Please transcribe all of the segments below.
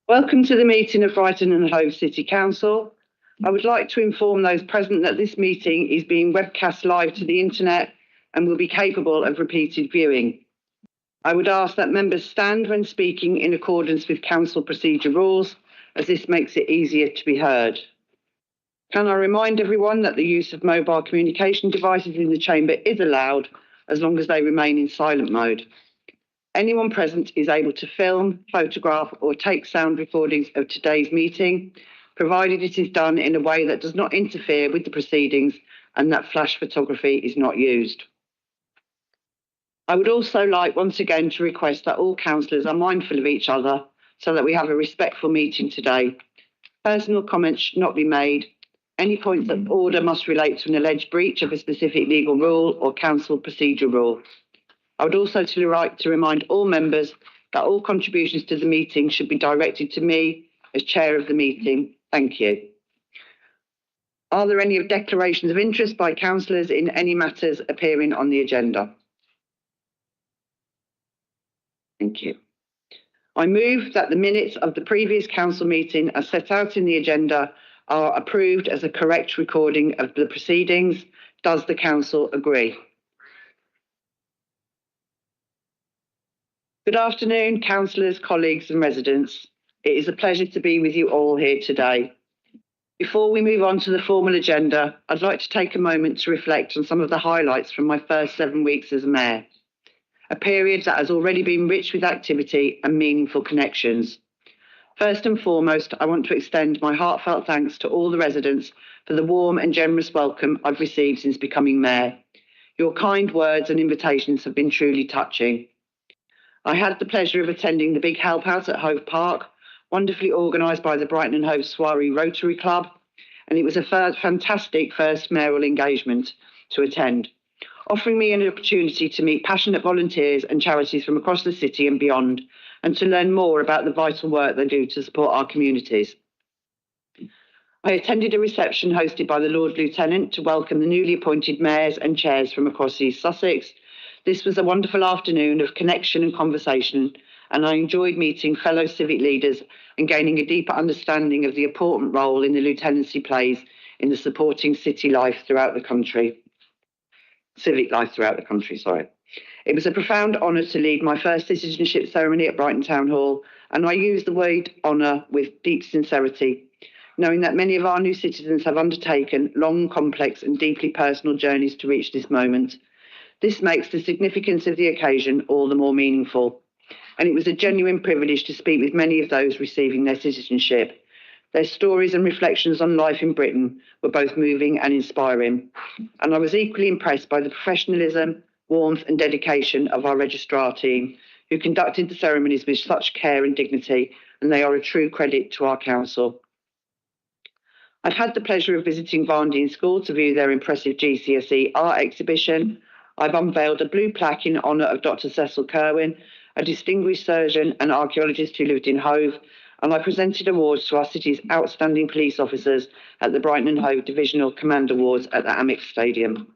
Welcome to the meeting of Brighton and Hove City Council. I would like to inform those present that this meeting is being webcast live to the internet and will be capable of repeated viewing. I would ask that members stand when speaking in accordance with council procedure rules, as this makes it easier to be heard. Can I remind everyone that the use of mobile communication devices in the chamber is allowed as long as they remain in silent mode. Anyone present is able to film, photograph, or take sound recordings of today's meeting, provided it is done in a way that does not interfere with the proceedings and that flash photography is not used. I would also like once again to request that all councillors are mindful of each other so that we have a respectful meeting today. Personal comments should not be made. Any points of order must relate to an alleged breach of a specific legal rule or council procedure rule. I would also like to remind all members that all contributions to the meeting should be directed to me as chair of the meeting. Thank you. Are there any declarations of interest by councillors in any matters appearing on the agenda? Thank you. I move that the minutes of the previous council meeting as set out in the agenda are approved as a correct recording of the proceedings. Does the council agree? Good afternoon, councillors, colleagues and residents. It is a pleasure to be with you all here today. Before we move on to the formal agenda, I'd like to take a moment to reflect on some of the highlights from my first 7 weeks as mayor, a period that has already been rich with activity and meaningful connections. First and foremost, I want to extend my heartfelt thanks to all the residents for the warm and generous welcome I've received since becoming mayor. Your kind words and invitations have been truly touching. I had the pleasure of attending the big help out at Hove Park, wonderfully organised by the Brighton and Hove Soiree Rotary Club, and it was a fantastic first mayoral engagement to attend, offering me an opportunity to meet passionate volunteers and charities from across the city and beyond, and to learn more about the vital work they do to support our communities. I attended a reception hosted by the Lord Lieutenant to welcome the newly appointed mayors and chairs from across East Sussex. This was a wonderful afternoon of connection and conversation, and I enjoyed meeting fellow civic leaders and gaining a deeper understanding of the important role in the lieutenancy plays in the supporting civic life throughout the country. It was a profound honour to lead my first citizenship ceremony at Brighton Town Hall, and I use the word honour with deep sincerity, knowing that many of our new citizens have undertaken long, complex and deeply personal journeys to reach this moment. This makes the significance of the occasion all the more meaningful, and it was a genuine privilege to speak with many of those receiving their citizenship. Their stories and reflections on life in Britain were both moving and inspiring, and I was equally impressed by the professionalism, warmth and dedication of our registrar team, who conducted the ceremonies with such care and dignity, and they are a true credit to our council. I've had the pleasure of visiting Varndine School to view their impressive GCSE art exhibition. I've unveiled a blue plaque in honour of Dr. Cecil Kirwin, a distinguished surgeon and archaeologist who lived in Hove, and I presented awards to our city's outstanding police officers at the Brighton and Hove Divisional Command Awards at the Amex Stadium.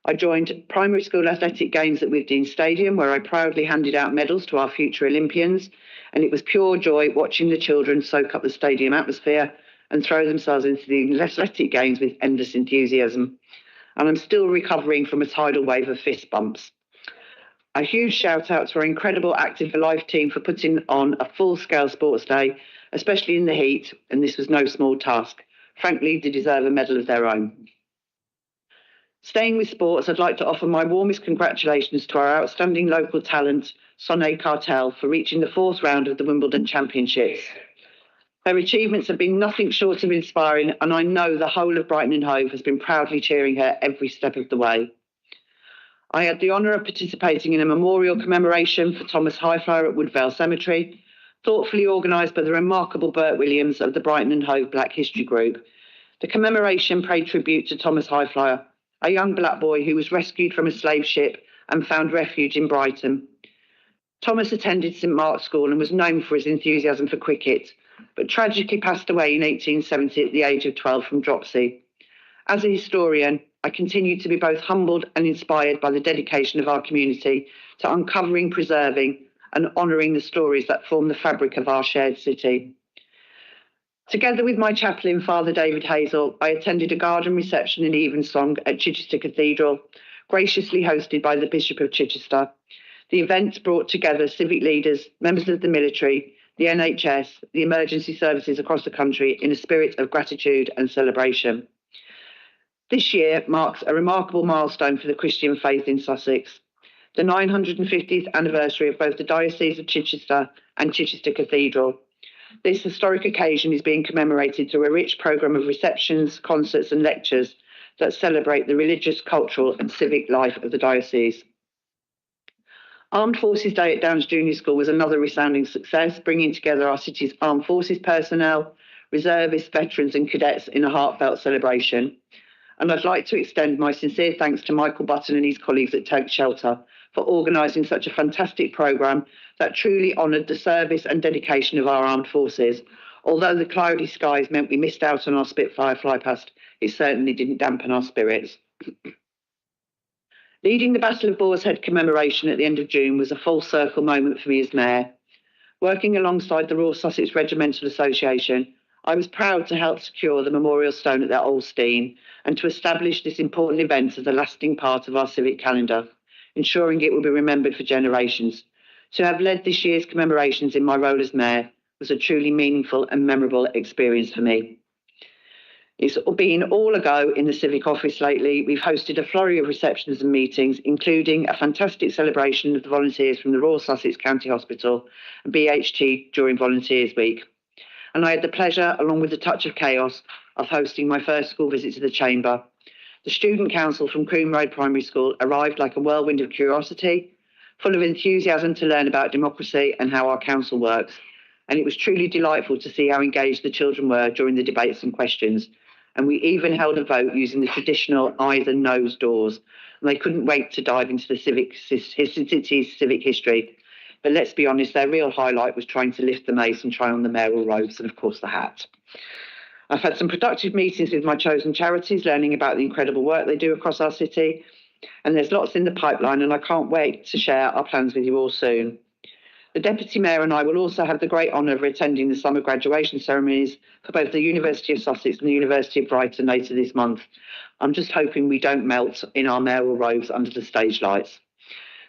I joined primary school athletic games at Withdean Stadium, where I proudly handed out medals to our future Olympians, and it was pure joy watching the children soak up the stadium atmosphere and throw themselves into the athletic games with endless enthusiasm. And I'm still recovering from a tidal wave of fist bumps. A huge shout out to our incredible Active for Life team for putting on a full-scale sports day, especially in the heat, and this was no small task. Frankly, they deserve a medal of their own. Staying with sports, I'd like to offer my warmest congratulations to our outstanding local talent, Soné Cartel, for reaching the 4th round of the Wimbledon Championships. Her achievements have been nothing short of inspiring, and I know the whole of Brighton and Hove has been proudly cheering her every step of the way. I had the honour of participating in a memorial commemoration for Thomas Highflyer at Woodvale Cemetery, thoughtfully organised by the remarkable Bert Williams of the Brighton and Hove Black History Group. The commemoration paid tribute to Thomas Highflyer, a young black boy who was rescued from a slave ship and found refuge in Brighton. Thomas attended St Mark's School and was known for his enthusiasm for cricket, but tragically passed away in 1870 at the age of 12 from dropsy. As a historian, I continue to be both humbled and inspired by the dedication of our community to uncovering, preserving and honouring the stories that form the fabric of our shared city. Together with my chaplain, Father David Hazel, I attended a garden reception and evensong at Chichester Cathedral, graciously hosted by the Bishop of Chichester. The event brought together civic leaders, members of the military, the NHS, the emergency services across the country in a spirit of gratitude and celebration. This year marks a remarkable milestone for the Christian faith in Sussex, the 950th anniversary of both the Diocese of Chichester and Chichester Cathedral. This historic occasion is being commemorated through a rich programme of receptions, concerts and lectures that celebrate the religious, cultural and civic life of the diocese. Armed Forces Day at Downs Junior School was another resounding success, bringing together our city's armed forces personnel, reservists, veterans and cadets in a heartfelt celebration. And I'd like to extend my sincere thanks to Michael Button and his colleagues at Take Shelter for organising such a fantastic programme that truly honoured the service and dedication of our armed forces. Although the cloudy skies meant we missed out on our Spitfire flypast, it certainly didn't dampen our spirits. Leading the Battle of Boar's Head commemoration at the end of June was a full circle moment for me as Mayor. Working alongside the Royal Sussex Regimental Association, I was proud to help secure the memorial stone at the Old Steam and to establish this important event as a lasting part of our civic calendar, ensuring it will be remembered for generations. To have led this year's commemorations in my role as Mayor was a truly meaningful and memorable experience for me. It's been all a go in the Civic Office lately. We've hosted a flurry of receptions and meetings, including a fantastic celebration of the volunteers from the Royal Sussex County Hospital and BHT during Volunteers Week. And I had the pleasure, along with a touch of chaos, of hosting my first school visit to the Chamber. The Student Council from Coombe Road Primary School arrived like a whirlwind of curiosity, full of enthusiasm to learn about democracy and how our council works. And it was truly delightful to see how engaged the children were during the debates and questions. And we even held a vote using the traditional eyes and nose doors. And they couldn't wait to dive into the city's civic history. But let's be honest, their real highlight was trying to lift the mace and try on the mayoral robes and, of course, the hat. I've had some productive meetings with my chosen charities, learning about the incredible work they do across our city. And there's lots in the pipeline, and I can't wait to share our plans with you all soon. The Deputy Mayor and I will also have the great honour of attending the summer graduation ceremonies for both the University of Sussex and the University of Brighton later this month. I'm just hoping we don't melt in our mayoral robes under the stage lights.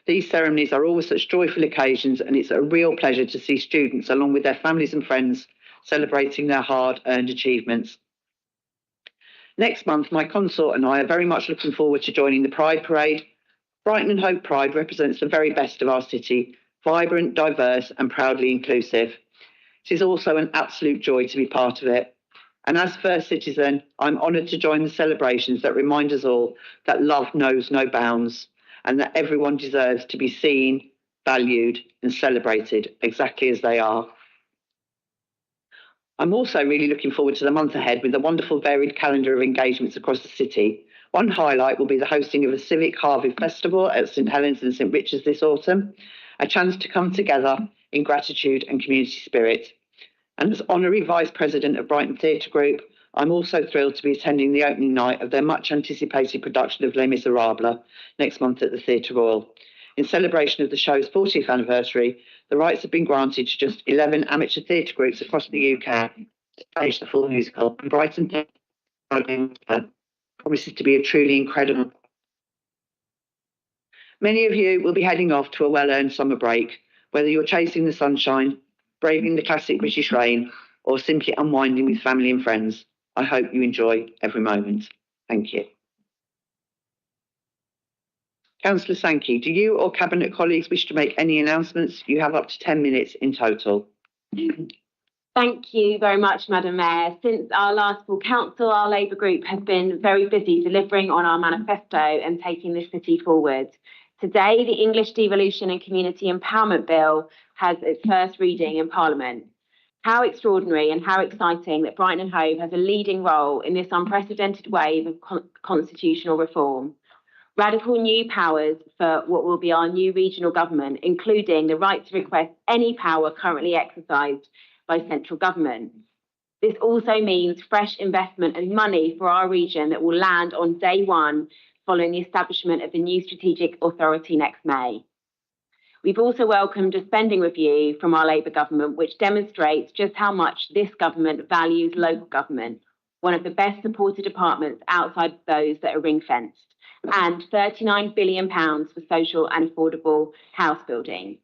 These ceremonies are always such joyful occasions, and it's a real pleasure to see students, along with their families and friends, celebrating their hard-earned achievements. Next month, my consort and I are very much looking forward to joining the Pride Parade. Brighton and Hove Pride represents the very best of our city, vibrant, diverse and proudly inclusive. It is also an absolute joy to be part of it. And as first citizen, I'm honoured to join the celebrations that remind us all that love knows no bounds and that everyone deserves to be seen, valued and celebrated exactly as they are. I'm also really looking forward to the month ahead with a wonderful varied calendar of engagements across the city. One highlight will be the hosting of a Civic Harvey Festival at St Helens and St Richard's this autumn, a chance to come together in gratitude and community spirit. And as Honorary Vice President of Brighton Theatre Group, I'm also thrilled to be attending the opening night of their much anticipated production of Les Miserables next month at the Theatre Royal. In celebration of the show's 40th anniversary, the rights have been granted to just 11 amateur theatre groups across the UK to stage the full musical, and Brighton promises to be a truly incredible. Many of you will be heading off to a well-earned summer break, whether you're chasing the sunshine, braving the classic British rain, or simply unwinding with family and friends. I hope you enjoy every moment. Thank you. Councillor Sankey, do you or Cabinet colleagues wish to make any announcements? You have up to 10 minutes in total. Thank you very much, Madam Mayor. Since our last full council, our Labour group has been very busy delivering on our manifesto and taking the city forward. Today, the English Devolution and Community Empowerment Bill has its first reading in Parliament. How extraordinary and how exciting that Brighton and Hove has a leading role in this unprecedented wave of constitutional reform. Radical new powers for what will be our new regional government, including the right to request any power currently exercised by central government. This also means fresh investment and money for our region that will land on day one following the establishment of the new strategic authority next May. We've also welcomed a spending review from our Labour government, which demonstrates just how much this government values local government, one of the best supported departments outside of those that are ring-fenced, and £39 billion for social and affordable house building.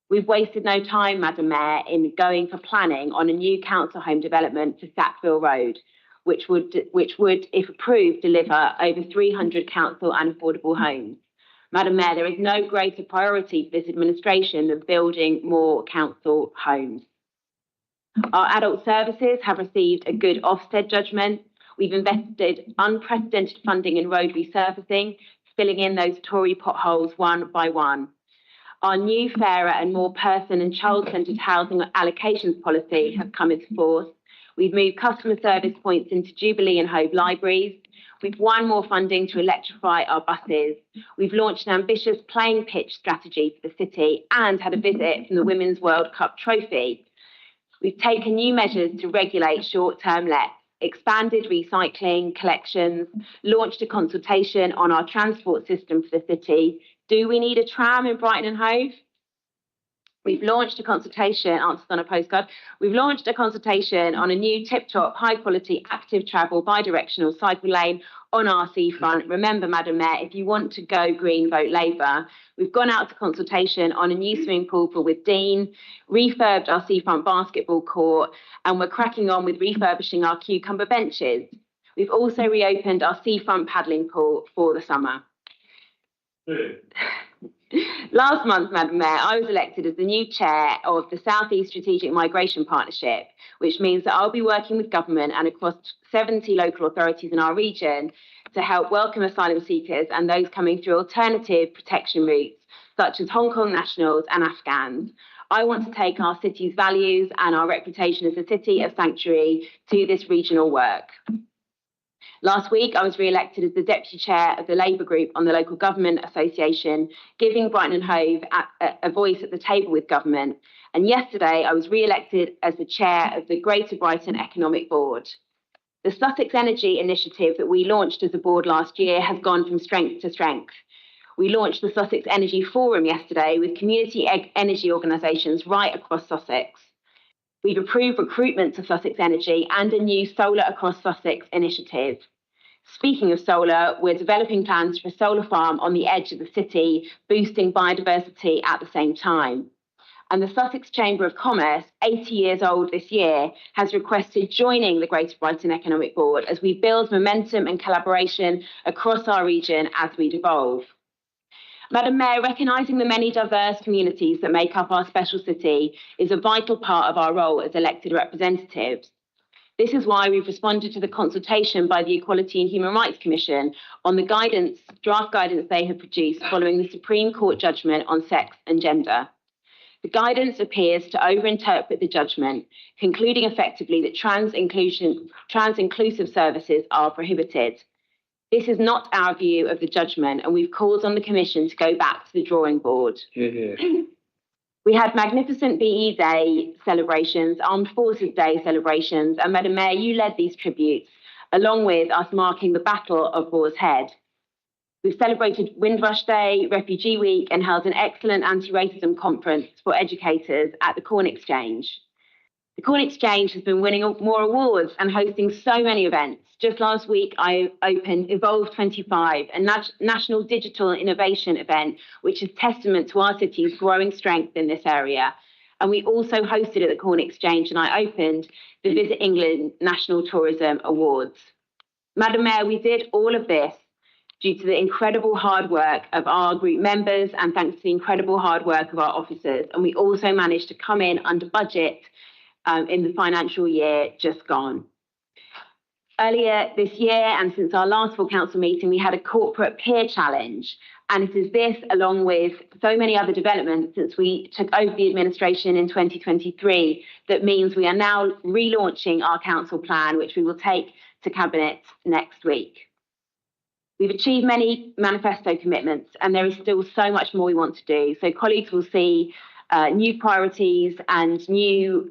We've wasted no time, Madam Mayor, in going for planning on a new council home development for Sackville Road, which would, if approved, deliver over 300 council and affordable homes. Madam Mayor, there is no greater priority for this administration than building more council homes. Our adult services have received a good Ofsted judgment. We've invested unprecedented funding in road resurfacing, filling in those Tory potholes one by one. Our new, fairer and more person and child-centred housing allocations policy has come into force. We've moved customer service points into Jubilee and Hove libraries. We've won more funding to electrify our buses. We've launched an ambitious playing pitch strategy for the city and had a visit from the Women's World Cup trophy. We've taken new measures to regulate short-term lets, expanded recycling collections, launched a consultation on our transport system for the city. Do we need a tram in Brighton and Hove? We've launched a consultation, answers on a postcard. We've launched a consultation on a new tip-top, high-quality, active travel, bi-directional cycle lane on our seafront. Remember, Madam Mayor, if you want to go green, vote Labour. We've gone out to consultation on a new swimming pool for Withdean, refurbed our seafront basketball court, and we're cracking on with refurbishing our cucumber benches. We've also reopened our seafront paddling pool for the summer. Last month, Madam Mayor, I was elected as the new chair of the South East Strategic Migration Partnership, which means that I'll be working with government and across 70 local authorities in our region to help welcome asylum seekers and those coming through alternative protection routes, such as Hong Kong nationals and Afghans. I want to take our city's values and our reputation as a city of sanctuary to this regional work. Last week, I was re-elected as the Deputy Chair of the Labour Group on the Local Government Association, giving Brighton and Hove a voice at the table with government. And yesterday, I was re-elected as the Chair of the Greater Brighton Economic Board. The Sussex Energy Initiative that we launched as a board last year has gone from strength to strength. We launched the Sussex Energy Forum yesterday with community energy organisations right across Sussex. We've approved recruitment to Sussex Energy and a new Solar Across Sussex initiative. Speaking of solar, we're developing plans for a solar farm on the edge of the city, boosting biodiversity at the same time. And the Sussex Chamber of Commerce, 80 years old this year, has requested joining the Greater Brighton Economic Board as we build momentum and collaboration across our region as we devolve. Madam Mayor, recognising the many diverse communities that make up our special city is a vital part of our role as elected representatives. This is why we've responded to the consultation by the Equality and Human Rights Commission on the draft guidance they have produced following the Supreme Court judgment on sex and gender. The guidance appears to overinterpret the judgment, concluding effectively that trans-inclusive services are prohibited. This is not our view of the judgment, and we've called on the Commission to go back to the drawing board. We had magnificent BE Day celebrations, Armed Forces Day celebrations, and Madam Mayor, you led these tributes, along with us marking the Battle of Boar's Head. We've celebrated Windrush Day, Refugee Week, and held an excellent anti-racism conference for educators at the Corn Exchange. The Corn Exchange has been winning more awards and hosting so many events. Just last week, I opened Evolve 25, a national digital innovation event, which is testament to our city's growing strength in this area. And we also hosted at the Corn Exchange, and I opened the Visit England National Tourism Awards. Madam Mayor, we did all of this due to the incredible hard work of our group members and thanks to the incredible hard work of our officers. And we also managed to come in under budget in the financial year just gone. Earlier this year, and since our last full council meeting, we had a corporate peer challenge. And it is this, along with so many other developments since we took over the administration in 2023, that means we are now relaunching our council plan, which we will take to Cabinet next week. We've achieved many manifesto commitments, and there is still so much more we want to do. So colleagues will see new priorities and new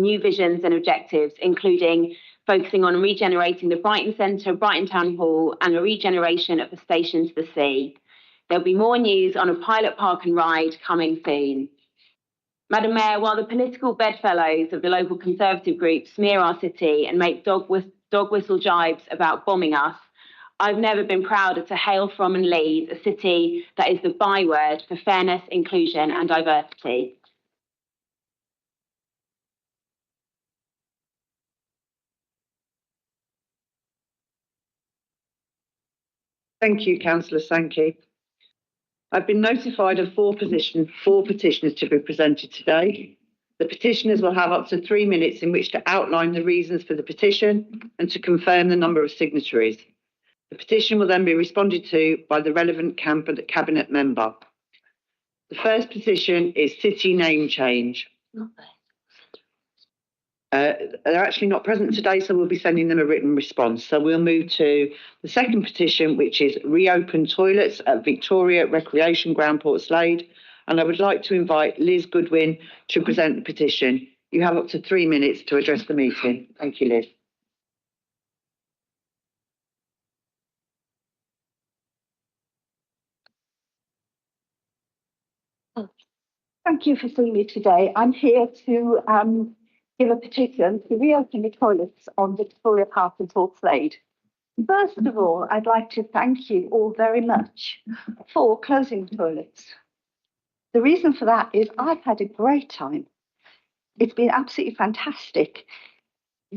visions and objectives, including focusing on regenerating the Brighton Centre, Brighton Town Hall, and a regeneration of the station to the sea. There'll be more news on a pilot park and ride coming soon. Madam Mayor, while the political bedfellows of the local Conservative group smear our city and make dog whistle jibes about bombing us, I've never been prouder to hail from and lead a city that is the byword for fairness, inclusion and diversity. Thank you, Councillor Sankey. I've been notified of four petitioners to be presented today. The petitioners will have up to 3 minutes in which to outline the reasons for the petition and to confirm the number of signatories. The petition will then be responded to by the relevant cabinet member. The first petition is city name change. They're actually not present today, so we'll be sending them a written response. So we'll move to the second petition, which is reopen toilets at Victoria Recreation Ground, Portslade. And I would like to invite Liz Goodwin to present the petition. You have up to 3 minutes to address the meeting. Thank you, Liz. Thank you for seeing me today. I'm here to give a petition to reopen the toilets on Victoria Park in Portslade. First of all, I'd like to thank you all very much for closing the toilets. The reason for that is I've had a great time. It's been absolutely fantastic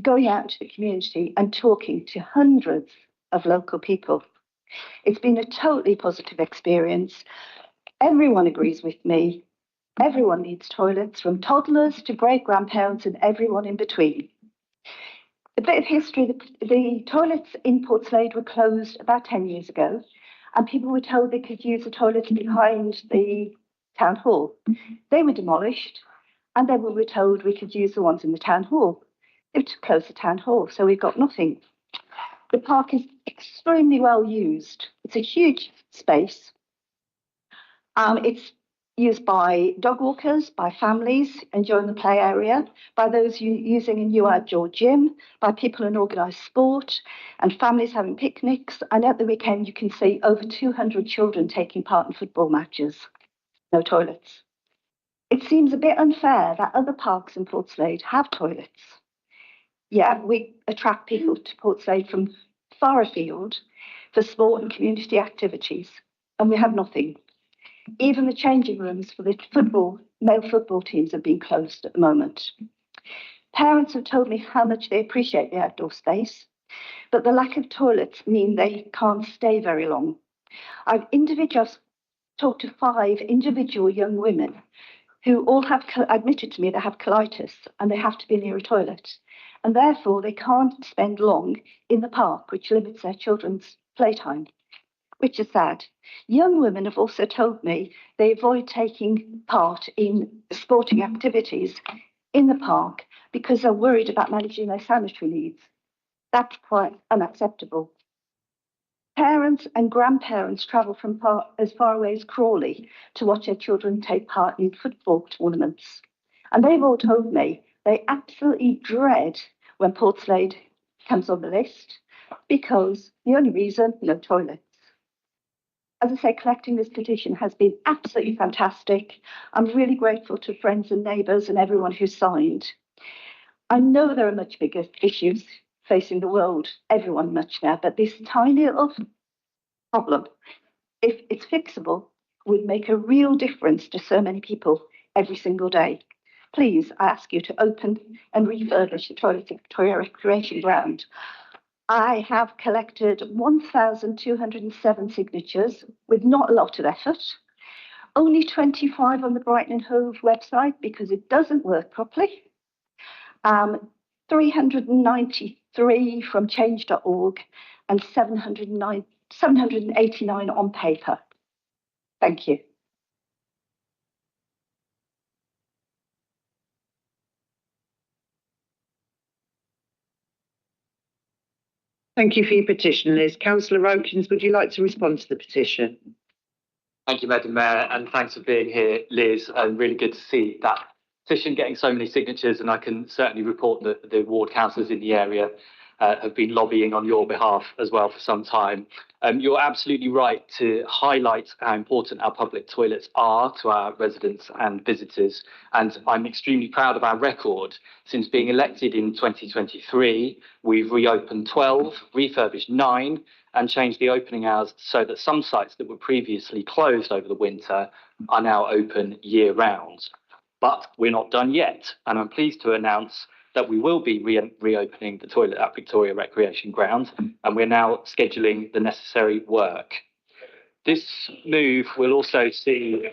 going out to the community and talking to hundreds of local people. It's been a totally positive experience. Everyone agrees with me. Everyone needs toilets, from toddlers to great-grandparents and everyone in between. A bit of history, the toilets in Portslade were closed about 10 years ago, and people were told they could use the toilets behind the town hall. They were demolished, and then we were told we could use the ones in the town hall. They've closed the town hall, so we've got nothing. The park is extremely well used. It's a huge space. It's used by dog walkers, by families enjoying the play area, by those using a new outdoor gym, by people in organised sport, and families having picnics. And at the weekend, you can see over 200 children taking part in football matches. No toilets. It seems a bit unfair that other parks in Portslade have toilets. Yeah, we attract people to Portslade from far afield for sport and community activities, and we have nothing. Even the changing rooms for the male football teams have been closed at the moment. Parents have told me how much they appreciate the outdoor space, but the lack of toilets mean they can't stay very long. I've talked to 5 individual young women who all have admitted to me they have colitis and they have to be near a toilet, and therefore they can't spend long in the park, which limits their children's playtime, which is sad. Young women have also told me they avoid taking part in sporting activities in the park because they're worried about managing their sanitary needs. That's quite unacceptable. Parents and grandparents travel from as far away as Crawley to watch their children take part in football tournaments. And they've all told me they absolutely dread when Portslade comes on the list because the only reason, no toilets. As I say, collecting this petition has been absolutely fantastic. I'm really grateful to friends and neighbours and everyone who signed. I know there are much bigger issues facing the world, everyone much now, but this tiny little problem, if it's fixable, would make a real difference to so many people every single day. Please, I ask you to open and refurbish the toilet at Victoria Recreation Ground. I have collected 1,207 signatures with not a lot of effort. Only 25 on the Brighton and Hove website because it doesn't work properly. 393 from change.org and 789 on paper. Thank you. Thank you for your petition, Liz. Councillor Okins, would you like to respond to the petition? Thank you, Madam Mayor, and thanks for being here, Liz. Really good to see that petition getting so many signatures, and I can certainly report that the ward councillors in the area have been lobbying on your behalf as well for some time. You're absolutely right to highlight how important our public toilets are to our residents and visitors. And I'm extremely proud of our record. Since being elected in 2023, we've reopened 12, refurbished 9, and changed the opening hours so that some sites that were previously closed over the winter are now open year round. But we're not done yet, and I'm pleased to announce that we will be reopening the toilet at Victoria Recreation Ground, and we're now scheduling the necessary work. This move will also see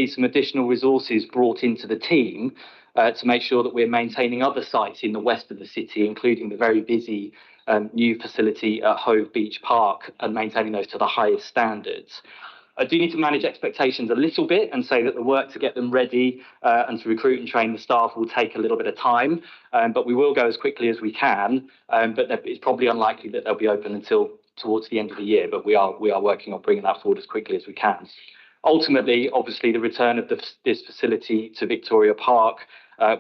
some additional resources brought into the team to make sure that we're maintaining other sites in the west of the city, including the very busy new facility at Hove Beach Park, and maintaining those to the highest standards. I do need to manage expectations a little bit and say that the work to get them ready and to recruit and train the staff will take a little bit of time, but we will go as quickly as we can. But it's probably unlikely that they'll be open until towards the end of the year, but we are working on bringing that forward as quickly as we can. Ultimately, obviously, the return of this facility to Victoria Park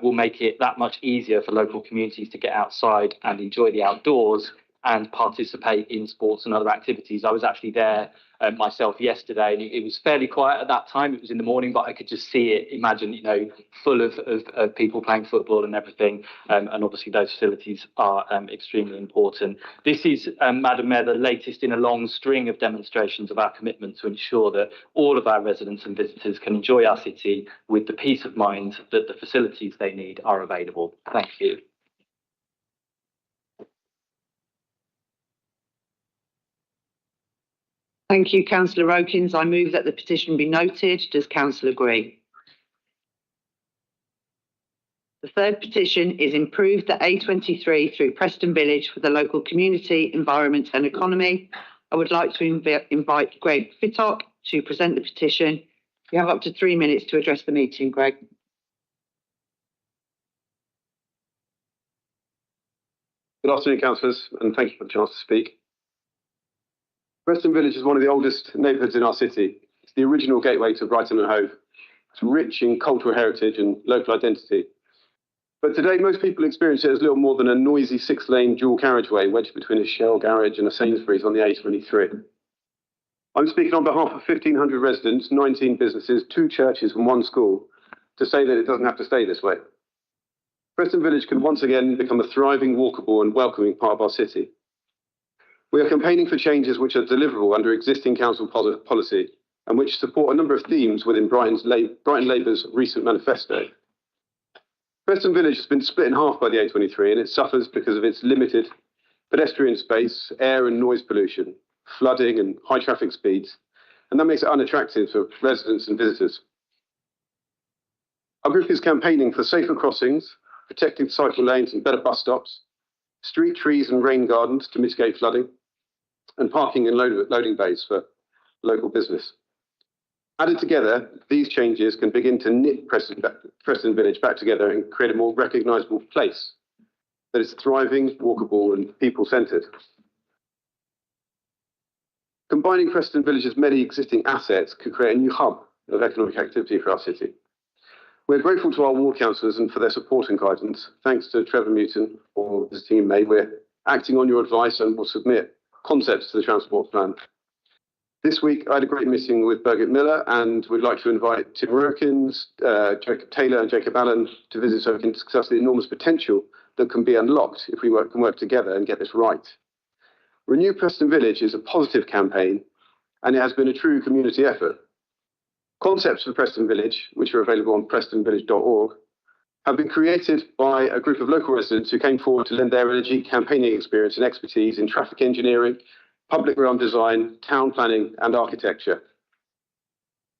will make it that much easier for local communities to get outside and enjoy the outdoors and participate in sports and other activities. I was actually there myself yesterday, and it was fairly quiet at that time. It was in the morning, but I could just see it, imagine, full of people playing football and everything. And obviously those facilities are extremely important. This is, Madam Mayor, the latest in a long string of demonstrations of our commitment to ensure that all of our residents and visitors can enjoy our city with the peace of mind that the facilities they need are available. Thank you. Thank you, Councillor Okins. I move that the petition be noted. Does Council agree? The third petition is improve the A23 through Preston Village for the local community, environment and economy. I would like to invite Greg Fittock to present the petition. You have up to 3 minutes to address the meeting, Greg. Good afternoon, councillors, and thank you for the chance to speak. Preston Village is one of the oldest neighbourhoods in our city. It's the original gateway to Brighton and Hove. It's rich in cultural heritage and local identity. But today, most people experience it as little more than a noisy 6-lane dual carriageway wedged between a Shell garage and a Sainsbury's on the A23. I'm speaking on behalf of 1,500 residents, 19 businesses, 2 churches and 1 school to say that it doesn't have to stay this way. Preston Village can once again become a thriving, walkable and welcoming part of our city. We are campaigning for changes which are deliverable under existing council policy and which support a number of themes within Brighton Labour's recent manifesto. Preston Village has been split in half by the A23, and it suffers because of its limited pedestrian space, air and noise pollution, flooding and high traffic speeds, and that makes it unattractive for residents and visitors. Our group is campaigning for safer crossings, protected cycle lanes and better bus stops, street trees and rain gardens to mitigate flooding, and parking and loading bays for local business. Added together, these changes can begin to knit Preston Village back together and create a more recognisable place that is thriving, walkable and people-centred. Combining Preston Village's many existing assets could create a new hub of economic activity for our city. We're grateful to our ward councillors and for their support and guidance. Thanks to Trevor Mewton or his team, we're acting on your advice and will submit concepts to the transport plan. This week, I had a great meeting with Birgit Miller, and we'd like to invite Tim Rokins, Jacob Taylor and Jacob Allen to visit so we can discuss the enormous potential that can be unlocked if we can work together and get this right. Renew Preston Village is a positive campaign, and it has been a true community effort. Concepts for Preston Village, which are available on prestonvillage.org, have been created by a group of local residents who came forward to lend their energy, campaigning experience and expertise in traffic engineering, public realm design, town planning and architecture.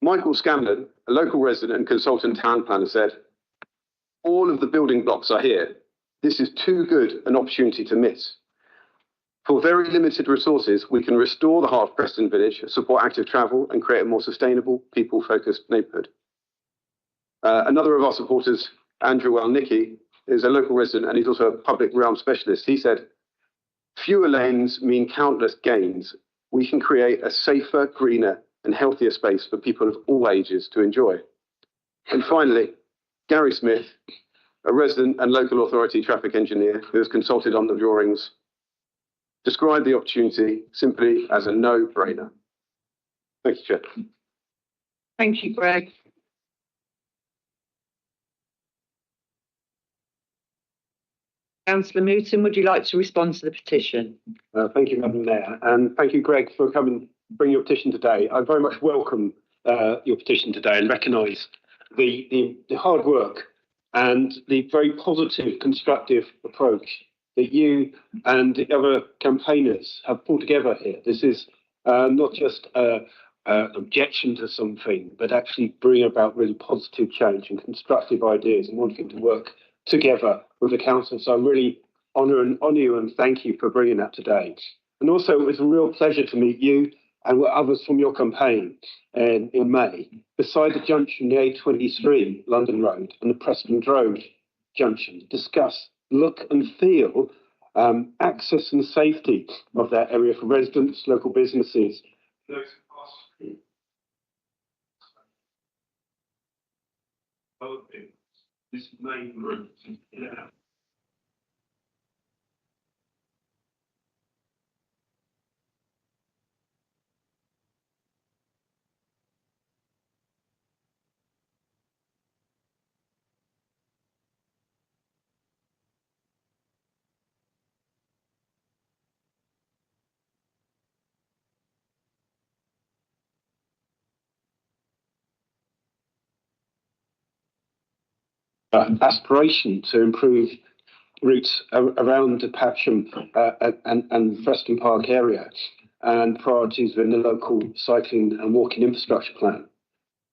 Michael Scanlon, a local resident and consultant town planner, said, "All of the building blocks are here. This is too good an opportunity to miss. For very limited resources, we can restore the heart of Preston Village, support active travel and create a more sustainable, people-focused neighbourhood." Another of our supporters, Andrew Walnicki, is a local resident and he's also a public realm specialist. He said, "Fewer lanes mean countless gains. We can create a safer, greener and healthier space for people of all ages to enjoy." And finally, Gary Smith, a resident and local authority traffic engineer who has consulted on the drawings, described the opportunity simply as a no-brainer. Thank you, Chair. Thank you, Greg. Councillor Mouton, would you like to respond to the petition? Thank you, Madam Mayor, and thank you, Greg, for coming, bring your petition today. I very much welcome your petition today and recognise the hard work and the very positive, constructive approach that you and the other campaigners have pulled together here. This is not just an objection to something, but actually bring about really positive change and constructive ideas and wanting to work together with the council. So I'm really honour you and thank you for bringing that today. And also it was a real pleasure to meet you and others from your campaign in May, beside the junction, the A23 London Road and the Preston Road junction, discuss, look and feel access and safety of that area for residents, local businesses. This main route. Aspiration to improve routes around Petition and Preston Park area and priorities within the local cycling and walking infrastructure plan.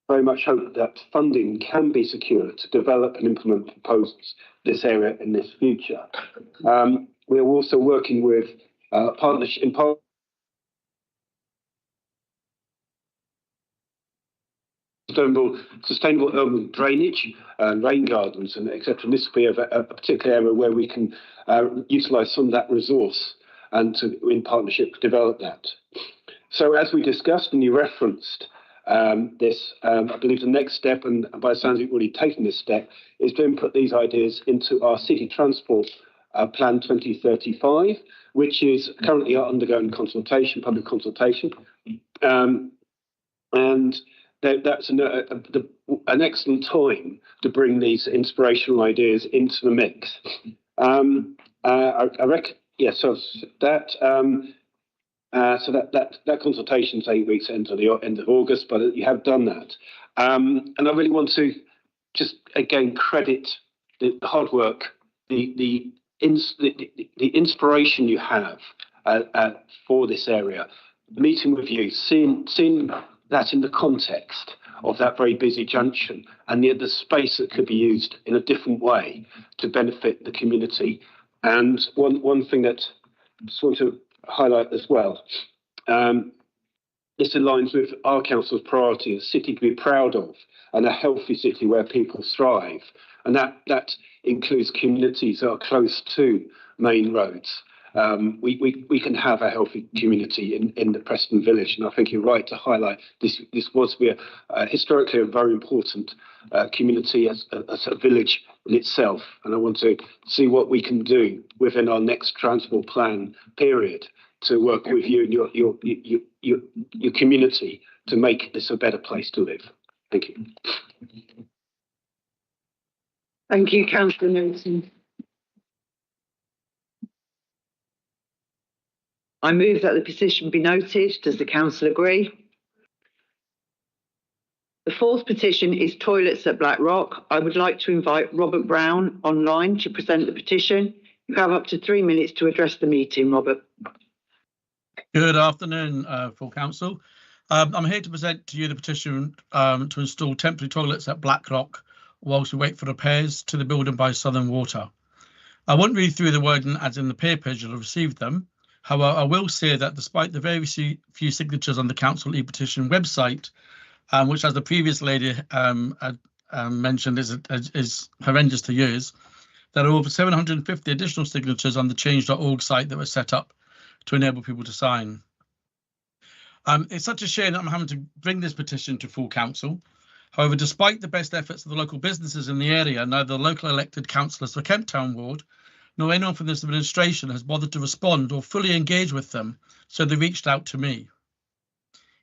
Very much hope that funding can be secured to develop and implement proposals in this area in this future. We are also working with partnership in sustainable urban drainage, rain gardens, and etc. This will be a particular area where we can utilise some of that resource and to, in partnership, develop that. So, as we discussed and you referenced this, I believe the next step, and by the sounds of it, you've already taken this step, is to input these ideas into our City Transport Plan 2035, which is currently undergoing consultation, public consultation, and that's an excellent time to bring these inspirational ideas into the mix. I reckon, yes. So that consultation's 8 weeks into the end of August, but you have done that, and I really want to just again credit the hard work, the inspiration you have for this area. Meeting with you, seeing that in the context of that very busy junction and the space that could be used in a different way to benefit the community. And one thing that I just want to highlight as well, this aligns with our council's priority, a city to be proud of and a healthy city where people thrive. And that includes communities that are close to main roads. We can have a healthy community in the Preston Village, and I think you're right to highlight this. This was historically a very important community as a village in itself, and I want to see what we can do within our next transport plan period to work with you and your community to make this a better place to live. Thank you. Thank you, Councillor Newton. I move that the petition be noted. Does the council agree? The fourth petition is toilets at Black Rock. I would like to invite Robert Brown online to present the petition. You have up to 3 minutes to address the meeting, Robert. Good afternoon, full council. I'm here to present to you the petition to install temporary toilets at Black Rock whilst we wait for repairs to the building by Southern Water. I won't read through the wording as in the papers you'll have received them. However, I will say that despite the very few signatures on the council e-petition website, which, as the previous lady mentioned, is horrendous to use, there are over 750 additional signatures on the change.org site that were set up to enable people to sign. It's such a shame that I'm having to bring this petition to full council. However, despite the best efforts of the local businesses in the area, neither the local elected councillors for Kemp Town Ward nor anyone from this administration has bothered to respond or fully engage with them, so they reached out to me.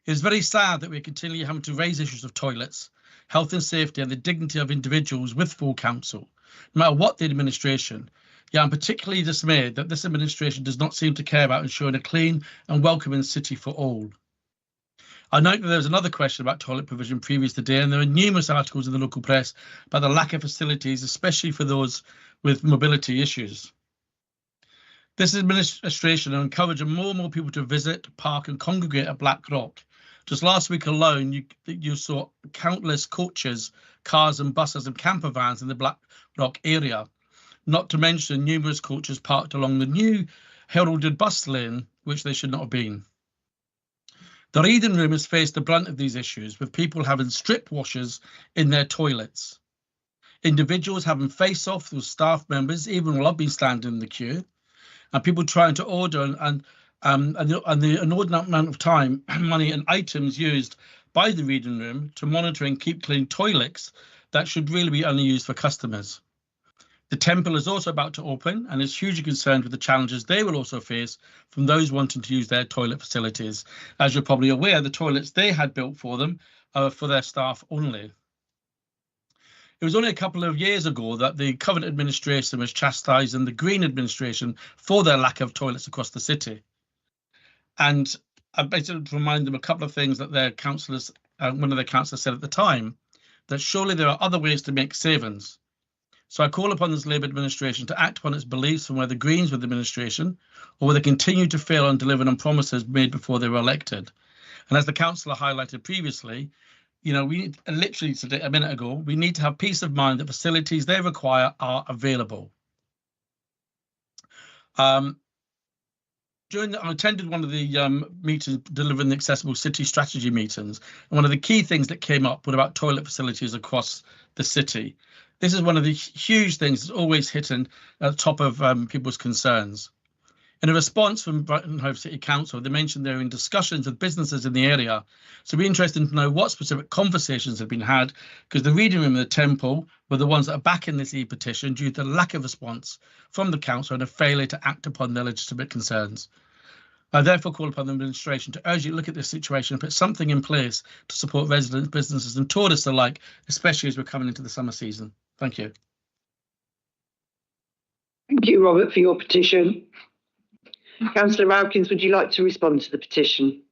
It is very sad that we continue having to raise issues of toilets, health and safety and the dignity of individuals with full council, no matter what the administration. Yet I'm particularly dismayed that this administration does not seem to care about ensuring a clean and welcoming city for all. I note that there was another question about toilet provision previous today, and there are numerous articles in the local press about the lack of facilities, especially for those with mobility issues. This administration are encouraging more and more people to visit, park and congregate at Blackrock. Just last week alone, you saw countless coaches, cars and buses and camper vans in the Blackrock area, not to mention numerous coaches parked along the new heralded bus lane, which they should not have been. The reading room has faced the brunt of these issues, with people having strip washers in their toilets, individuals having face-off with staff members, even while I've been standing in the queue, and people trying to order and the inordinate amount of time, money and items used by the reading room to monitor and keep clean toilets that should really be only used for customers. The temple is also about to open and is hugely concerned with the challenges they will also face from those wanting to use their toilet facilities. As you're probably aware, the toilets they had built for them are for their staff only. It was only a couple of years ago that the current administration was chastising the Green administration for their lack of toilets across the city. And I basically remind them a couple of things that their councillors, one of their councillors said at the time, that surely there are other ways to make savings. So I call upon this Labour administration to act upon its beliefs from whether Greens were the administration or whether they continue to fail on delivering on promises made before they were elected. And as the councillor highlighted previously, you know, we need, literally today, a minute ago, we need to have peace of mind that facilities they require are available. I attended one of the meetings delivering the accessible city strategy meetings, and one of the key things that came up were about toilet facilities across the city. This is one of the huge things that's always hitting at the top of people's concerns. In a response from Brighton Hove City Council, they mentioned they're in discussions with businesses in the area. So it'd be interesting to know what specific conversations have been had, because the reading room and the temple were the ones that are backing this e-petition due to the lack of response from the council and a failure to act upon their legitimate concerns. I therefore call upon the administration to urgently look at this situation and put something in place to support residents, businesses and tourists alike, especially as we're coming into the summer season. Thank you. Thank you, Robert, for your petition. Councillor Raukins, would you like to respond to the petition?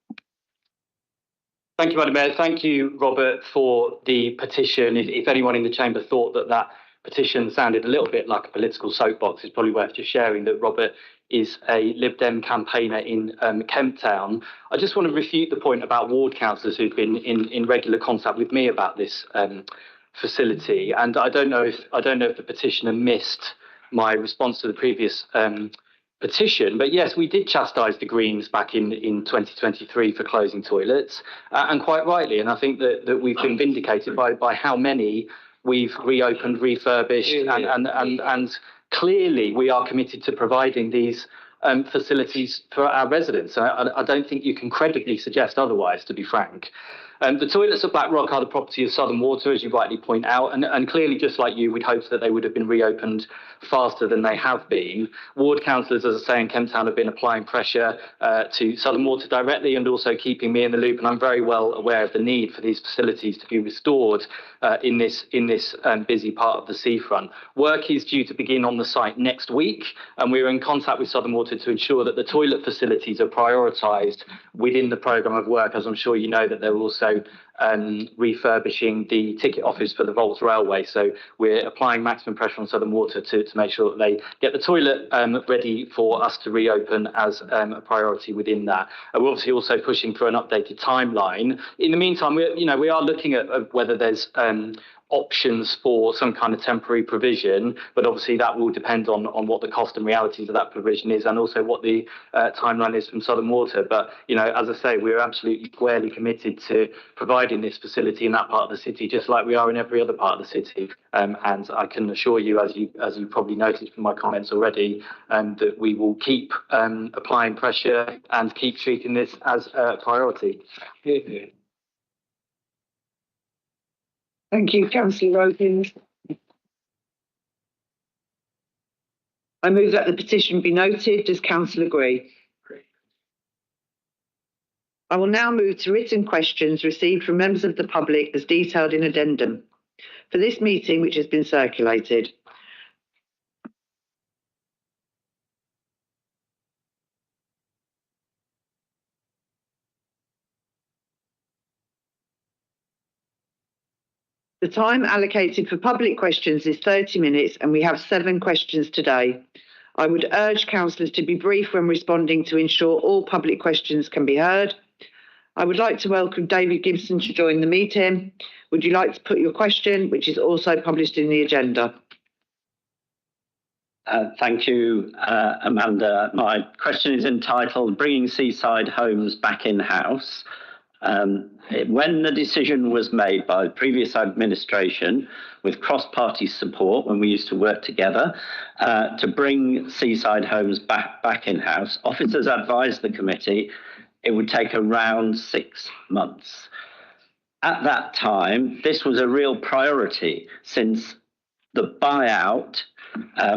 Thank you, Madam Mayor. Thank you, Robert, for the petition. If anyone in the chamber thought that that petition sounded a little bit like a political soapbox, it's probably worth just sharing that Robert is a Lib Dem campaigner in Kemp Town. I just want to refute the point about ward councillors who've been in regular contact with me about this facility, and I don't know if the petitioner missed my response to the previous petition, but yes, we did chastise the Greens back in 2023 for closing toilets, and quite rightly, and I think that we've been vindicated by how many we've reopened, refurbished, and clearly we are committed to providing these facilities for our residents. I don't think you can credibly suggest otherwise, to be frank. The toilets at Blackrock are the property of Southern Water, as you rightly point out, and clearly, just like you, we'd hoped that they would have been reopened faster than they have been. Ward councillors, as I say, in Kemp Town have been applying pressure to Southern Water directly and also keeping me in the loop, and I'm very well aware of the need for these facilities to be restored in this busy part of the seafront. Work is due to begin on the site next week, and we're in contact with Southern Water to ensure that the toilet facilities are prioritised within the programme of work, as I'm sure you know that they're also refurbishing the ticket office for the Volts Railway. So we're applying maximum pressure on Southern Water to make sure that they get the toilet ready for us to reopen as a priority within that. We're obviously also pushing for an updated timeline. In the meantime, we are looking at whether there's options for some kind of temporary provision, but obviously that will depend on what the cost and realities of that provision is, and also what the timeline is from Southern Water. But as I say, we're absolutely squarely committed to providing this facility in that part of the city, just like we are in every other part of the city. And I can assure you, as you probably noticed from my comments already, that we will keep applying pressure and keep treating this as a priority. Thank you, Councillor Rodins. I move that the petition be noted. Does Council agree? I will now move to written questions received from members of the public as detailed in addendum for this meeting, which has been circulated. The time allocated for public questions is 30 minutes and we have 7 questions today. I would urge councillors to be brief when responding to ensure all public questions can be heard. I would like to welcome David Gibson to join the meeting. Would you like to put your question, which is also published in the agenda? Thank you, Amanda. My question is entitled Bringing Seaside Homes Back In-House. When the decision was made by the previous administration with cross-party support, when we used to work together, to bring Seaside Homes back in-house, officers advised the committee it would take around 6 months. At that time, this was a real priority since the buyout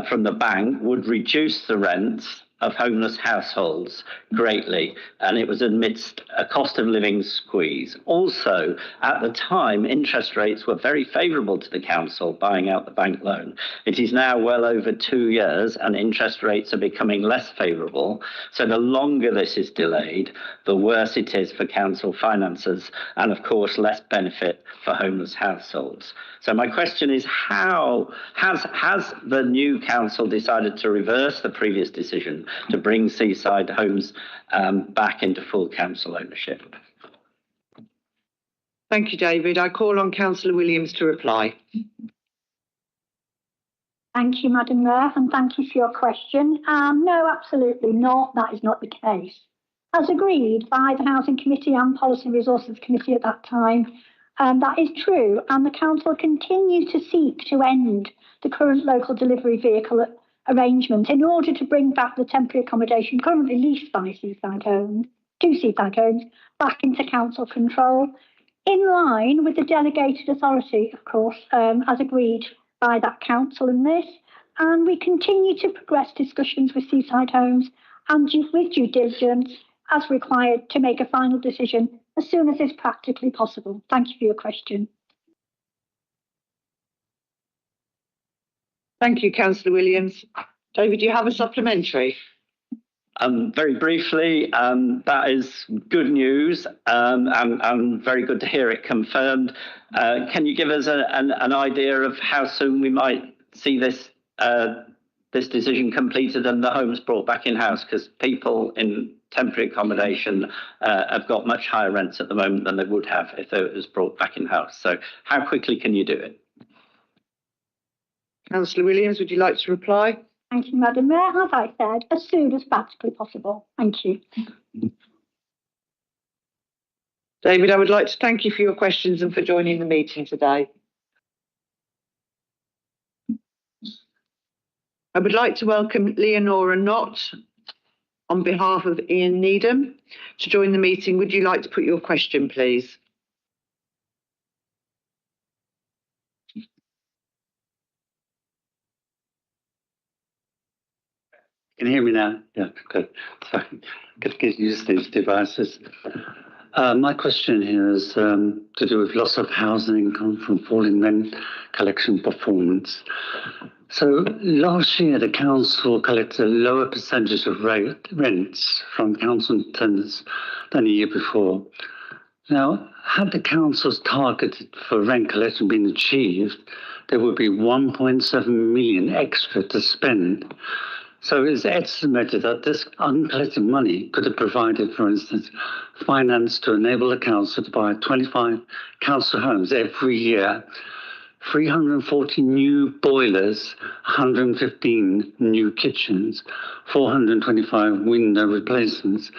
from the bank would reduce the rents of homeless households greatly, and it was amidst a cost of living squeeze. Also, at the time, interest rates were very favourable to the council buying out the bank loan. It is now well over 2 years and interest rates are becoming less favourable. So the longer this is delayed, the worse it is for council finances and of course less benefit for homeless households. So my question is, how has the new council decided to reverse the previous decision to bring Seaside Homes back into full council ownership? Thank you, David. I call on Councillor Williams to reply. Thank you, Madam Mayor, and thank you for your question. No, absolutely not. That is not the case. As agreed by the Housing Committee and Policy and Resources Committee at that time, that is true, and the council continues to seek to end the current local delivery vehicle arrangement in order to bring back the temporary accommodation currently leased by Seaside Homes, to Seaside Homes, back into council control, in line with the delegated authority, of course, as agreed by that council in this. And we continue to progress discussions with Seaside Homes and with due diligence as required to make a final decision as soon as is practically possible. Thank you for your question. Thank you, Councillor Williams. David, do you have a supplementary? Very briefly, that is good news and very good to hear it confirmed. Can you give us an idea of how soon we might see this decision completed and the homes brought back in-house? Because people in temporary accommodation have got much higher rents at the moment than they would have if it was brought back in-house. So how quickly can you do it? Councillor Williams, would you like to reply? Thank you, Madam Mayor. As I said, as soon as practically possible. Thank you. David, I would like to thank you for your questions and for joining the meeting today. I would like to welcome Leonora Knott on behalf of Ian Needham to join the meeting. Would you like to put your question, please? Can you hear me now? Yeah, good. Sorry, got to get used to these devices. My question here is to do with loss of housing income from falling rent collection performance. So last year, the council collected a lower percentage of rents from council tenants than the year before. Now, had the council's target for rent collection been achieved, there would be 1.7 million extra to spend. So it's estimated that this uncollected money could have provided, for instance, finance to enable the council to buy 25 council homes every year, 340 new boilers, 115 new kitchens, 425 window replacements.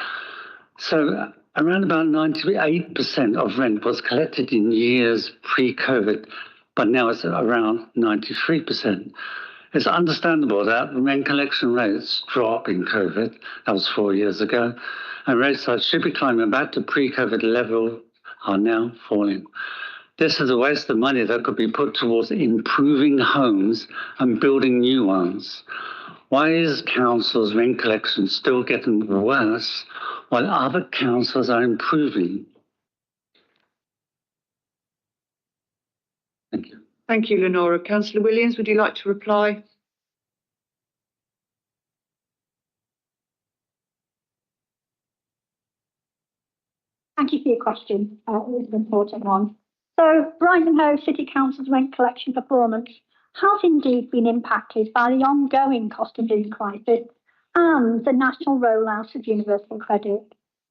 So around about 98% of rent was collected in years pre-COVID, but now it's around 93%. It's understandable that rent collection rates drop in COVID, that was 4 years ago, and rates that should be climbing back to pre-COVID level are now falling. this is a waste of money that could be put towards improving homes and building new ones. Why is council's rent collection still getting worse while other councils are improving? Thank you. Thank you, Lenora. Councillor Williams, would you like to reply? Thank you for your question. It is an important one. So, Brighton Hove City Council's rent collection performance has indeed been impacted by the ongoing cost of living crisis and the national rollout of universal credit.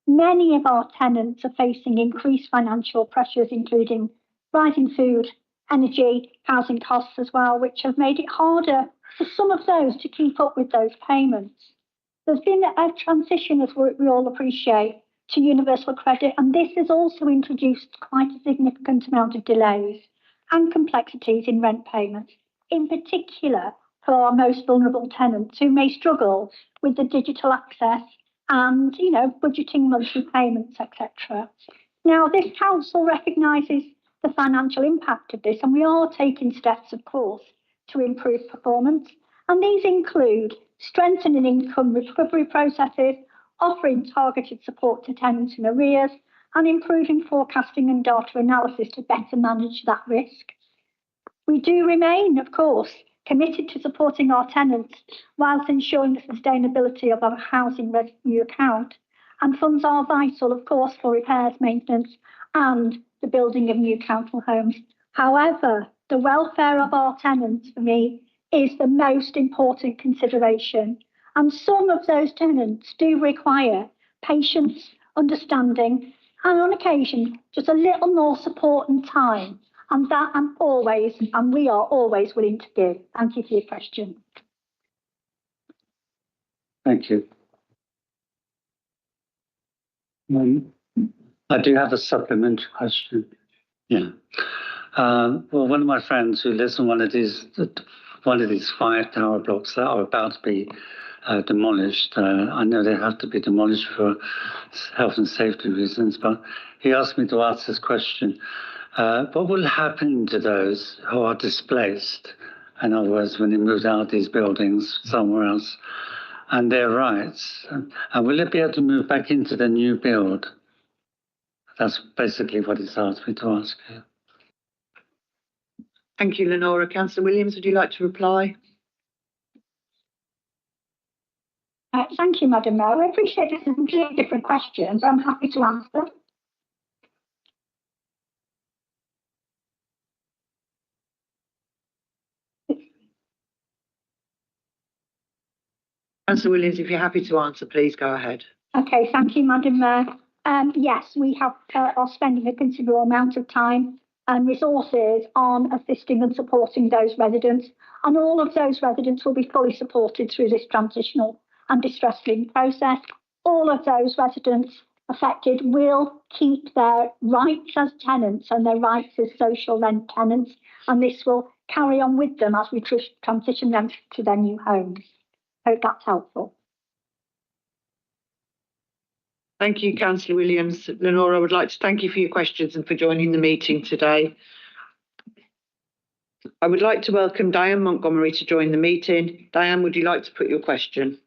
Many of our tenants are facing increased financial pressures, including rising food, energy, housing costs as well, which have made it harder for some of those to keep up with those payments. There's been a transition, as we all appreciate, to universal credit, and this has also introduced quite a significant amount of delays and complexities in rent payments, in particular for our most vulnerable tenants who may struggle with the digital access and, budgeting monthly payments, etc. Now, this council recognises the financial impact of this, and we are taking steps, of course, to improve performance. And these include strengthening income recovery processes, offering targeted support to tenants in arrears, and improving forecasting and data analysis to better manage that risk. We do remain, of course, committed to supporting our tenants whilst ensuring the sustainability of our housing revenue account. And funds are vital, of course, for repairs, maintenance, and the building of new council homes. However, the welfare of our tenants, for me, is the most important consideration. And some of those tenants do require patience, understanding, and on occasion, just a little more support and time. And that we are always willing to give. Thank you for your question. Thank you. I do have a supplementary question. Yeah. Well, one of my friends who lives in one of these 5-tower blocks that are about to be demolished. I know they have to be demolished for health and safety reasons, but he asked me to ask this question. What will happen to those who are displaced? In other words, when they move out of these buildings somewhere else, and their rights? And will they be able to move back into the new build? That's basically what he's asked me to ask you. Thank you, Lenora. Councillor Williams, would you like to reply? Thank you, Madam Mayor. I appreciate this is a completely different question, but I'm happy to answer. Councillor Williams, if you're happy to answer, please go ahead. Okay, thank you, Madam Mayor. Yes, we are spending a considerable amount of time and resources on assisting and supporting those residents, and all of those residents will be fully supported through this transitional and distressing process. All of those residents affected will keep their rights as tenants and their rights as social rent tenants, and this will carry on with them as we transition them to their new homes. Hope that's helpful. Thank you, Councillor Williams. Lenora, I would like to thank you for your questions and for joining the meeting today. I would like to welcome Diane Montgomery to join the meeting. Diane, would you like to put your question?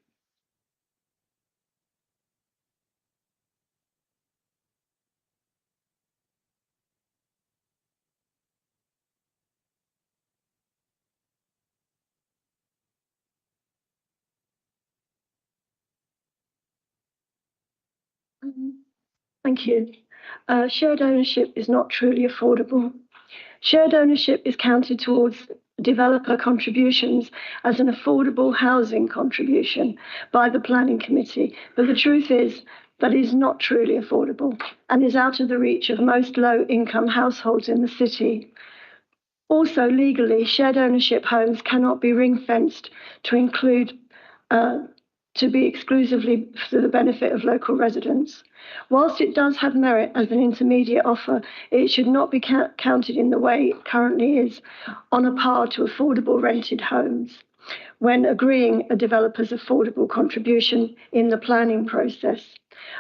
Thank you. Shared ownership is not truly affordable. Shared ownership is counted towards developer contributions as an affordable housing contribution by the planning committee. But the truth is that is not truly affordable and is out of the reach of most low-income households in the city. Also, legally, shared ownership homes cannot be ring-fenced to include to be exclusively for the benefit of local residents. Whilst it does have merit as an intermediate offer, it should not be counted in the way it currently is, on a par to affordable rented homes, when agreeing a developer's affordable contribution in the planning process.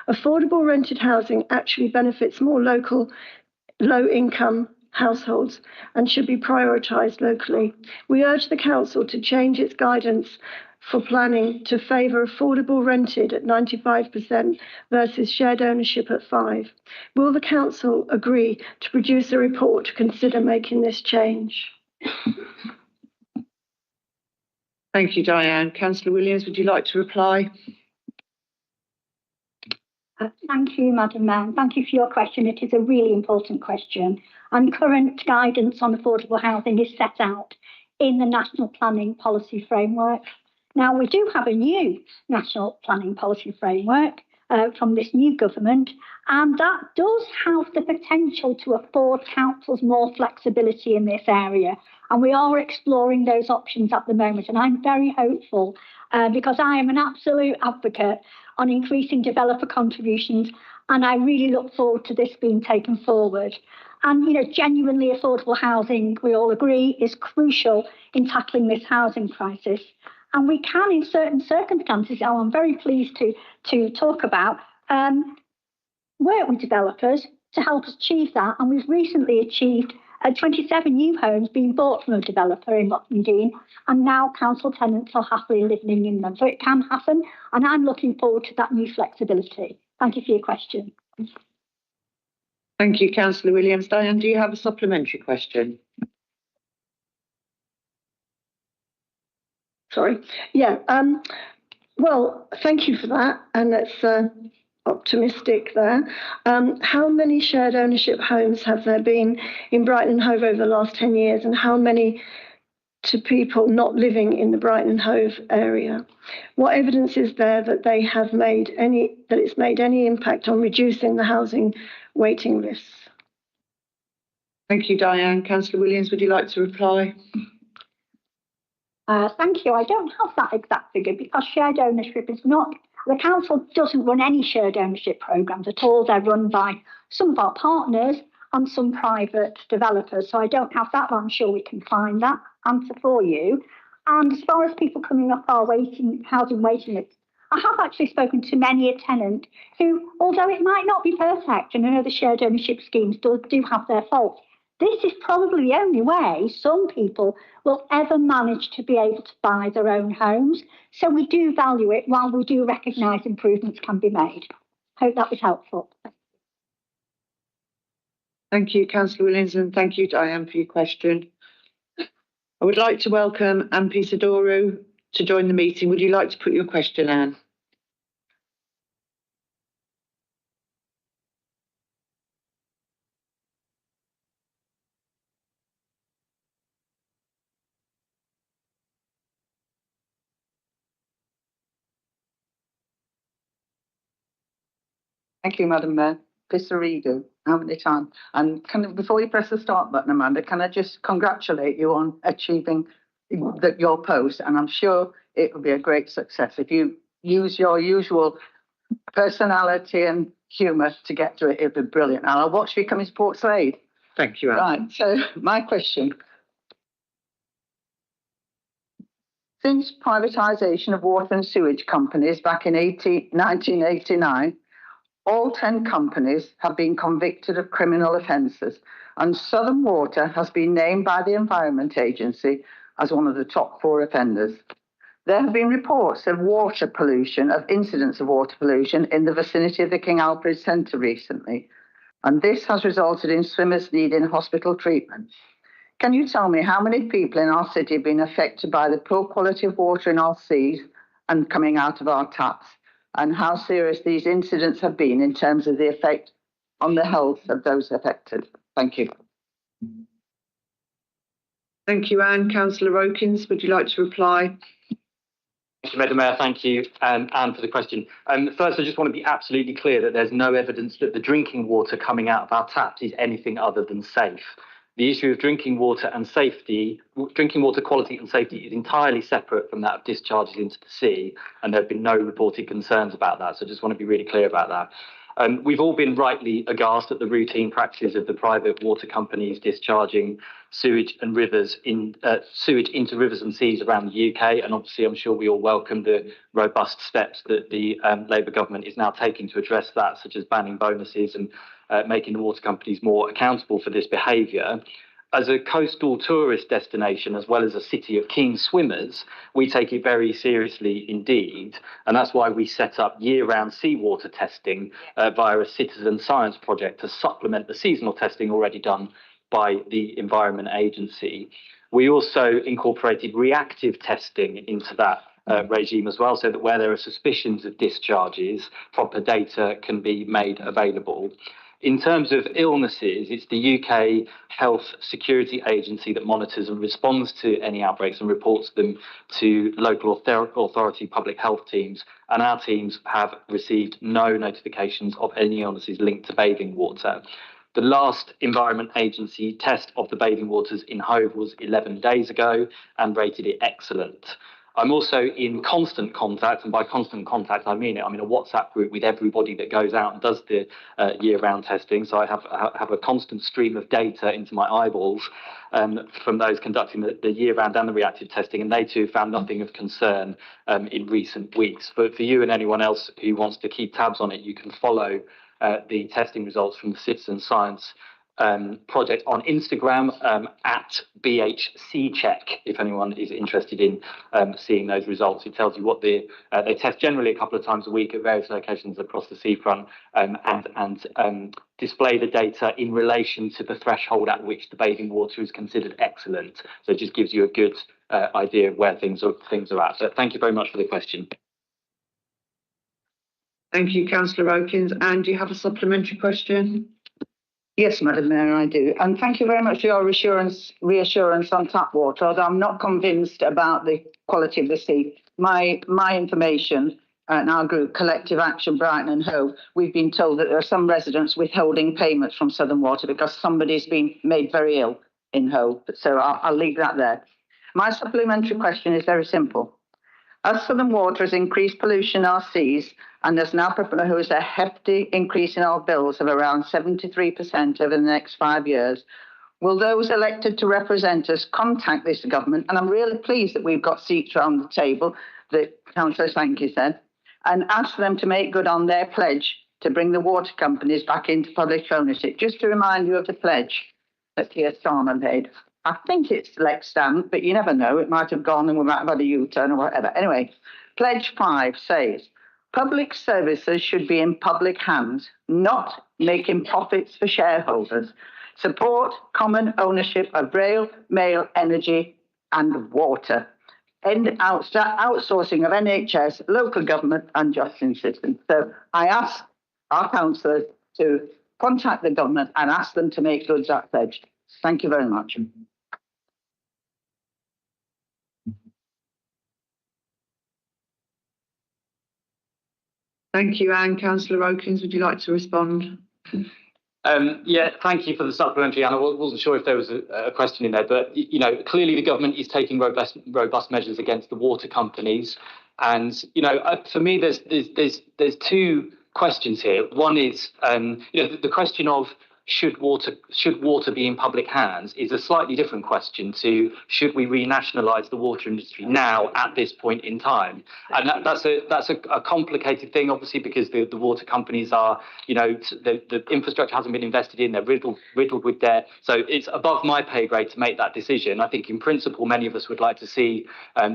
Affordable rented housing actually benefits more local, low-income households and should be prioritised locally. We urge the Council to change its guidance for planning to favour affordable rented at 95% versus shared ownership at 5%. Will the Council agree to produce a report to consider making this change? Thank you, Diane. Councillor Williams, would you like to reply? Thank you, Madam Mayor. Thank you for your question. It is a really important question. And current guidance on affordable housing is set out in the National Planning Policy Framework. Now, we do have a new National Planning Policy Framework from this new government, and that does have the potential to afford councils more flexibility in this area. And we are exploring those options at the moment. And I'm very hopeful because I am an absolute advocate on increasing developer contributions. And I really look forward to this being taken forward. And, you know, genuinely affordable housing, we all agree, is crucial in tackling this housing crisis. And we can, in certain circumstances, I'm very pleased to talk about, work with developers to help us achieve that. And we've recently achieved 27 new homes being bought from a developer in Watling Dean, and now council tenants are happily living in them. So it can happen, and I'm looking forward to that new flexibility. Thank you for your question. Thank you, Councillor Williams. Diane, do you have a supplementary question? Sorry. Yeah. Well, thank you for that. And that's optimistic there. How many shared ownership homes have there been in Brighton and Hove over the last 10 years? And how many to people not living in the Brighton and Hove area? What evidence is there that they have it's made any impact on reducing the housing waiting lists? Thank you, Diane. Councillor Williams, would you like to reply? Thank you. I don't have that exact figure because shared ownership is not, the council doesn't run any shared ownership programmes at all. They're run by some of our partners and some private developers. So I don't have that, but I'm sure we can find that answer for you. And as far as people coming up our housing waiting list, I have actually spoken to many a tenant who, although it might not be perfect, and I know the shared ownership schemes do have their faults, this is probably the only way some people will ever manage to be able to buy their own homes. So we do value it while we do recognise improvements can be made. Hope that was helpful. Thank you, Councillor Williams, and thank you, Diane, for your question. I would like to welcome Anne Pisadoro to join the meeting. Would you like to put your question, Anne? Thank you, Madam Mayor. Pisarigo, how many times? And before you press the start button, Amanda, can I just congratulate you on achieving your post? And I'm sure it will be a great success if you use your usual personality and humour to get to it. It'll be brilliant. And I'll watch you come into Port Slade. Thank you, Anne. Right. So my question. Since privatisation of water and sewage companies back in 1989, all 10 companies have been convicted of criminal offences, and Southern Water has been named by the Environment Agency as one of the top 4 offenders. There have been reports of water pollution, of incidents of water pollution in the vicinity of the King Alfred Centre recently, and this has resulted in swimmers needing hospital treatment. Can you tell me how many people in our city have been affected by the poor quality of water in our seas and coming out of our taps, and how serious these incidents have been in terms of the effect on the health of those affected? Thank you. Thank you, Anne. Councillor Rokins, would you like to reply? Thank you, Madam Mayor. Thank you, Anne, for the question. First, I just want to be absolutely clear that there's no evidence that the drinking water coming out of our taps is anything other than safe. The issue of drinking water and safety, drinking water quality and safety is entirely separate from that of discharges into the sea, and there have been no reported concerns about that. So I just want to be really clear about that. We've all been rightly aghast at the routine practices of the private water companies discharging sewage and rivers sewage into rivers and seas around the UK, and obviously I'm sure we all welcome the robust steps that the Labour government is now taking to address that, such as banning bonuses and making the water companies more accountable for this behaviour. As a coastal tourist destination, as well as a city of keen swimmers, we take it very seriously indeed. And that's why we set up year-round seawater testing via a citizen science project to supplement the seasonal testing already done by the Environment Agency. We also incorporated reactive testing into that regime as well, so that where there are suspicions of discharges, proper data can be made available. In terms of illnesses, it's the UK Health Security Agency that monitors and responds to any outbreaks and reports them to local authority public health teams. And our teams have received no notifications of any illnesses linked to bathing water. The last Environment Agency test of the bathing waters in Hove was 11 days ago and rated it excellent. I'm also in constant contact, and by constant contact I mean it. I'm in a WhatsApp group with everybody that goes out and does the year-round testing. So I have a constant stream of data into my eyeballs from those conducting the year-round and the reactive testing, and they too found nothing of concern in recent weeks. But for you and anyone else who wants to keep tabs on it, you can follow the testing results from the Citizen Science project on Instagram at BHCcheck, if anyone is interested in seeing those results. It tells you what they test generally a couple of times a week at various locations across the seafront and display the data in relation to the threshold at which the bathing water is considered excellent. So it just gives you a good idea of where things are at. So thank you very much for the question. Thank you, Councillor Okins. Anne, do you have a supplementary question? Yes, Madam Mayor, I do. And thank you very much for your reassurance on tap water, although I'm not convinced about the quality of the sea. My information and our group, Collective Action Brighton and Hove, we've been told that there are some residents withholding payments from Southern Water because somebody's been made very ill in Hove. So I'll leave that there. My supplementary question is very simple. As Southern Water has increased pollution in our seas and has now proposed a hefty increase in our bills of around 73% over the next 5 years, will those elected to represent us contact this government? And I'm really pleased that we've got seats around the table, that Councillor Sankey said, and ask them to make good on their pledge to bring the water companies back into public ownership. Just to remind you of the pledge that Keir Starmer made. I think it's Lex Stamp, but you never know. It might have gone and we might have had a U-turn or whatever. Anyway, Pledge 5 says, public services should be in public hands, not making profits for shareholders. Support common ownership of rail, mail, energy and water. End outsourcing of NHS, local government and justice systems. So I ask our councillors to contact the government and ask them to make good that pledge. Thank you very much. Thank you, Anne. Councillor Okins, would you like to respond? Yeah, thank you for the supplementary, Anne. I wasn't sure if there was a question in there, but you know, clearly the government is taking robust measures against the water companies, and you know, for me, there's two questions here. One is, you know, the question of should water be in public hands is a slightly different question to should we renationalise the water industry now at this point in time, and that's a complicated thing, obviously, because the water companies are, you know, the infrastructure hasn't been invested in, they're riddled with debt, so it's above my pay grade to make that decision. I think in principle many of us would like to see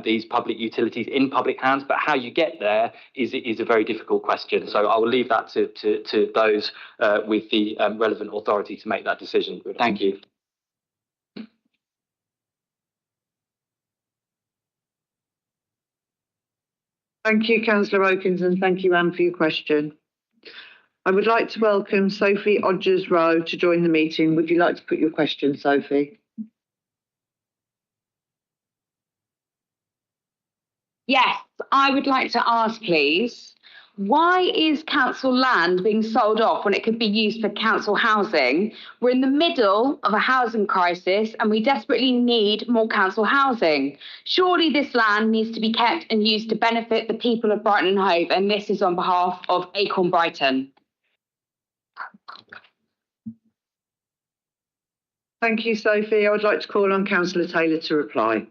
these public utilities in public hands, but how you get there is a very difficult question. So I will leave that to those with the relevant authority to make that decision. Thank you. Thank you, Councillor Okins, and thank you, Anne, for your question. I would like to welcome Sophie Odgers-Rowe to join the meeting. Would you like to put your question, Sophie? Yes, I would like to ask, please, why is council land being sold off when it could be used for council housing? We're in the middle of a housing crisis and we desperately need more council housing. Surely this land needs to be kept and used to benefit the people of Brighton and Hove, and this is on behalf of Acorn Brighton. Thank you, Sophie. I would like to call on Councillor Taylor to reply.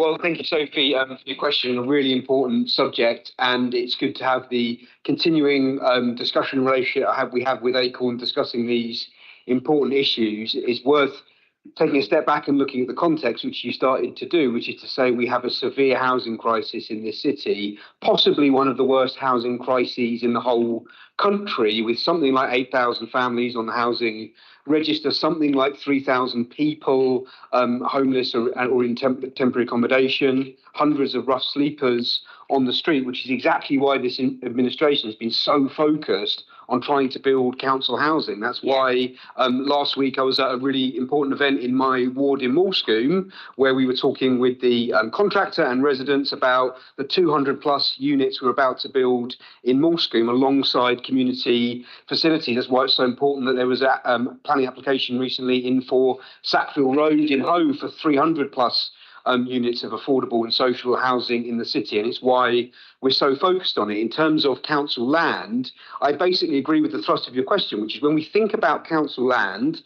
Well, thank you, Sophie, for your question. A really important subject, and it's good to have the continuing discussion and relationship we have with Acorn discussing these important issues. It's worth taking a step back and looking at the context, which you started to do, which is to say we have a severe housing crisis in this city, possibly one of the worst housing crises in the whole country, with something like 8,000 families on the housing register, something like 3,000 people homeless or in temporary accommodation, hundreds of rough sleepers on the street, which is exactly why this administration has been so focused on trying to build council housing. That's why last week I was at a really important event in my ward in Moulscombe, where we were talking with the contractor and residents about the 200 plus units we're about to build in Moulscombe alongside community facilities. That's why it's so important that there was a planning application recently in for Sackville Road in Hove for 300 plus units of affordable and social housing in the city, and it's why we're so focused on it. In terms of council land, I basically agree with the thrust of your question, which is when we think about council land,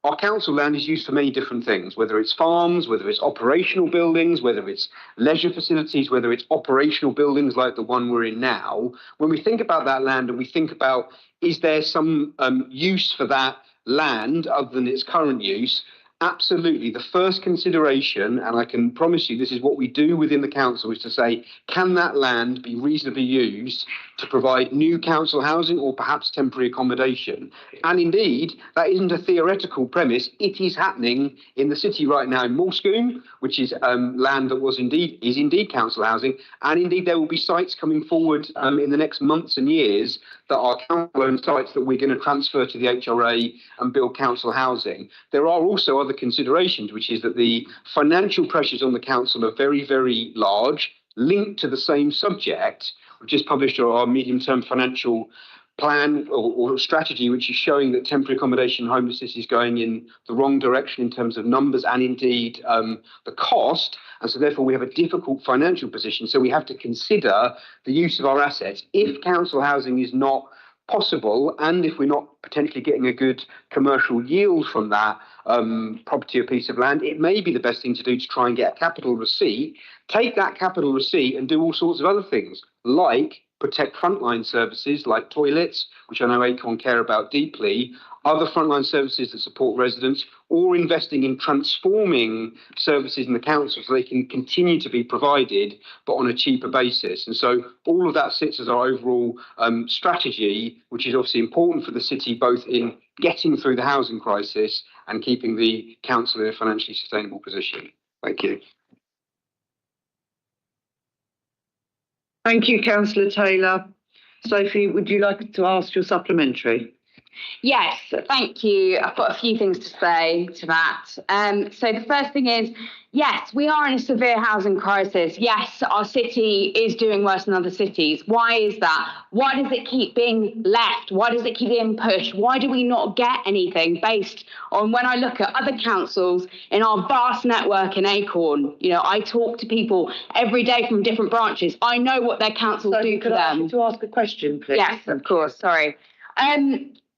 our council land is used for many different things, whether it's farms, whether it's operational buildings, whether it's leisure facilities, whether it's operational buildings like the one we're in now. When we think about that land and we think about, is there some use for that land other than its current use? Absolutely. The first consideration, and I can promise you this is what we do within the council, is to say, can that land be reasonably used to provide new council housing or perhaps temporary accommodation? And indeed, that isn't a theoretical premise. It is happening in the city right now in Moulscombe, which is land that is indeed council housing. And indeed, there will be sites coming forward in the next months and years that are council-owned sites that we're going to transfer to the HRA and build council housing. There are also other considerations, which is that the financial pressures on the council are very, very large, linked to the same subject. We've just published our medium-term financial plan or strategy, which is showing that temporary accommodation and homelessness is going in the wrong direction in terms of numbers and indeed the cost. And so therefore we have a difficult financial position. So we have to consider the use of our assets. If council housing is not possible, and if we're not potentially getting a good commercial yield from that property or piece of land, it may be the best thing to do to try and get a capital receipt, take that capital receipt and do all sorts of other things, like protect frontline services like toilets, which I know Acorn care about deeply, other frontline services that support residents, or investing in transforming services in the council so they can continue to be provided, but on a cheaper basis. And so all of that sits as our overall strategy, which is obviously important for the city, both in getting through the housing crisis and keeping the council in a financially sustainable position. Thank you. Thank you, Councillor Taylor. Sophie, would you like to ask your supplementary? Yes, thank you. I've got a few things to say to that. So the first thing is, yes, we are in a severe housing crisis. Yes, our city is doing worse than other cities. Why is that? Why does it keep being left? Why does it keep being pushed? Why do we not get anything based on when I look at other councils in our vast network in Acorn? You know, I talk to people every day from different branches. I know what their councils do for them. Could I ask you to ask a question, please? Yes, of course. Sorry.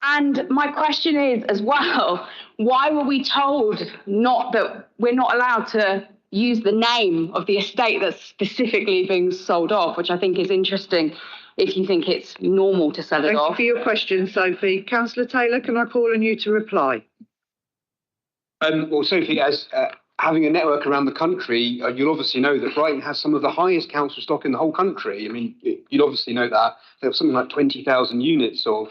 And my question is as well, why were we told that we're not allowed to use the name of the estate that's specifically being sold off, which I think is interesting if you think it's normal to sell it off. Thank you for your question, Sophie. Councillor Taylor, can I call on you to reply? Well, Sophie, as having a network around the country, you'll obviously know that Brighton has some of the highest council stock in the whole country. I mean, you'll obviously know that. There was something like 20,000 units of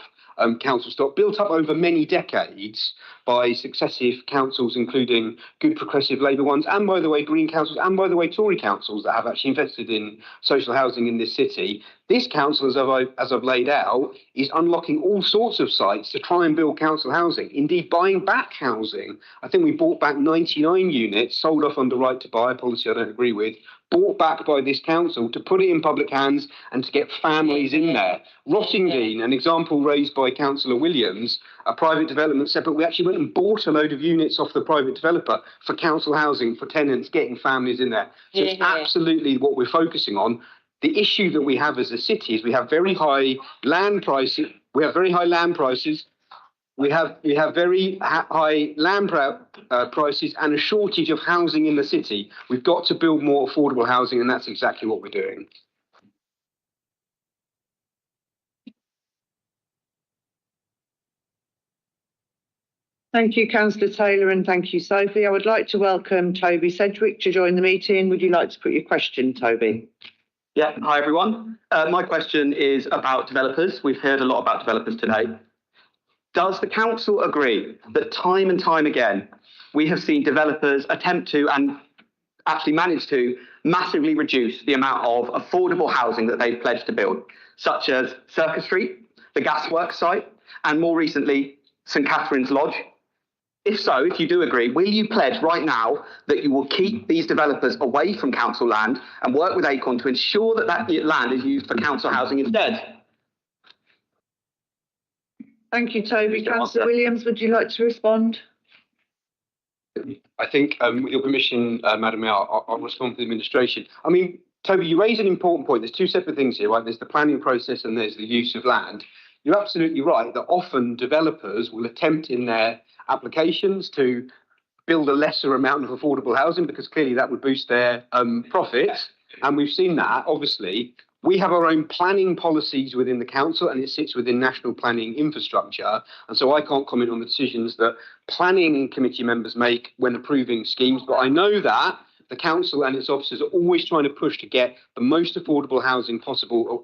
council stock built up over many decades by successive councils, including good progressive Labour ones, and by the way, Green councils, and by the way, Tory councils that have actually invested in social housing in this city. This council, as I've laid out, is unlocking all sorts of sites to try and build council housing, indeed buying back housing. I think we bought back 99 units, sold off under right to buy, a policy I don't agree with, bought back by this council to put it in public hands and to get families in there. Rottingdean, an example raised by Councillor Williams, a private development set, but we actually went and bought a load of units off the private developer for council housing, for tenants, getting families in there. So it's absolutely what we're focusing on. The issue that we have as a city is we have very high land prices. We have very high land prices. We have very high land prices and a shortage of housing in the city. We've got to build more affordable housing, and that's exactly what we're doing. Thank you, Councillor Taylor, and thank you, Sophie. I would like to welcome Toby Sedgwick to join the meeting. Would you like to put your question, Toby? Yeah, hi everyone. My question is about developers. We've heard a lot about developers today. Does the council agree that time and time again, we have seen developers attempt to and actually manage to massively reduce the amount of affordable housing that they've pledged to build, such as Circus Street, the Gasworks site, and more recently, St Catherine's Lodge? If so, if you do agree, will you pledge right now that you will keep these developers away from council land and work with Acorn to ensure that that land is used for council housing instead? Thank you, Toby. Councillor Williams, would you like to respond? I think, with your permission, Madam Mayor, I'll respond to the administration. I mean, Toby, you raise an important point. There's two separate things here, right? There's the planning process and there's the use of land. You're absolutely right that often developers will attempt in their applications to build a lesser amount of affordable housing because clearly that would boost their profits. And we've seen that, obviously. We have our own planning policies within the council and it sits within national planning infrastructure. And so I can't comment on the decisions that planning committee members make when approving schemes. But I know that the council and its officers are always trying to push to get the most affordable housing possible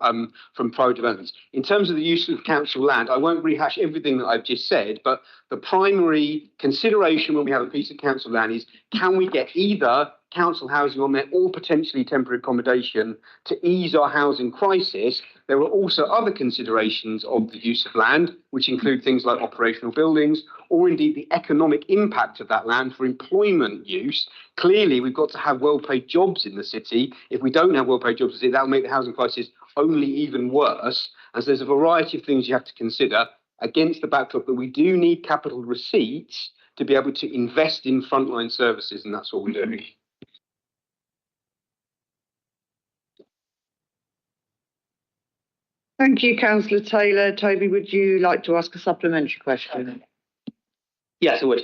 from private developments. In terms of the use of council land, I won't rehash everything that I've just said, but the primary consideration when we have a piece of council land is, can we get either council housing on there or potentially temporary accommodation to ease our housing crisis? There are also other considerations of the use of land, which include things like operational buildings or indeed the economic impact of that land for employment use. Clearly, we've got to have well-paid jobs in the city. If we don't have well-paid jobs in the city, that'll make the housing crisis only even worse. As there's a variety of things you have to consider against the backdrop that we do need capital receipts to be able to invest in frontline services, and that's what we're doing. Thank you, Councillor Taylor. Toby, would you like to ask a supplementary question? Yes, I would.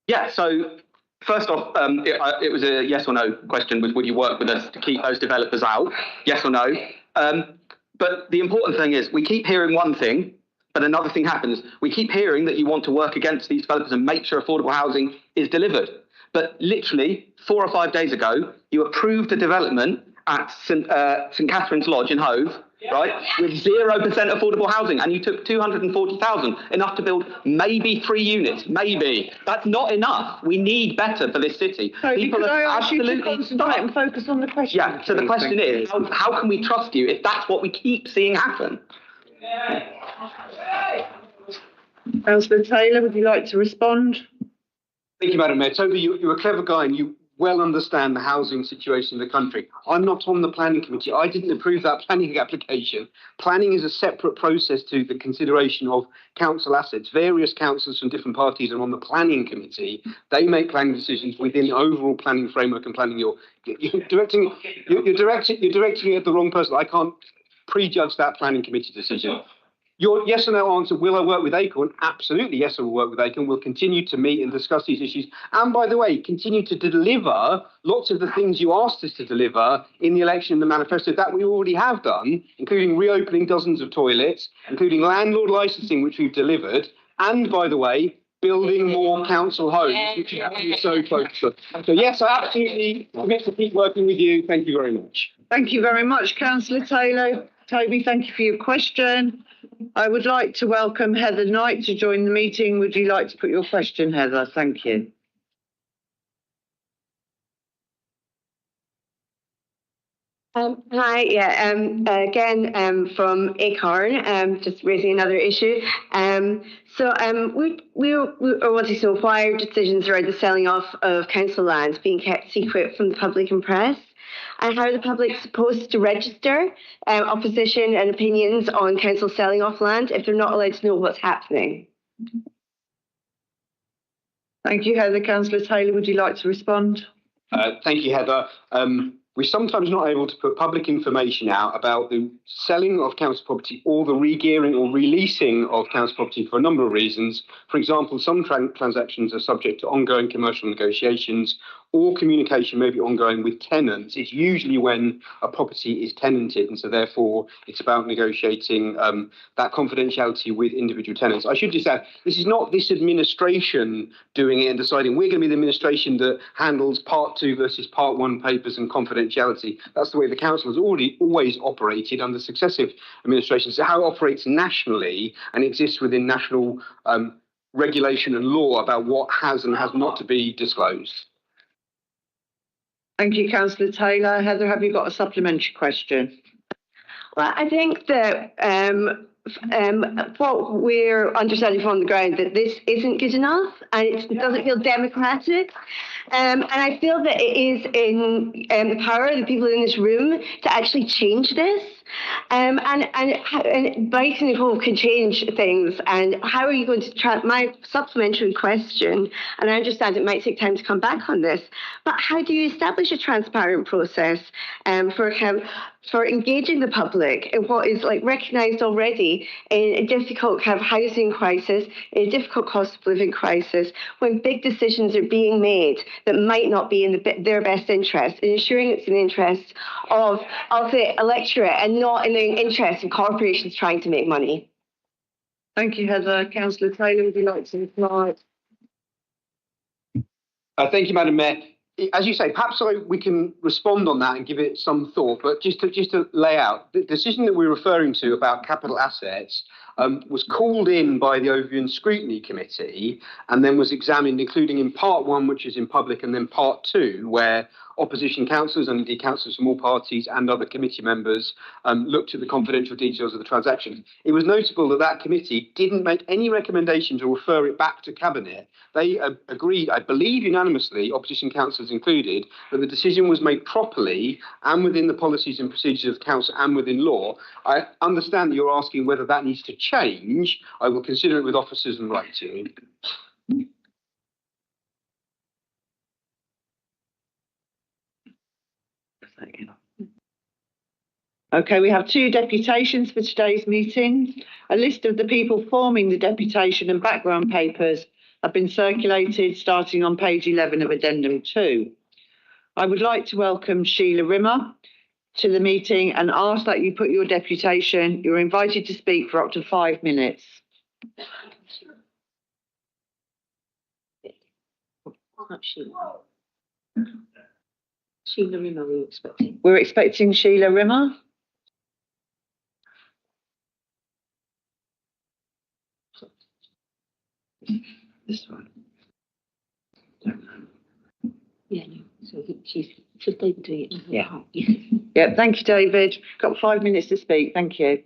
Yeah, so first off, it was a yes or no question, would you work with us to keep those developers out? Yes or no? But the important thing is we keep hearing one thing, but another thing happens. We keep hearing that you want to work against these developers and make sure affordable housing is delivered. But literally 4 or 5 days ago, you approved a development at St Catherine's Lodge in Hove, right, with 0% affordable housing, and you took 240,000, enough to build maybe 3 units, maybe. That's not enough. We need better for this city. People are absolutely concentrate and focus on the question. Yeah, so the question is, how can we trust you if that's what we keep seeing happen? Councillor Taylor, would you like to respond? Thank you, Madam Mayor. Toby, you're a clever guy and you well understand the housing situation in the country. I'm not on the planning committee. I didn't approve that planning application. Planning is a separate process to the consideration of council assets. Various councillors from different parties are on the planning committee. They make planning decisions within the overall planning framework and planning. You're directing it at the wrong person. I can't prejudge that planning committee decision. Your yes or no answer, will I work with Acorn? Absolutely, yes, I will work with Acorn. We'll continue to meet and discuss these issues. And by the way, continue to deliver lots of the things you asked us to deliver in the election and the manifesto that we already have done, including reopening dozens of toilets, including landlord licensing, which we've delivered. And by the way, building more council homes, which is so focused on. So yes, I absolutely commit to keep working with you. Thank you very much. Thank you very much, Councillor Taylor. Toby, thank you for your question. I would like to welcome Heather Knight to join the meeting. Would you like to put your question, Heather? Thank you. Hi, again from Acorn, just raising another issue. We are wanting to know why are decisions around the selling off of council land being kept secret from the public and press, and how are the public supposed to register opposition and opinions on council selling off land if they're not allowed to know what's happening? Thank you, Heather. Councillor Taylor, would you like to respond? Thank you, Heather. we're sometimes not able to put public information out about the selling of council property or the regearing or releasing of council property for a number of reasons. For example, some transactions are subject to ongoing commercial negotiations, or communication may be ongoing with tenants. It's usually when a property is tenanted, and so therefore it's about negotiating that confidentiality with individual tenants. I should just add, this is not this administration doing it and deciding we're going to be the administration that handles part 2 versus part 1 papers and confidentiality. That's the way the council has always operated under successive administrations. So how it operates nationally and exists within national regulation and law about what has and has not to be disclosed. Thank you, Councillor Taylor. Heather, have you got a supplementary question? Well, I think that what we're understanding from the ground that this isn't good enough and it doesn't feel democratic. And I feel that it is in the power of the people in this room to actually change this. And Brighton and Hove can change things. And how are you going to my supplementary question, and I understand it might take time to come back on this, but how do you establish a transparent process for engaging the public in what is recognised already in a difficult housing crisis, in a difficult cost of living crisis, when big decisions are being made that might not be in their best interest, and ensuring it's in the interest of the electorate and not in the interest of corporations trying to make money. Thank you, Heather. Councillor Taylor, would you like to reply? Thank you, Madam Mayor. As you say, perhaps we can respond on that and give it some thought, but just to lay out, the decision that we're referring to about capital assets was called in by the Overview and Scrutiny Committee and then was examined, including in part 1, which is in public, and then part 2, where opposition councillors and indeed councillors from all parties and other committee members looked at the confidential details of the transaction. It was notable that that committee didn't make any recommendation to refer it back to Cabinet. They agreed, I believe unanimously, opposition councillors included, that the decision was made properly and within the policies and procedures of the council and within law. I understand that you're asking whether that needs to change. I will consider it with officers and write to you. Okay, we have 2 deputations for today's meeting. A list of the people forming the deputation and background papers have been circulated starting on page 11 of Addendum 2. I would like to welcome Sheila Rimmer to the meeting and ask that you put your deputation. You're invited to speak for up to 5 minutes. Not Sheila. Sheila Rimmer, we're expecting. We're expecting Sheila Rimmer. This one. Yeah, no. So should they be doing it? Yeah. Yeah. Thank you, David. Got 5 minutes to speak. Thank you.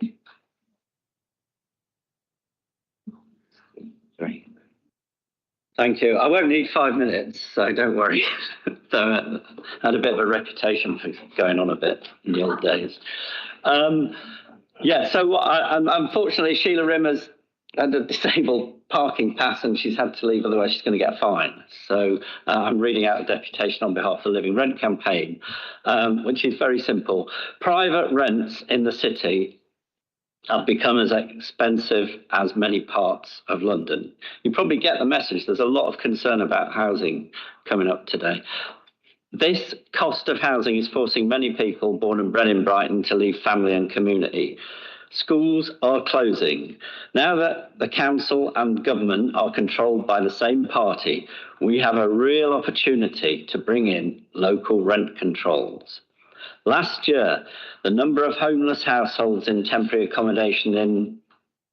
Great. Thank you. I won't need 5 minutes, so don't worry. So I had a bit of a reputation for going on a bit in the old days. Yeah, so unfortunately, Sheila Rimmer's had a disabled parking pass and she's had to leave, otherwise she's going to get a fine. So I'm reading out a deputation on behalf of the Living Rent campaign, which is very simple. Private rents in the city have become as expensive as many parts of London. You probably get the message. There's a lot of concern about housing coming up today. This cost of housing is forcing many people born and bred in Brighton to leave family and community. Schools are closing. Now that the council and government are controlled by the same party, we have a real opportunity to bring in local rent controls. Last year, the number of homeless households in temporary accommodation in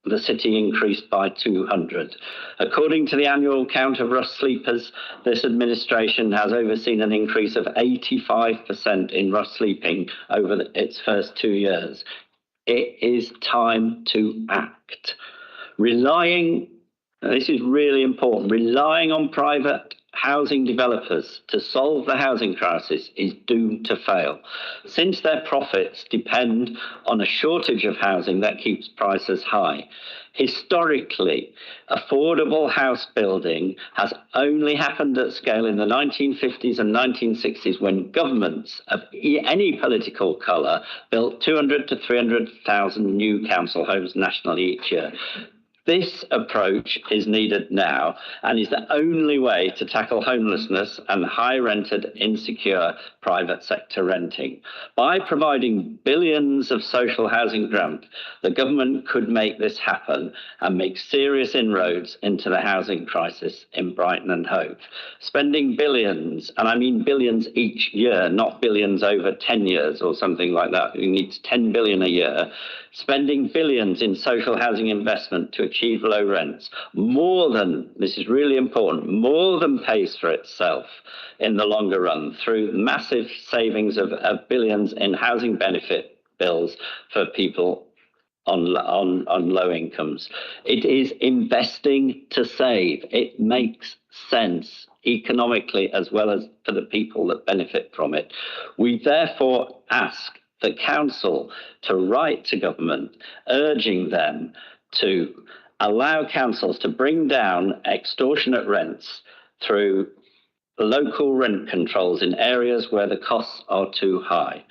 the city increased by 200. According to the annual count of rough sleepers, this administration has overseen an increase of 85% in rough sleeping over its first 2 years. It is time to act. This is really important, relying on private housing developers to solve the housing crisis is doomed to fail, since their profits depend on a shortage of housing that keeps prices high. Historically, affordable house building has only happened at scale in the 1950s and 1960s, when governments of any political colour built 200 to 300,000 new council homes nationally each year. This approach is needed now and is the only way to tackle homelessness and high-rented, insecure private sector renting. By providing billions of social housing grant, the government could make this happen and make serious inroads into the housing crisis in Brighton and Hove. Spending billions, and I mean billions each year, not billions over 10 years or something like that. We need 10 billion a year. Spending billions in social housing investment to achieve low rents, more than, this is really important, more than pays for itself in the longer run through massive savings of billions in housing benefit bills for people on low incomes. It is investing to save. It makes sense economically as well as for the people that benefit from it. We therefore ask the council to write to government, urging them to allow councils to bring down extortionate rents through local rent controls in areas where the costs are too high.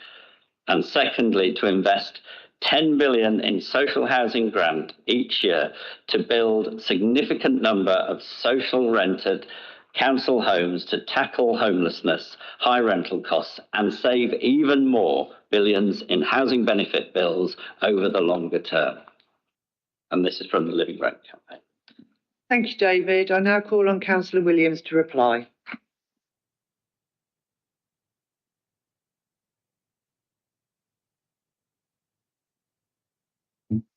And secondly, to invest 10 billion in social housing grant each year to build a significant number of social rented council homes to tackle homelessness, high rental costs, and save even more billions in housing benefit bills over the longer term. And this is from the Living Rent campaign. Thank you, David. I now call on Councillor Williams to reply.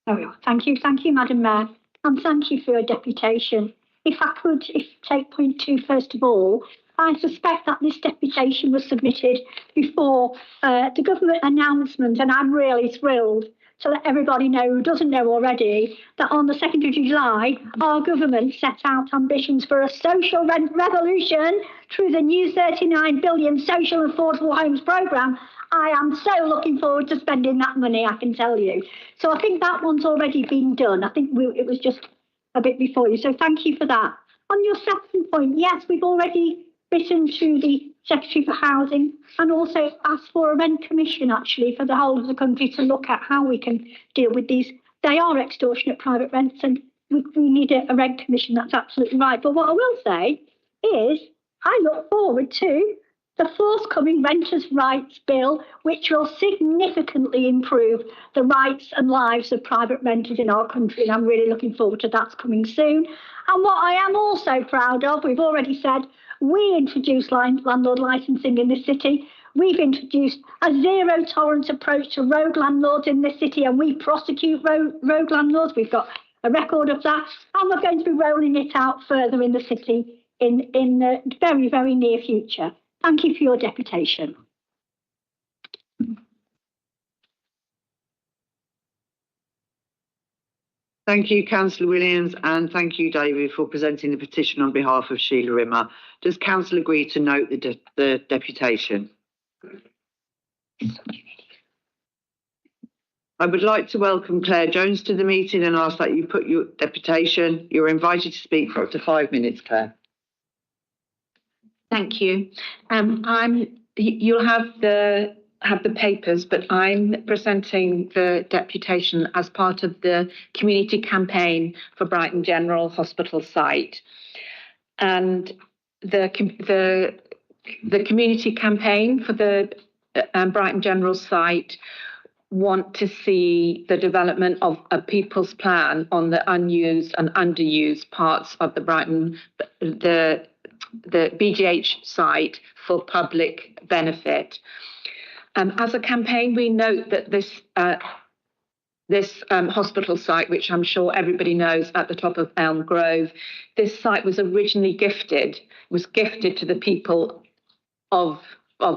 There we are. Thank you, Madam Mayor, and thank you for your deputation. If I could take point 2 first of all, I suspect that this deputation was submitted before the government announcement, and I'm really thrilled to let everybody know who doesn't know already that on the 2nd of July, our government set out ambitions for a social rent revolution through the new 39 billion social and affordable homes programme. I am so looking forward to spending that money, I can tell you. So I think that one's already been done. I think it was just a bit before you. So thank you for that. On your second point, yes, we've already written to the Secretary for Housing and also asked for a rent commission, actually, for the whole of the country to look at how we can deal with these. They are extortionate private rents and we need a rent commission, that's absolutely right. But what I will say is I look forward to the forthcoming Renters' Rights Bill, which will significantly improve the rights and lives of private renters in our country. And I'm really looking forward to that's coming soon. And what I am also proud of, we've already said, we introduced landlord licensing in this city. We've introduced a zero tolerance approach to road landlords in this city, and we prosecute road landlords. We've got a record of that, and we're going to be rolling it out further in the city in the very, very near future. Thank you for your deputation. Thank you, Councillor Williams, and thank you, David, for presenting the petition on behalf of Sheila Rimmer. Does Council agree to note the deputation? I would like to welcome Claire Jones to the meeting and ask that you put your deputation. You're invited to speak for up to 5 minutes, Claire. Thank you. You'll have the papers, but I'm presenting the deputation as part of the community campaign for Brighton General Hospital site, and the community campaign for the Brighton General site want to see the development of a people's plan on the unused and underused parts of the Brighton the BGH site for public benefit. As a campaign, we note that this hospital site, which I'm sure everybody knows at the top of Elm Grove, this site was originally gifted to the people of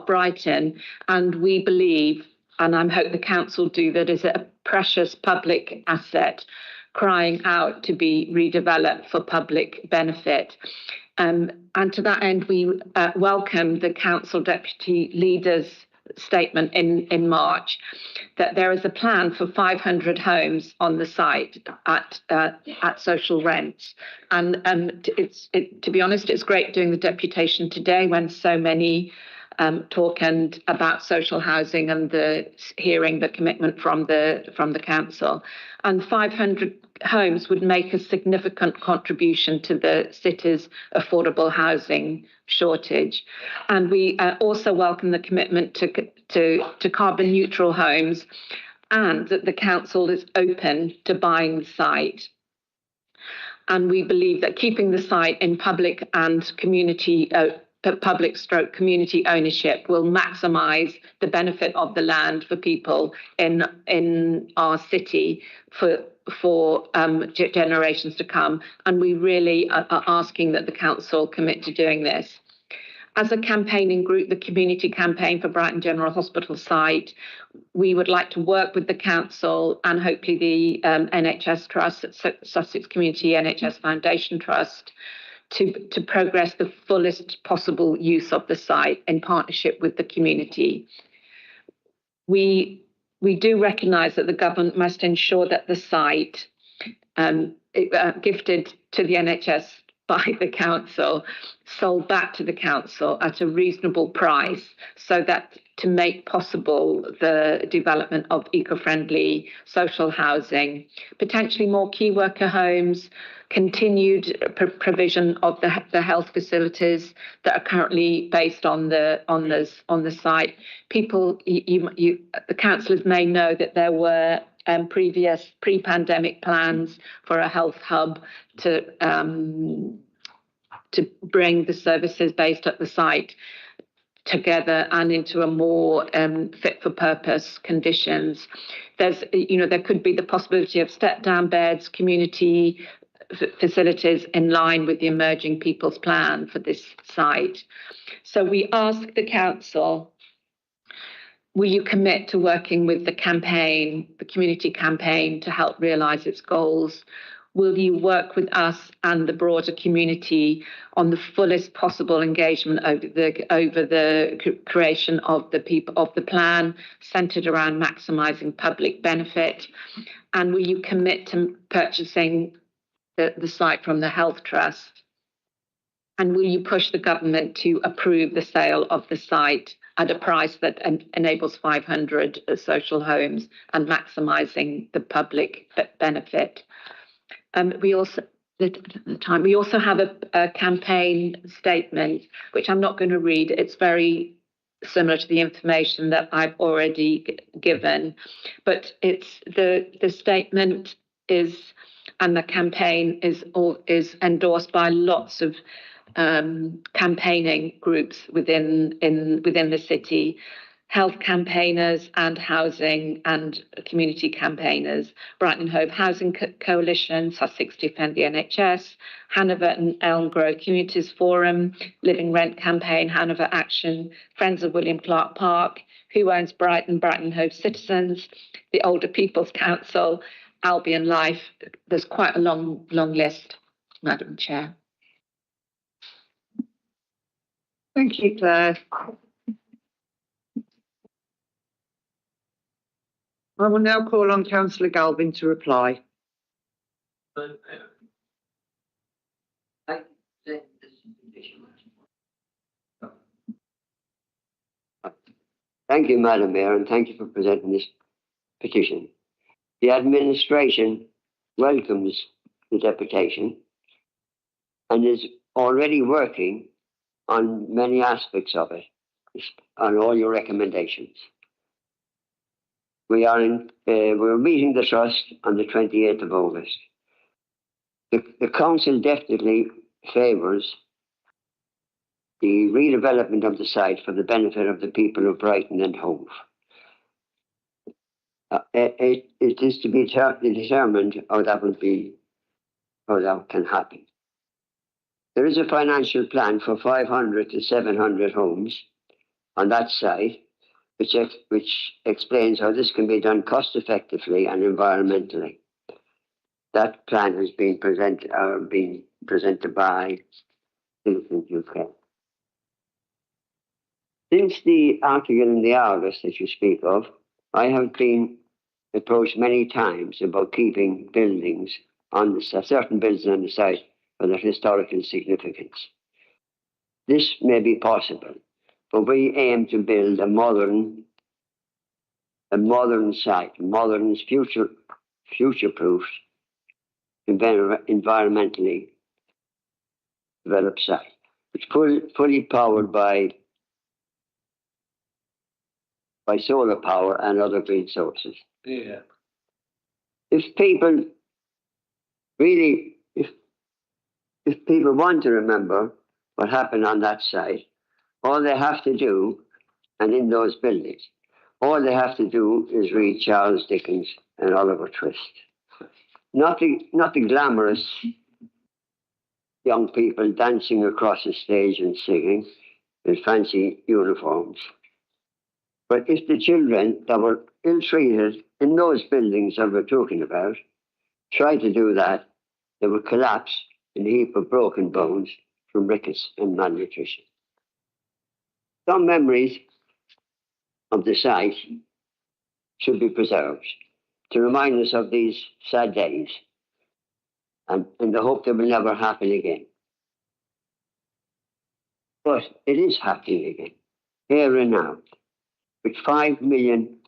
Brighton, and we believe, and I hope the council do, that is a precious public asset crying out to be redeveloped for public benefit. And to that end, we welcome the council deputy leader's statement in March that there is a plan for 500 homes on the site at social rents. And to be honest, it's great doing the deputation today when so many talk about social housing and hearing the commitment from the council. And 500 homes would make a significant contribution to the city's affordable housing shortage. And we also welcome the commitment to carbon neutral homes, and that the council is open to buying the site. And we believe that keeping the site in public and community community ownership will maximise the benefit of the land for people in our city for generations to come. And we really are asking that the council commit to doing this. As a campaigning group, the Community Campaign for Brighton General Hospital site, we would like to work with the council and hopefully the NHS Trust, Sussex Community NHS Foundation Trust, to progress the fullest possible use of the site in partnership with the community. We do recognise that the government must ensure that the site gifted to the NHS by the council, sold back to the council at a reasonable price, so that to make possible the development of eco-friendly social housing, potentially more key worker homes, continued provision of the health facilities that are currently based on the site. People, the councillors may know that there were previous pre-pandemic plans for a health hub to bring the services based at the site together and into a more fit for purpose conditions. There could be the possibility of step down beds, community facilities in line with the emerging people's plan for this site. So we ask the council, will you commit to working with the campaign, the community campaign, to help realise its goals? Will you work with us and the broader community on the fullest possible engagement over the creation of the plan centred around maximising public benefit? And will you commit to purchasing the site from the Health Trust? And will you push the government to approve the sale of the site at a price that enables 500 social homes and maximising the public benefit? We also have a campaign statement, which I'm not going to read. It's very similar to the information that I've already given, but it's the statement is, and the campaign is endorsed by lots of campaigning groups within the city, health campaigners and housing and community campaigners, Brighton and Hove Housing Coalition, Sussex Defend the NHS, Hanover and Elm Grove Communities Forum, Living Rent Campaign, Hanover Action, Friends of William Clark Park, Who Owns Brighton, Brighton and Hove Citizens, the Older People's Council, Albion Life. There's quite a long list, Madam Chair. Thank you, Claire. I will now call on Councillor Galvin to reply. Thank you, Madam Mayor, and thank you for presenting this petition. The administration welcomes the deputation and is already working on many aspects of it, on all your recommendations. We're meeting the trust on the 28th of August. The council definitely favours the redevelopment of the site for the benefit of the people of Brighton and Hove. It is to be determined how that can happen. There is a financial plan for 500 to 700 homes on that site, which explains how this can be done cost effectively and environmentally. That plan has been presented by citizens UK. Since the article in the Argus that you speak of, I have been approached many times about keeping buildings on certain buildings on the site for their historical significance. This may be possible, but we aim to build a modern site, modern future-proof, environmentally developed site, which fully powered by solar power and other green sources. Yeah. If people really, if people want to remember what happened on that site, all they have to do, and in those buildings, all they have to do is read Charles Dickens and Oliver Twist. Not the glamorous young people dancing across the stage and singing in fancy uniforms. But if the children that were ill-treated in those buildings that we're talking about tried to do that, they would collapse in a heap of broken bones from rickets and malnutrition. Some memories of the site should be preserved to remind us of these sad days and in the hope they will never happen again. But it is happening again, here and now, with 5 million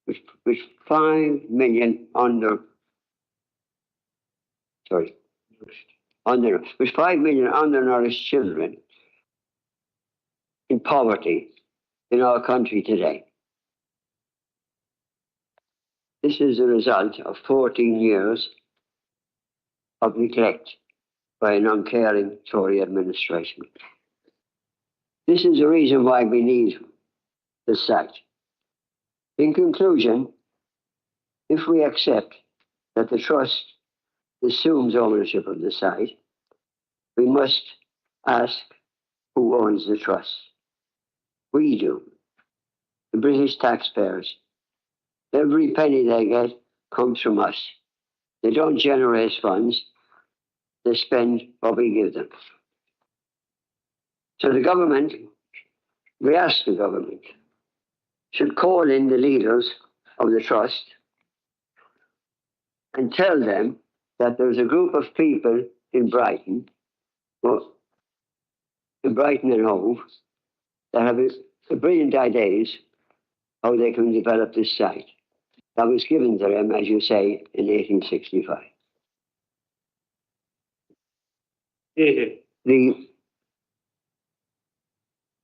with 5 million undernourished children in poverty in our country today. This is a result of 14 years of neglect by an uncaring Tory administration. This is the reason why we need the site. In conclusion, if we accept that the Trust assumes ownership of the site, we must ask who owns the Trust. We do, the British taxpayers. Every penny they get comes from us. They don't generate funds, they spend what we give them. So the government, we ask the government, should call in the leaders of the Trust and tell them that there's a group of people in Brighton and Hove that have a brilliant ideas how they can develop this site. That was given to them, as you say, in 1865.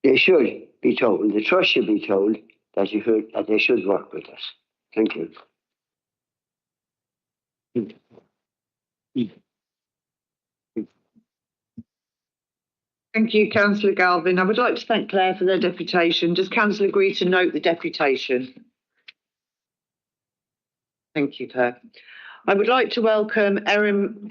They should be told, the Trust should be told that they should work with us. Thank you. Thank you, Councillor Galvin. I would like to thank Claire for their deputation. Does Council agree to note the deputation? Thank you, Claire. I would like to welcome Erin.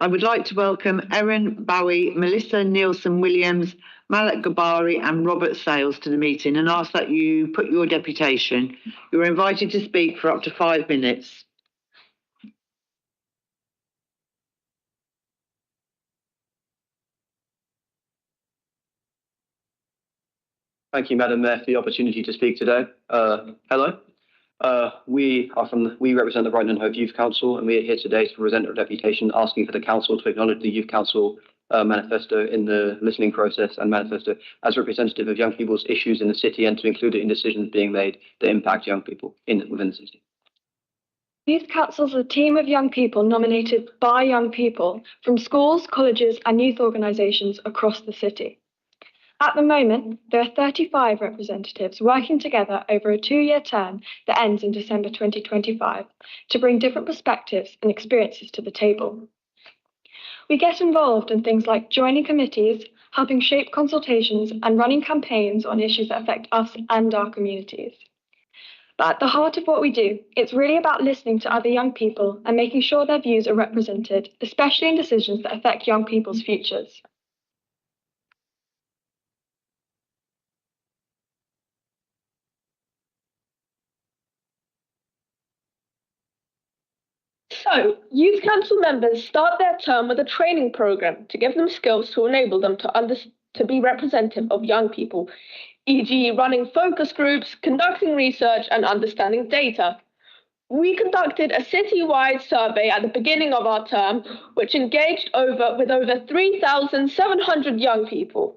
I would like to welcome Erin Bowie, Melissa Nielsen-Williams, Malak Gabari and Robert Sales to the meeting and ask that you put your deputation. You are invited to speak for up to 5 minutes. Thank you, Madam Mayor, for the opportunity to speak today. Hello. We represent the Brighton and Hove Youth Council, and we are here today to present a deputation asking for the council to acknowledge the Youth Council manifesto in the listening process and manifesto as representative of young people's issues in the city and to include it in decisions being made that impact young people within the city. Youth Council is a team of young people nominated by young people from schools, colleges and youth organisations across the city. At the moment, there are 35 representatives working together over a 2-year term that ends in December 2025 to bring different perspectives and experiences to the table. We get involved in things like joining committees, helping shape consultations and running campaigns on issues that affect us and our communities. But at the heart of what we do, it's really about listening to other young people and making sure their views are represented, especially in decisions that affect young people's futures. So, youth council members start their term with a training program to give them skills to enable them to be representative of young people, e.g. running focus groups, conducting research and understanding data. We conducted a city-wide survey at the beginning of our term, which engaged with over 3,700 young people.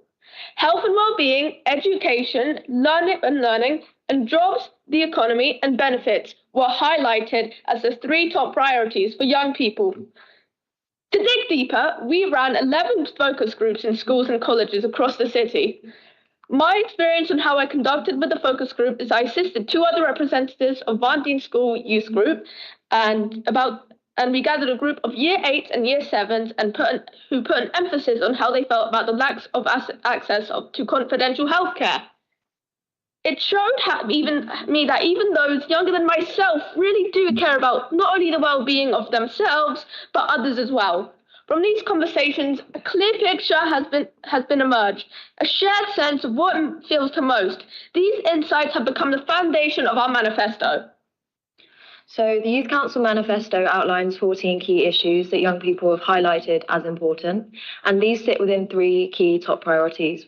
Health and well-being, education, learning, and jobs, the economy, and benefits were highlighted as the 3 top priorities for young people. To dig deeper, we ran 11 focus groups in schools and colleges across the city. My experience on how I conducted with the focus group is I assisted 2 other representatives of Van Dien School Youth Group, and we gathered a group of Year 8s and Year 7s who put an emphasis on how they felt about the lack of access to confidential healthcare. It showed me that even those younger than myself really do care about not only the well-being of themselves, but others as well. From these conversations, a clear picture has been emerged, a shared sense of what feels to most. These insights have become the foundation of our manifesto. So the Youth Council Manifesto outlines 14 key issues that young people have highlighted as important, and these sit within 3 key top priorities.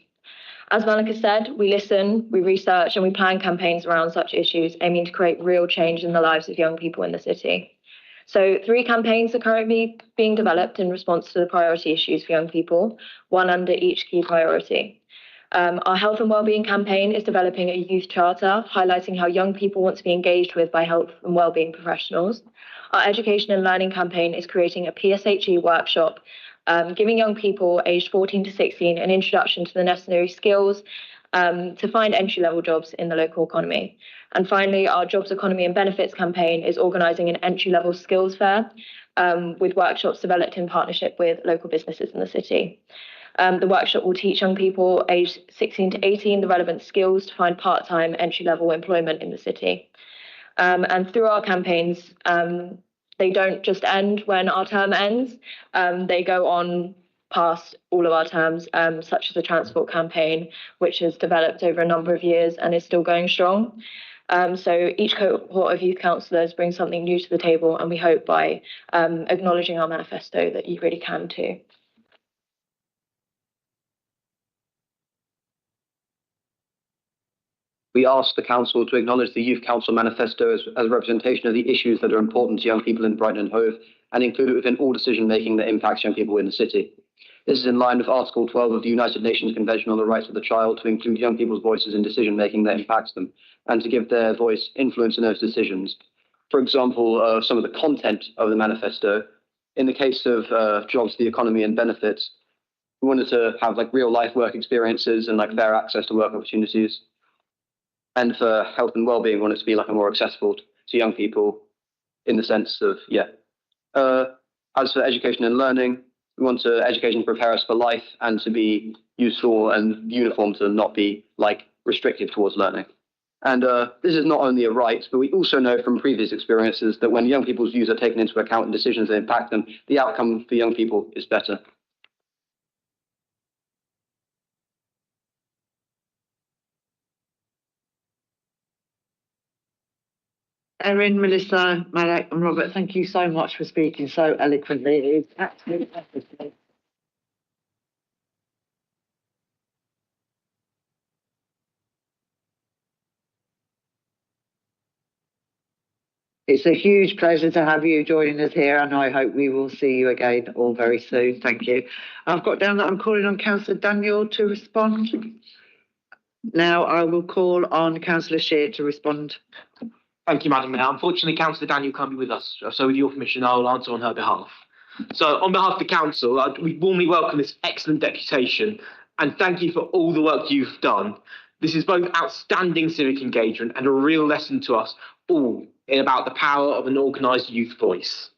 As Malika said, we listen, we research, and we plan campaigns around such issues, aiming to create real change in the lives of young people in the city. So 3 campaigns are currently being developed in response to the priority issues for young people, 1 under each key priority. Our health and wellbeing campaign is developing a youth charter, highlighting how young people want to be engaged with by health and wellbeing professionals. Our education and learning campaign is creating a PSHE workshop, giving young people aged 14 to 16 an introduction to the necessary skills to find entry-level jobs in the local economy. And finally, our Jobs, Economy and Benefits campaign is organising an entry-level skills fair with workshops developed in partnership with local businesses in the city. The workshop will teach young people aged 16 to 18 the relevant skills to find part-time entry-level employment in the city. And through our campaigns, they don't just end when our term ends, they go on past all of our terms, such as the transport campaign, which has developed over a number of years and is still going strong. So each cohort of youth councillors brings something new to the table, and we hope by acknowledging our manifesto that you really can too. We ask the Council to acknowledge the Youth Council Manifesto as a representation of the issues that are important to young people in Brighton and Hove, and include it within all decision-making that impacts young people in the city. This is in line with Article 12 of the United Nations Convention on the Rights of the Child to include young people's voices in decision-making that impacts them, and to give their voice influence in those decisions. For example, some of the content of the manifesto, in the case of jobs, the economy and benefits, we wanted to have real-life work experiences and fair access to work opportunities. And for health and well-being, we want it to be more accessible to young people in the sense of, as for education and learning, we want education to prepare us for life and to be useful and uniform, to not be restrictive towards learning. And this is not only a right, but we also know from previous experiences that when young people's views are taken into account in decisions that impact them, the outcome for young people is better. Erin, Melissa, Malek and Robert, thank you so much for speaking so eloquently. It is absolutely necessary. It's a huge pleasure to have you joining us here, and I hope we will see you again all very soon. Thank you. I've got down that I'm calling on Councillor Daniel to respond. Now I will call on Councillor Shear to respond. Thank you, Madam Mayor. Unfortunately, Councillor Daniel can't be with us, so with your permission, I will answer on her behalf. So, on behalf of the Council, we warmly welcome this excellent deputation, and thank you for all the work you've done. This is both outstanding civic engagement and a real lesson to us all about the power of an organised youth voice.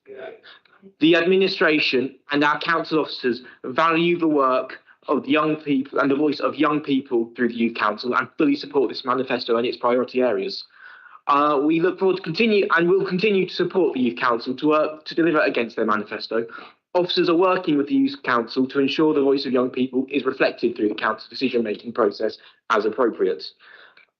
The administration and our council officers value the work of young people and the voice of young people through the Youth Council, and fully support this manifesto and its priority areas. We look forward to continue and will continue to support the Youth Council to work to deliver against their manifesto. Officers are working with the Youth Council to ensure the voice of young people is reflected through the Council decision-making process as appropriate.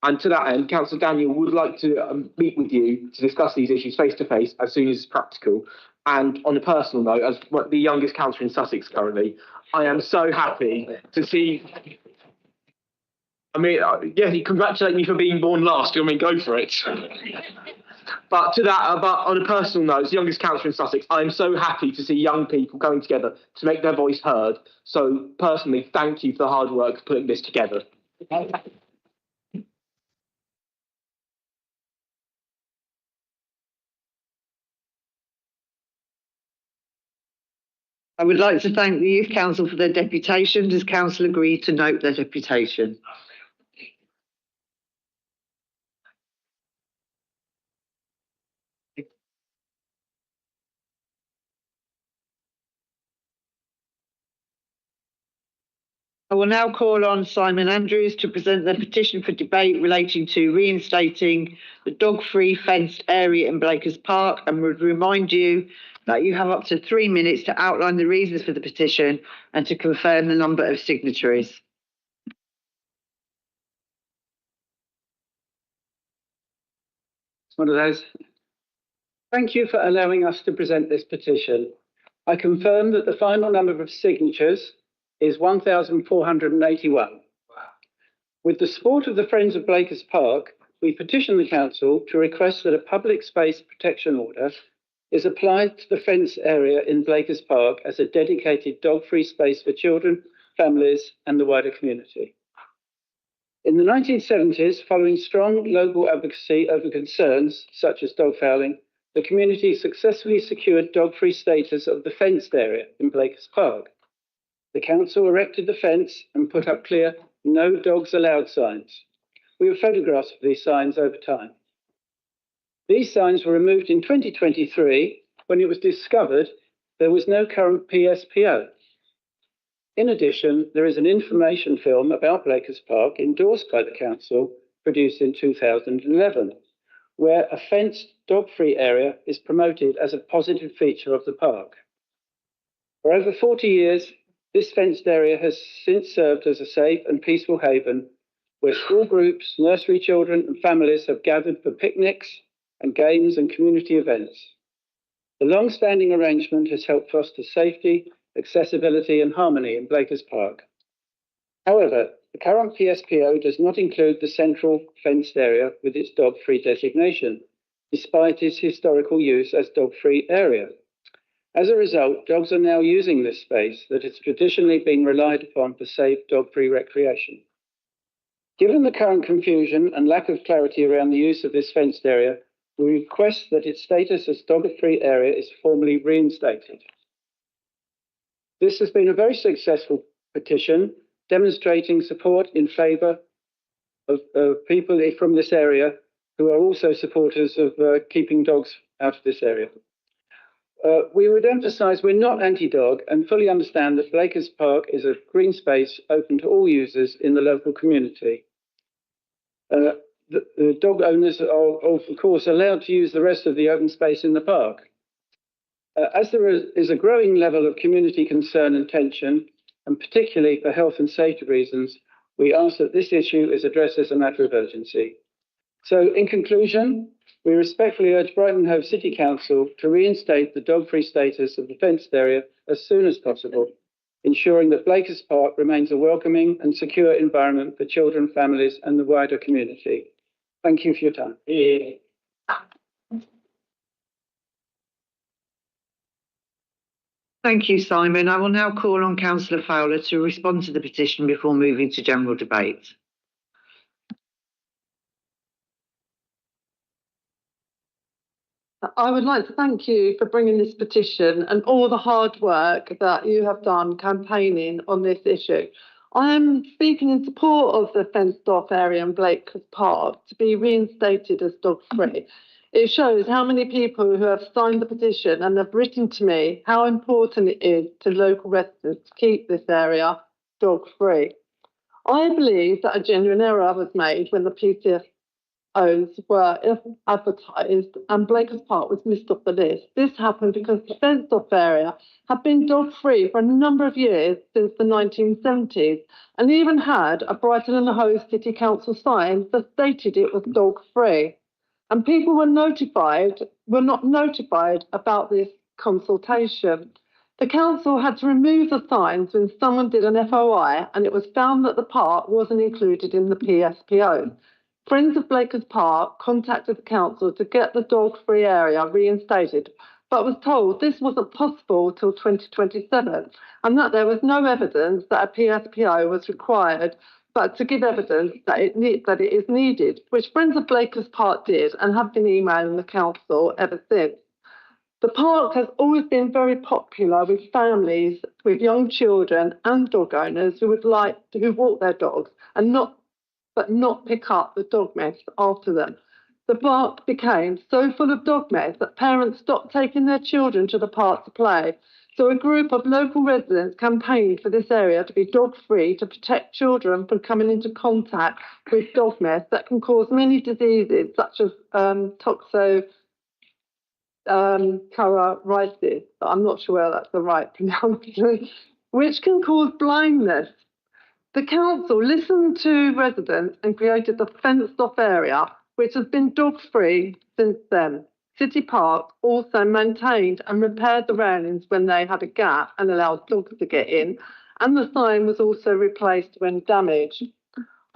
And to that end, Councillor Daniel would like to meet with you to discuss these issues face to face as soon as practical. And on a personal note, as the youngest councillor in Sussex currently, I am so happy to see. I mean, yeah, he congratulate me for being born last. I mean, go for it. But to that, but on a personal note, as the youngest councillor in Sussex, I am so happy to see young people coming together to make their voice heard. So personally, thank you for the hard work putting this together. I would like to thank the Youth Council for their deputation. Does Council agree to note their deputation? I will now call on Simon Andrews to present the petition for debate relating to reinstating the dog-free fenced area in Blakers Park, and would remind you that you have up to 3 minutes to outline the reasons for the petition and to confirm the number of signatories. One of those. Thank you for allowing us to present this petition. I confirm that the final number of signatures is 1,481. With the support of the Friends of Blakers Park, we petition the Council to request that a public space protection order is applied to the fenced area in Blakers Park as a dedicated dog-free space for children, families, and the wider community. In the 1970s, following strong local advocacy over concerns such as dog fouling, the community successfully secured dog-free status of the fenced area in Blakers Park. The council erected the fence and put up clear "No dogs allowed" signs. We have photographs of these signs over time. These signs were removed in 2023 when it was discovered there was no current PSPO. In addition, there is an information film about Blakers Park endorsed by the council, produced in 2011, where a fenced dog-free area is promoted as a positive feature of the park. For over 40 years, this fenced area has since served as a safe and peaceful haven where school groups, nursery children and families have gathered for picnics and games and community events. The long-standing arrangement has helped foster safety, accessibility and harmony in Blakers Park. However, the current PSPO does not include the central fenced area with its dog-free designation, despite its historical use as dog-free area. As a result, dogs are now using this space that has traditionally been relied upon for safe dog-free recreation. Given the current confusion and lack of clarity around the use of this fenced area, we request that its status as dog-free area is formally reinstated. This has been a very successful petition, demonstrating support in favour of people from this area who are also supporters of keeping dogs out of this area. We would emphasise we're not anti-dog and fully understand that Blakers Park is a green space open to all users in the local community. The dog owners are, of course, allowed to use the rest of the open space in the park. As there is a growing level of community concern and tension, and particularly for health and safety reasons, we ask that this issue is addressed as a matter of urgency. So, in conclusion, we respectfully urge Brighton and Hove City Council to reinstate the dog-free status of the fenced area as soon as possible, ensuring that Blakers Park remains a welcoming and secure environment for children, families, and the wider community. Thank you for your time. Thank you, Simon. I will now call on Councillor Fowler to respond to the petition before moving to general debate. I would like to thank you for bringing this petition and all the hard work that you have done campaigning on this issue. I am speaking in support of the fenced-off area in Blakers Park to be reinstated as dog-free. It shows how many people who have signed the petition and have written to me how important it is to local residents to keep this area dog-free. I believe that a genuine error was made when the owns were advertised and Blakers Park was missed off the list. This happened because the fenced-off area had been dog-free for a number of years since the 1970s and even had a Brighton and Hove City Council sign that stated it was dog-free. And people were not notified about this consultation. The council had to remove the signs when someone did an FOI and it was found that the park wasn't included in the PSPO. Friends of Blakers Park contacted the council to get the dog-free area reinstated, but was told this wasn't possible till 2027 and that there was no evidence that a PSPO was required, but to give evidence that it is needed, which Friends of Blakers Park did and have been emailing the council ever since. The park has always been very popular with families, with young children and dog owners who walk their dogs and not pick up the dog mess after them. The park became so full of dog mess that parents stopped taking their children to the park to play. So a group of local residents campaigned for this area to be dog-free to protect children from coming into contact with dog mess that can cause many diseases such as toxoplasmosis, I'm not sure whether that's the right pronunciation, which can cause blindness. The council listened to residents and created the fenced-off area, which has been dog-free since then. City Park also maintained and repaired the railings when they had a gap and allowed dogs to get in, and the sign was also replaced when damaged.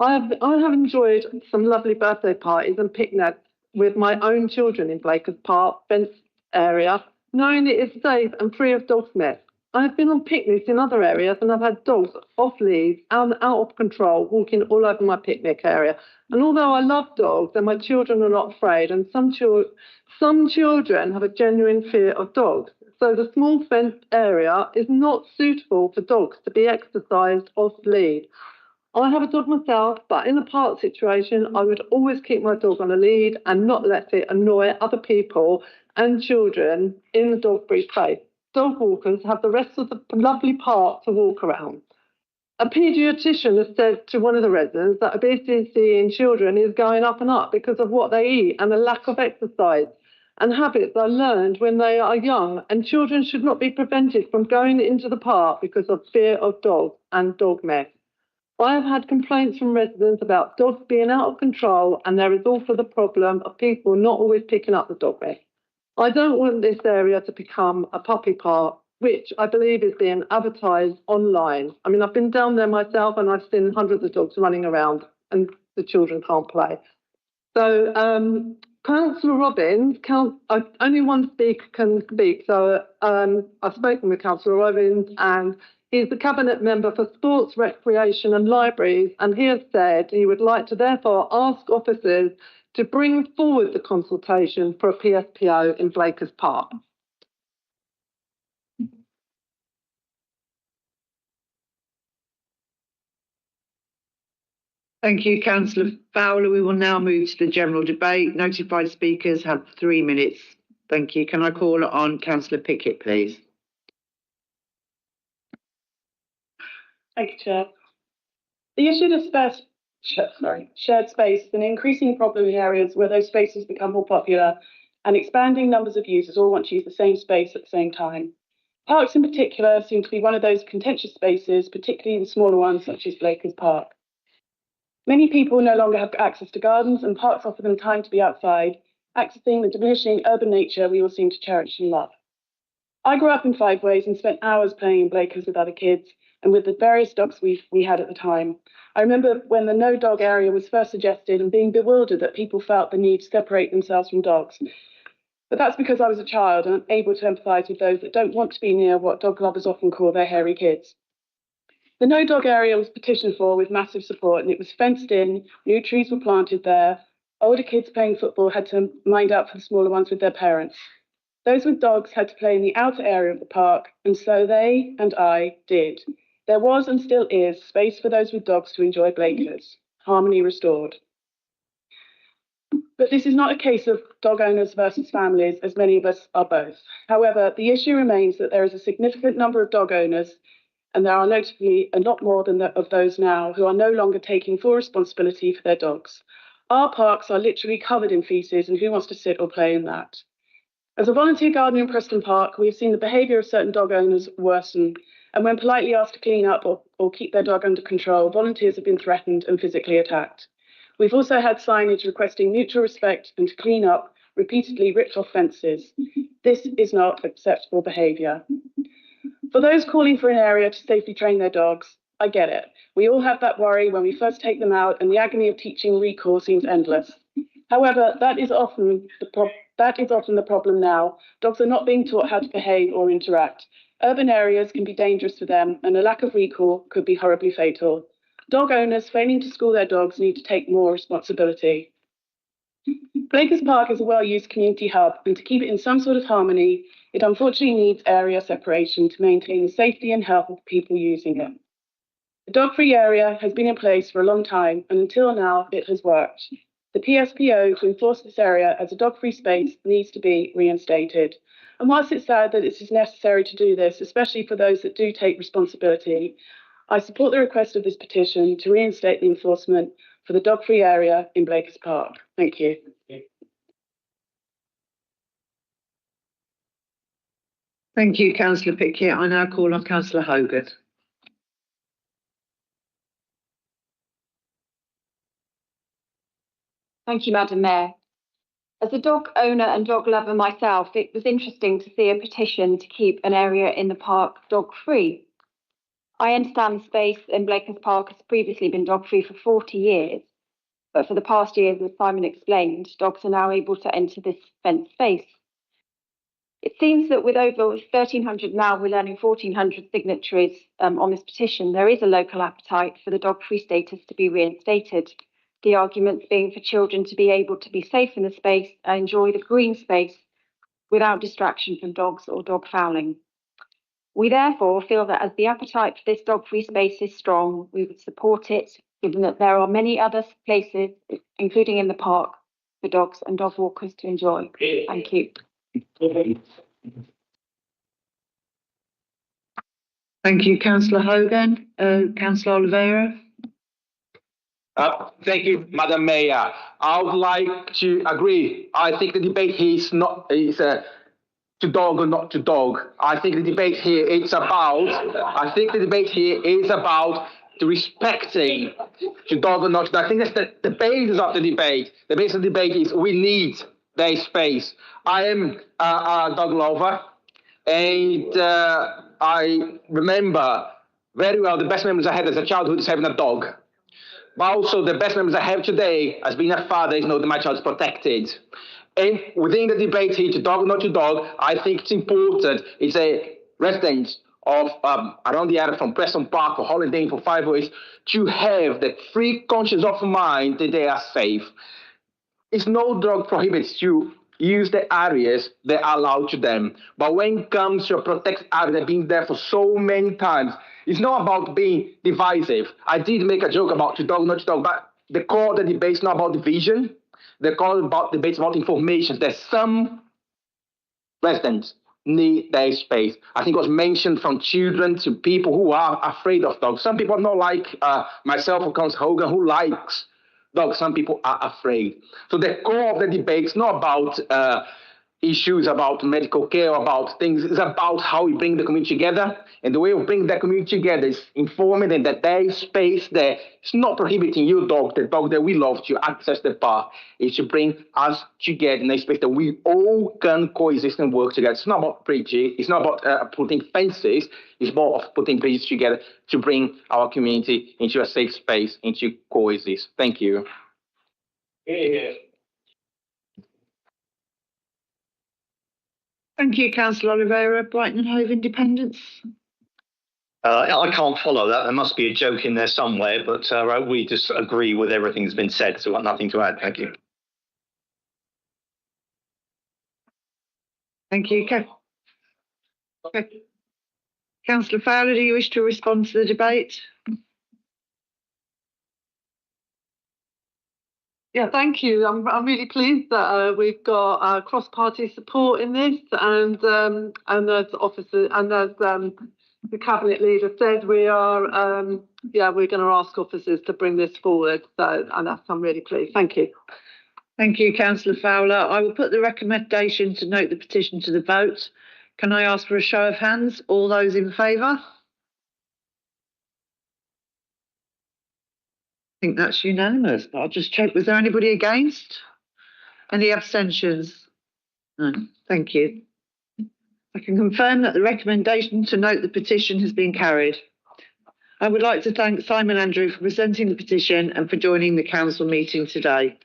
I have enjoyed some lovely birthday parties and picnics with my own children in Blakers Park fenced area, knowing it is safe and free of dog mess. I have been on picnics in other areas and I've had dogs off leads and out of control walking all over my picnic area. And although I love dogs and my children are not afraid, and some children have a genuine fear of dogs, so the small fenced area is not suitable for dogs to be exercised off lead. I have a dog myself, but in a park situation, I would always keep my dog on a lead and not let it annoy other people and children in the dog-free space. Dog walkers have the rest of the lovely park to walk around. A paediatrician has said to one of the residents that obesity in children is going up and up because of what they eat and a lack of exercise, and habits are learned when they are young, and children should not be prevented from going into the park because of fear of dogs and dog mess. I have had complaints from residents about dogs being out of control, and there is also the problem of people not always picking up the dog mess. I don't want this area to become a puppy park, which I believe is being advertised online. I mean, I've been down there myself and I've seen hundreds of dogs running around and the children can't play. So, Councillor Robbins, only one speaker can speak. So I've spoken with Councillor Robbins and he's the Cabinet Member for Sports, Recreation and Libraries, and he has said he would like to therefore ask officers to bring forward the consultation for a PSPO in Blakers Park. Thank you, Councillor Fowler. We will now move to the general debate. Notified speakers have 3 minutes. Thank you. Can I call on Councillor Pickett, please? Thank you, Chair. The issue of shared space is an increasing problem in areas where those spaces become more popular and expanding numbers of users all want to use the same space at the same time. Parks in particular seem to be one of those contentious spaces, particularly in smaller ones such as Blakers Park. Many people no longer have access to gardens, and parks offer them time to be outside, accessing the diminishing urban nature we all seem to cherish and love. I grew up in Five Ways and spent hours playing in Blakers with other kids and with the various dogs we had at the time. I remember when the no dog area was first suggested and being bewildered that people felt the need to separate themselves from dogs. But that's because I was a child and able to empathise with those that don't want to be near what dog lovers often call their hairy kids. The no dog area was petitioned for with massive support, and it was fenced in, new trees were planted there, older kids playing football had to mind out for the smaller ones with their parents. Those with dogs had to play in the outer area of the park, and so they and I did. There was and still is space for those with dogs to enjoy Blakers. Harmony restored. But this is not a case of dog owners versus families, as many of us are both. However, the issue remains that there is a significant number of dog owners, and there are notably a lot more than of those now, who are no longer taking full responsibility for their dogs. Our parks are literally covered in faeces, and who wants to sit or play in that? As a volunteer gardener in Preston Park, we have seen the behaviour of certain dog owners worsen, and when politely asked to clean up or keep their dog under control, volunteers have been threatened and physically attacked. We've also had signage requesting mutual respect and to clean up repeatedly ripped off fences. This is not acceptable behaviour. For those calling for an area to safely train their dogs, I get it. We all have that worry when we first take them out, and the agony of teaching recall seems endless. However, that is often the problem now. Dogs are not being taught how to behave or interact. Urban areas can be dangerous for them, and a lack of recall could be horribly fatal. Dog owners failing to school their dogs need to take more responsibility. Blakers Park is a well-used community hub, and to keep it in some sort of harmony, it unfortunately needs area separation to maintain the safety and health of people using it. The dog-free area has been in place for a long time, and until now, it has worked. The PSPO to enforce this area as a dog-free space needs to be reinstated. And whilst it's sad that it is necessary to do this, especially for those that do take responsibility, I support the request of this petition to reinstate the enforcement for the dog-free area in Blakers Park. Thank you. Thank you, Councillor Pickett. I now call on Councillor Hogan. Thank you, Madam Mayor. As a dog owner and dog lover myself, it was interesting to see a petition to keep an area in the park dog-free. I understand the space in Blakers Park has previously been dog-free for 40 years, but for the past years, as Simon explained, dogs are now able to enter this fenced space. It seems that with over 1,300 now, we're learning 1,400 signatories on this petition, there is a local appetite for the dog-free status to be reinstated. The arguments being for children to be able to be safe in the space and enjoy the green space without distraction from dogs or dog fouling. We therefore feel that as the appetite for this dog-free space is strong, we would support it, given that there are many other places, including in the park, for dogs and dog walkers to enjoy. Thank you. Thank you, Councillor Hogan. Councillor Oliveira. Thank you, Madam Mayor. I would like to agree. I think the debate here is not to dog or not to dog. I think the debate here is about. The respecting to dog or not to dog. I think that's the basis of the debate. The basis of the debate is we need their space. I am a dog lover, and I remember very well the best memories I had as a childhood is having a dog. But also the best memories I have today as being a father is know that my child is protected. And within the debate here, to dog or not to dog, I think it's important. It's a resident of around the area from Preston Park for holidaying for 5 weeks to have the free conscience of mind that they are safe. It's no drug prohibits to use the areas that are allowed to them. But when it comes to a protected area that been there for so many times, it's not about being divisive. I did make a joke about to dog, not to dog, but the core of the debate is not about division. The core of the debate is about information. There's some residents need their space. I think it was mentioned from children to people who are afraid of dogs. Some people are not like myself or Councillor Hogan who likes dogs. Some people are afraid. So the core of the debate is not about issues about medical care, about things. It's about how we bring the community together. And the way of bringing that community together is informing them that there is space there. It's not prohibiting your dog, the dog that we love, to access the park. It's to bring us together in a space that we all can coexist and work together. It's not about bridges. It's not about putting fences. It's more of putting bridges together to bring our community into a safe space and to coexist. Thank you. Yeah. Thank you, Councillor Oliveira. Brighton and Hove Independence. I can't follow that. There must be a joke in there somewhere, but we just agree with everything that's been said, so I've nothing to add. Thank you. Thank you. Okay. Councillor Fowler, do you wish to respond to the debate? Yeah, thank you. I'm really pleased that we've got cross-party support in this, and as officers and as the cabinet leader said, we are, we're going to ask officers to bring this forward. So, and I'm really pleased. Thank you. Thank you, Councillor Fowler. I will put the recommendation to note the petition to the vote. Can I ask for a show of hands? All those in favour? I think that's unanimous. I'll just check. Was there anybody against? Any abstentions? No. Thank you. I can confirm that the recommendation to note the petition has been carried. I would like to thank Simon Andrew for presenting the petition and for joining the council meeting today.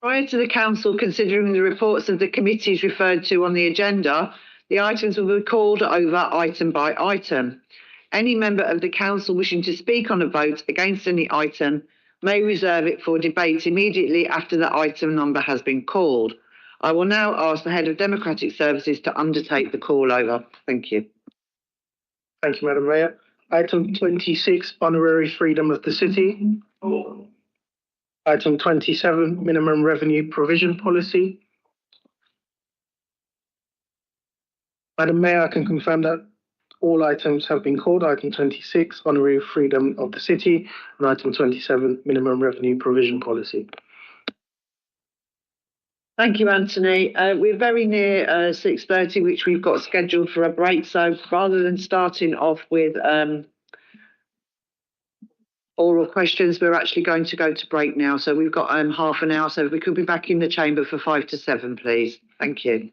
Prior to the council considering the reports of the committees referred to on the agenda, the items will be called over item by item. Any member of the council wishing to speak on a vote against any item may reserve it for debate immediately after the item number has been called. I will now ask the Head of Democratic Services to undertake the call over. Thank you. Thank you, Madam Mayor. Item 26, Honorary Freedom of the City. Item 27, Minimum Revenue Provision Policy. Madam Mayor, I can confirm that all items have been called. Item 26, Honorary Freedom of the City, and item 27, Minimum Revenue Provision Policy. Thank you, Anthony. We're very near 6:30, which we've got scheduled for a break. So rather than starting off with oral questions, we're actually going to go to break now. So we've got half an hour. So if we could be back in the chamber for 5 to 7, please. Thank you.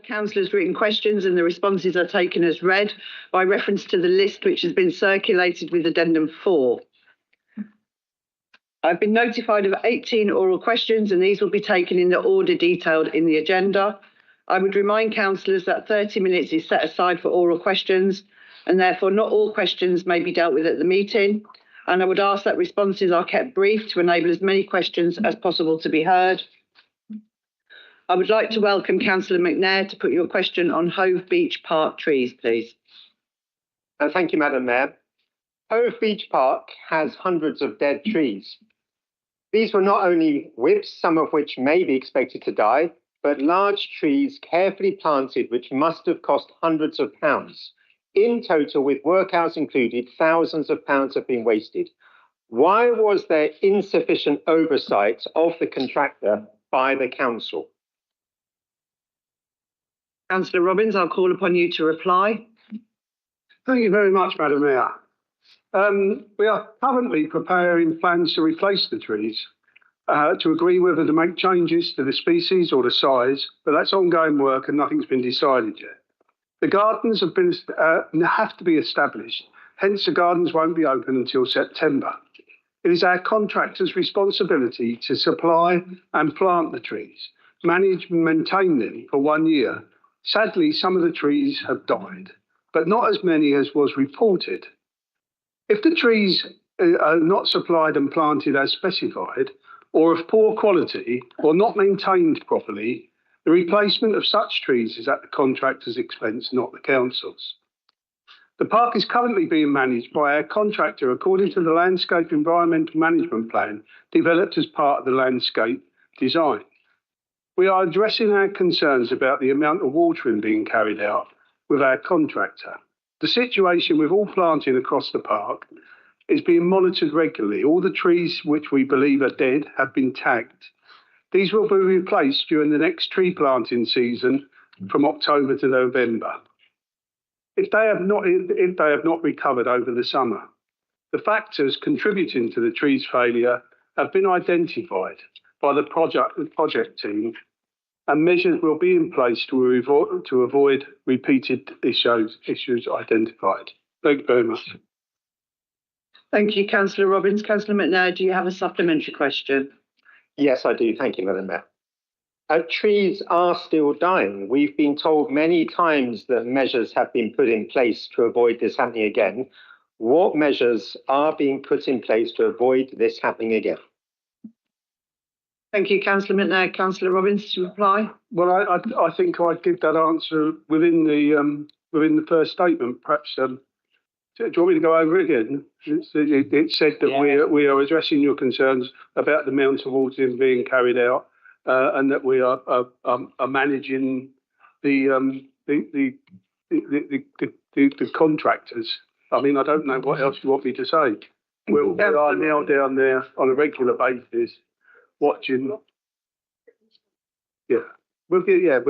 Councillors' written questions and the responses are taken as read by reference to the list which has been circulated with Addendum 4. I've been notified of 18 oral questions and these will be taken in the order detailed in the agenda. I would remind councillors that 30 minutes is set aside for oral questions and therefore not all questions may be dealt with at the meeting. And I would ask that responses are kept brief to enable as many questions as possible to be heard. I would like to welcome Councillor McNair to put your question on Hove Beach Park trees, please. Thank you, Madam Mayor. Hove Beach Park has hundreds of dead trees. These were not only whips, some of which may be expected to die, but large trees carefully planted, which must have cost hundreds of pounds. In total, with work hours included, thousands of pounds have been wasted. Why was there insufficient oversight of the contractor by the council? Councillor Robbins, I'll call upon you to reply. Thank you very much, Madam Mayor. We are currently preparing plans to replace the trees, to agree whether to make changes to the species or the size, but that's ongoing work and nothing's been decided yet. The gardens have to be established, hence the gardens won't be open until September. It is our contractor's responsibility to supply and plant the trees, manage and maintain them for 1 year. Sadly, some of the trees have died, but not as many as was reported. If the trees are not supplied and planted as specified, or of poor quality, or not maintained properly, the replacement of such trees is at the contractor's expense, not the council's. The park is currently being managed by our contractor according to the Landscape Environmental Management Plan developed as part of the landscape design. We are addressing our concerns about the amount of watering being carried out with our contractor. The situation with all planting across the park is being monitored regularly. All the trees which we believe are dead have been tagged. These will be replaced during the next tree planting season from October to November. If they have not recovered over the summer, the factors contributing to the tree's failure have been identified by the project team, and measures will be in place to avoid repeated issues identified. Thank you very much. Thank you, Councillor Robbins. Councillor McNair, do you have a supplementary question? Yes, I do. Thank you, Madam Mayor. Trees are still dying. We've been told many times that measures have been put in place to avoid this happening again. What measures are being put in place to avoid this happening again? Thank you, Councillor McNair. Councillor Robbins, to reply. Well, I think I'd give that answer within the first statement. Perhaps, do you want me to go over it again? It said that we are addressing your concerns about the amount of watering being carried out, and that we are managing the contractors. I mean, I don't know what else you want me to say. We are now down there on a regular basis watching. We'll do that.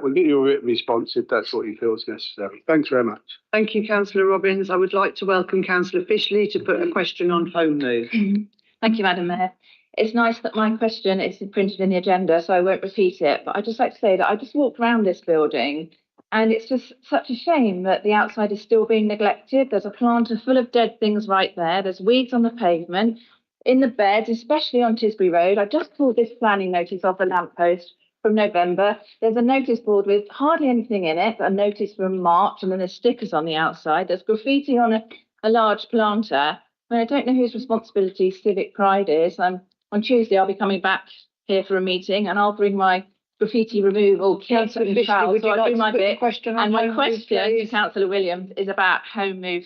We'll get you a written response if that's what you feel is necessary. Thanks very much. Thank you, Councillor Robbins. I would like to welcome Councillor Fishley to put a question on home move. Thank you, Madam Mayor. It's nice that my question is printed in the agenda, so I won't repeat it. But I'd just like to say that I just walked around this building and it's just such a shame that the outside is still being neglected. There's a planter full of dead things right there. There's weeds on the pavement, in the beds, especially on Tisbury Road. I just pulled this planning notice off the lamppost from November. There's a notice board with hardly anything in it, but a notice from March, and then there's stickers on the outside. There's graffiti on a large planter. I mean, I don't know whose responsibility civic pride is. On Tuesday, I'll be coming back here for a meeting, and I'll bring my graffiti removal kit and trowel, so I'll do my bit. And my question to Councillor Williams is about home move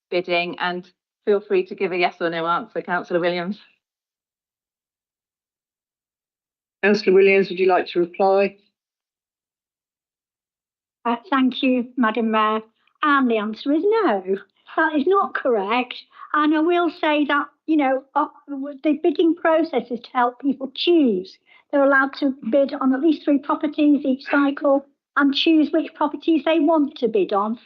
bidding, and feel free to give a yes or no answer, Councillor Williams. Councillor Williams, would you like to reply? Thank you, Madam Mayor. And the answer is no. That is not correct. And I will say that, the bidding process is to help people choose. They're allowed to bid on at least 3 properties each cycle and choose which properties they want to bid on,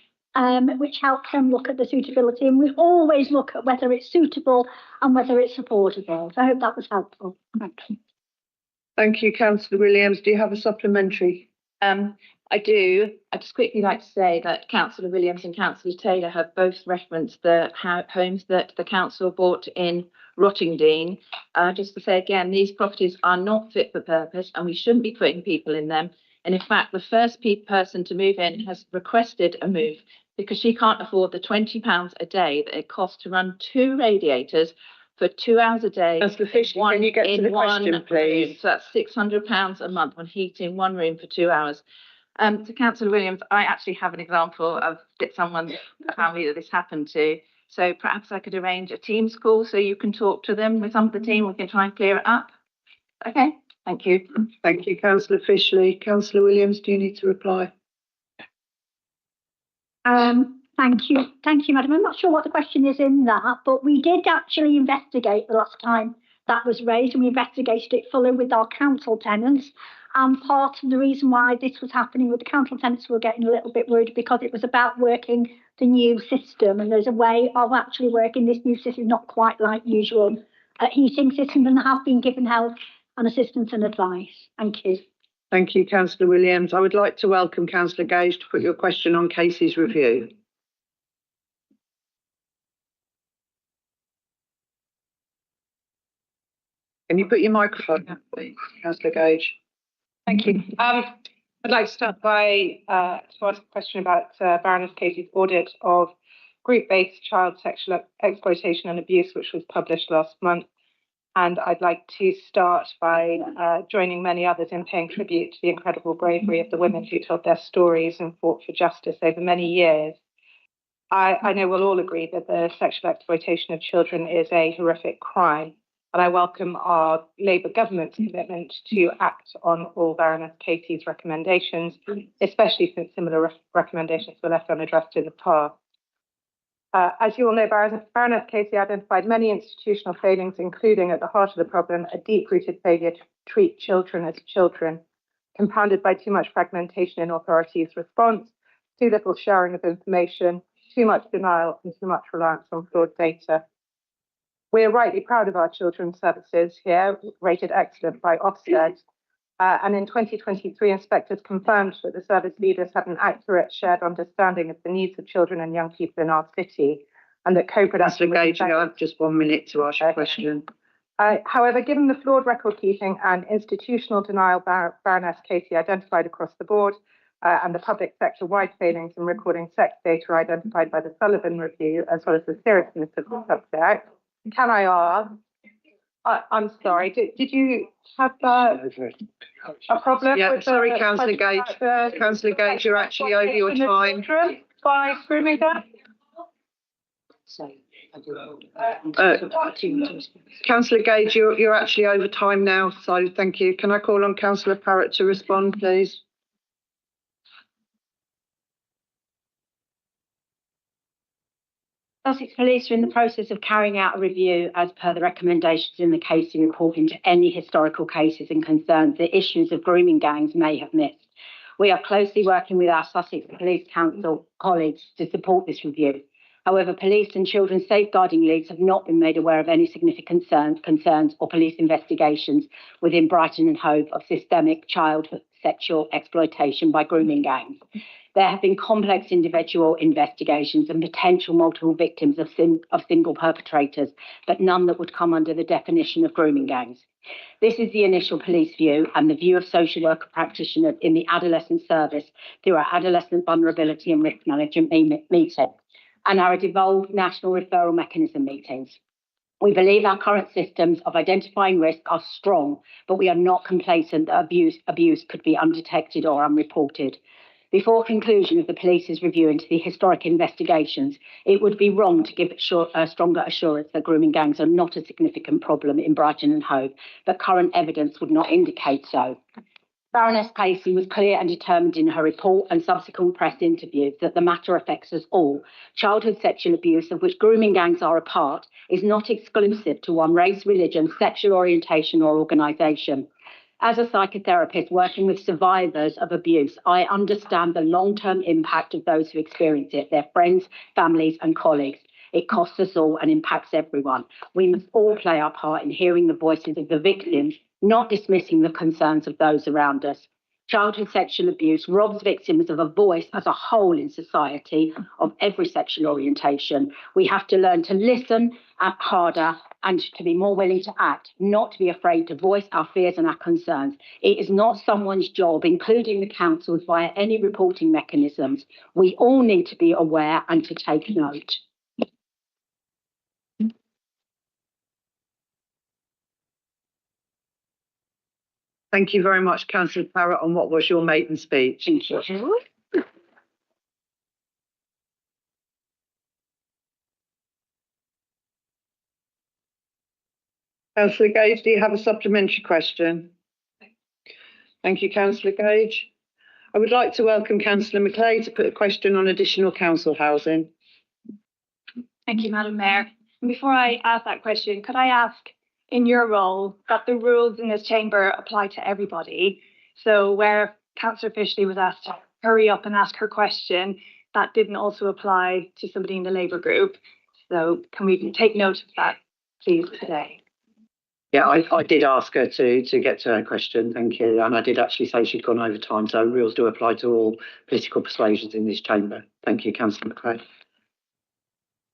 which helps them look at the suitability. And we always look at whether it's suitable and whether it's affordable. So I hope that was helpful. Thank you. Thank you, Councillor Williams. Do you have a supplementary? I do. I'd just quickly like to say that Councillor Williams and Councillor Taylor have both referenced the homes that the council bought in Rottingdean. Just to say again, these properties are not fit for purpose and we shouldn't be putting people in them. And in fact, the first person to move in has requested a move because she can't afford the £20 a day that it costs to run 2 radiators for 2 hours a day. Councillor Fisher, can you get to the question, please? So that's £600 a month on heating 1 room for 2 hours. To Councillor Williams, I actually have an example of someone's family that this happened to. So perhaps I could arrange a Teams call so you can talk to them with some of the team. We can try and clear it up. Okay, thank you. Thank you, Councillor Fishley. Councillor Williams, do you need to reply? Thank you. Thank you, Madam. I'm not sure what the question is in that, but we did actually investigate the last time that was raised, and we investigated it fully with our council tenants. And part of the reason why this was happening with the council tenants, we were getting a little bit worried because it was about working the new system, and there's a way of actually working this new system, not quite like usual heating systems, and have been given help and assistance and advice. Thank you. Thank you, Councillor Williams. I would like to welcome Councillor Gage to put your question on cases review. Can you put your microphone up, please, Councillor Gage? Thank you. I'd like to start by to ask a question about Baroness Katie's audit of group-based child sexual exploitation and abuse, which was published last month. And I'd like to start by joining many others in paying tribute to the incredible bravery of the women who told their stories and fought for justice over many years. I know we'll all agree that the sexual exploitation of children is a horrific crime. And I welcome our Labour government's commitment to act on all Baroness Katie's recommendations, especially since similar recommendations were left unaddressed in the past. As you all know, Baroness Katie identified many institutional failings, including at the heart of the problem, a deep-rooted failure to treat children as children, compounded by too much fragmentation in authorities' response, too little sharing of information, too much denial, and too much reliance on flawed data. We're rightly proud of our children's services here, rated excellent by Ofsted. And in 2023, inspectors confirmed that the service leaders had an accurate, shared understanding of the needs of children and young people in our city, and that co-production... Councillor Gage, you have just 1 minute to ask your question. However, given the flawed record keeping and institutional denial Baroness Katie identified across the board, and the public sector-wide failings in recording sex data identified by the Sullivan Review, as well as the seriousness of the subject, can I ask, I'm sorry, did you have a problem? Yeah, with sorry, Councillor Gage. Councillor Gage, you're actually over your time. By grooming them? Councillor Gage, you're actually over time now, so thank you. Can I call on Councillor Parrott to respond, please? Sussex Police are in the process of carrying out a review as per the recommendations in the casing report into any historical cases and concerns that issues of grooming gangs may have missed. We are closely working with our Sussex Police Council colleagues to support this review. However, police and children's safeguarding leads have not been made aware of any significant concerns or police investigations within Brighton and Hove of systemic child sexual exploitation by grooming gangs. There have been complex individual investigations and potential multiple victims of single perpetrators, but none that would come under the definition of grooming gangs. This is the initial police view and the view of social worker practitioners in the adolescent service through our adolescent vulnerability and risk management meeting and our devolved national referral mechanism meetings. We believe our current systems of identifying risk are strong, but we are not complacent that abuse could be undetected or unreported. Before conclusion of the police's review into the historic investigations, it would be wrong to give a stronger assurance that grooming gangs are not a significant problem in Brighton and Hove, but current evidence would not indicate so. Baroness Casey was clear and determined in her report and subsequent press interviews that the matter affects us all. Childhood sexual abuse, of which grooming gangs are a part, is not exclusive to one race, religion, sexual orientation or organisation. As a psychotherapist working with survivors of abuse, I understand the long-term impact of those who experience it, their friends, families and colleagues. It costs us all and impacts everyone. We must all play our part in hearing the voices of the victims, not dismissing the concerns of those around us. Childhood sexual abuse robs victims of a voice as a whole in society of every sexual orientation. We have to learn to listen, act harder, and to be more willing to act, not to be afraid to voice our fears and our concerns. It is not someone's job, including the councils, via any reporting mechanisms. We all need to be aware and to take note. Thank you very much, Councillor Parrott, on what was your maiden speech. Thank you. Councillor Gage, do you have a supplementary question? Thank you, Councillor Gage. I would like to welcome Councillor McLeod to put a question on additional council housing. Thank you, Madam Mayor. And before I ask that question, could I ask, in your role, that the rules in this chamber apply to everybody? So where Councillor Fishley was asked to hurry up and ask her question, that didn't also apply to somebody in the Labour group. So can we take note of that, please, today? Yeah, I did ask her to get to her question, thank you. And I did actually say she'd gone over time, so rules do apply to all political persuasions in this chamber. Thank you, Councillor McLeod.